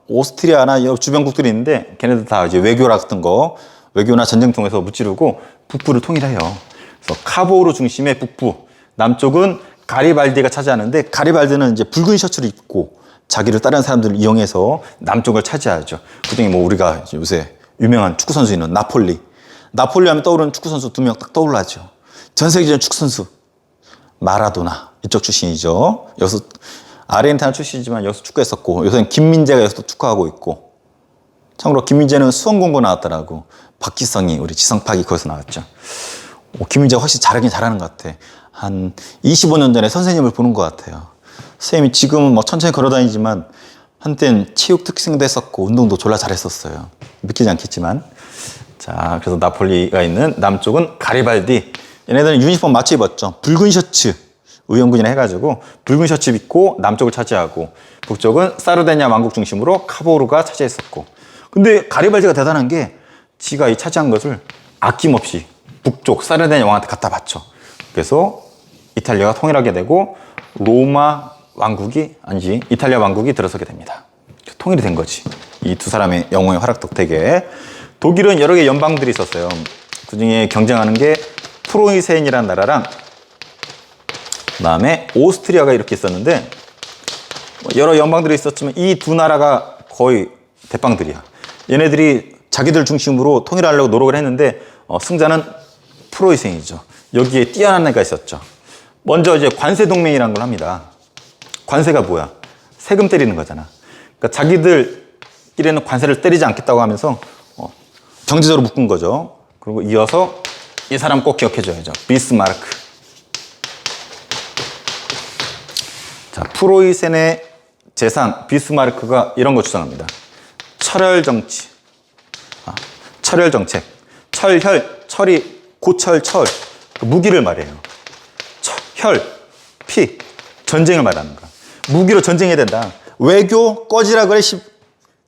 오스트리아나 여러 주변국들이 있는데 걔네들 다 이제 외교나 전쟁 통해서 무찌르고 북부를 통일해요. 그래서 카보르 중심의 북부, 남쪽은 가리발디가 차지하는데, 가리발디는 이제 붉은 셔츠를 입고 자기를 다른 사람들을 이용해서 남쪽을 차지하죠. 그중에 우리가 요새 유명한 축구 선수 있는 나폴리 하면 떠오르는 축구 선수 2명 딱 떠올라죠. 전 세계적인 축구 선수 마라도나 이쪽 출신이죠. 여기서 아르헨티나 출신이지만 여기서 축구했었고, 요새는 김민재가 여기서 축구하고 있고, 참고로 김민재는 수원공고 나왔더라고. 박지성이, 우리 지성팍이 거기서 나왔죠. 김민재가 확실히 잘하긴 잘하는 것 같아. 한 25년 전에 선생님을 보는 것 같아요. 선생님이 지금은 천천히 걸어다니지만 한때는 체육 특생도 했었고 운동도 졸라 잘했었어요. 믿기지 않겠지만. 자, 그래서 나폴리가 있는 남쪽은 가리발디. 얘네들은 유니폼 맞춰 입었죠. 붉은 셔츠, 의용군이나 해가지고 붉은 셔츠 입고 남쪽을 차지하고, 북쪽은 사르데냐 왕국 중심으로 카보르가 차지했었고. 근데 가리발디가 대단한 게 지가 이 차지한 것을 아낌없이 북쪽 사르데냐 왕한테 갖다 바쳐. 그래서 이탈리아가 통일하게 되고 로마 왕국이 아니지 이탈리아 왕국이 들어서게 됩니다. 통일이 된 거지. 이 두 사람의 영웅의 활약 덕택에. 독일은 여러 개의 연방들이 있었어요. 그 중에 경쟁하는 게 프로이센이라는 나라랑 그다음에 오스트리아가 이렇게 있었는데 여러 연방들이 있었지만 이 두 나라가 거의 대빵들이야. 얘네들이 자기들 중심으로 통일하려고 노력을 했는데 승자는 프로이센이죠. 여기에 뛰어난 애가 있었죠. 먼저 이제 관세 동맹이라는 걸 합니다. 관세가 뭐야? 세금 때리는 거잖아. 그러니까 자기들끼리는 관세를 때리지 않겠다고 하면서 경제적으로 묶은 거죠. 그리고 이어서 이 사람 꼭 기억해줘야죠. 비스마르크. 자, 프로이센의 재상 비스마르크가 이런 거 주장합니다. 철혈 정치, 철혈 정책, 철혈, 철이 고철, 철, 무기를 말해요. 혈, 피, 전쟁을 말하는 거야. 무기로 전쟁해야 된다. 외교 꺼지라 그래.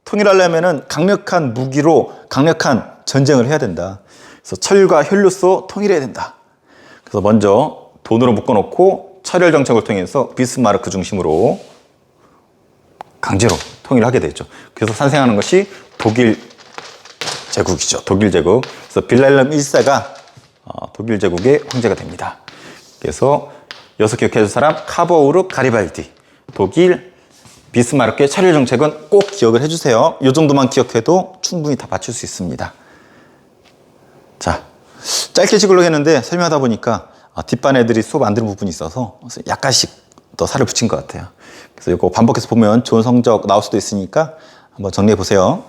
통일하려면은 강력한 무기로 강력한 전쟁을 해야 된다. 그래서 철과 혈로서 통일해야 된다. 그래서 먼저 돈으로 묶어놓고 철혈 정책을 통해서 비스마르크 중심으로 강제로 통일하게 되죠. 그래서 탄생하는 것이 독일 제국이죠. 독일 제국. 그래서 빌헬름 1세가 독일 제국의 황제가 됩니다. 그래서 여기서 기억해줄 사람 카보우르 가리발디. 독일 비스마르크의 철혈 정책은 꼭 기억을 해주세요. 이 정도만 기억해도 충분히 다 맞출 수 있습니다. 자, 짧게 찍으려고 했는데 설명하다 보니까 뒷반 애들이 수업 안 들은 부분이 있어서 약간씩 더 살을 붙인 것 같아요. 그래서 이거 반복해서 보면 좋은 성적 나올 수도 있으니까 한번 정리해 보세요.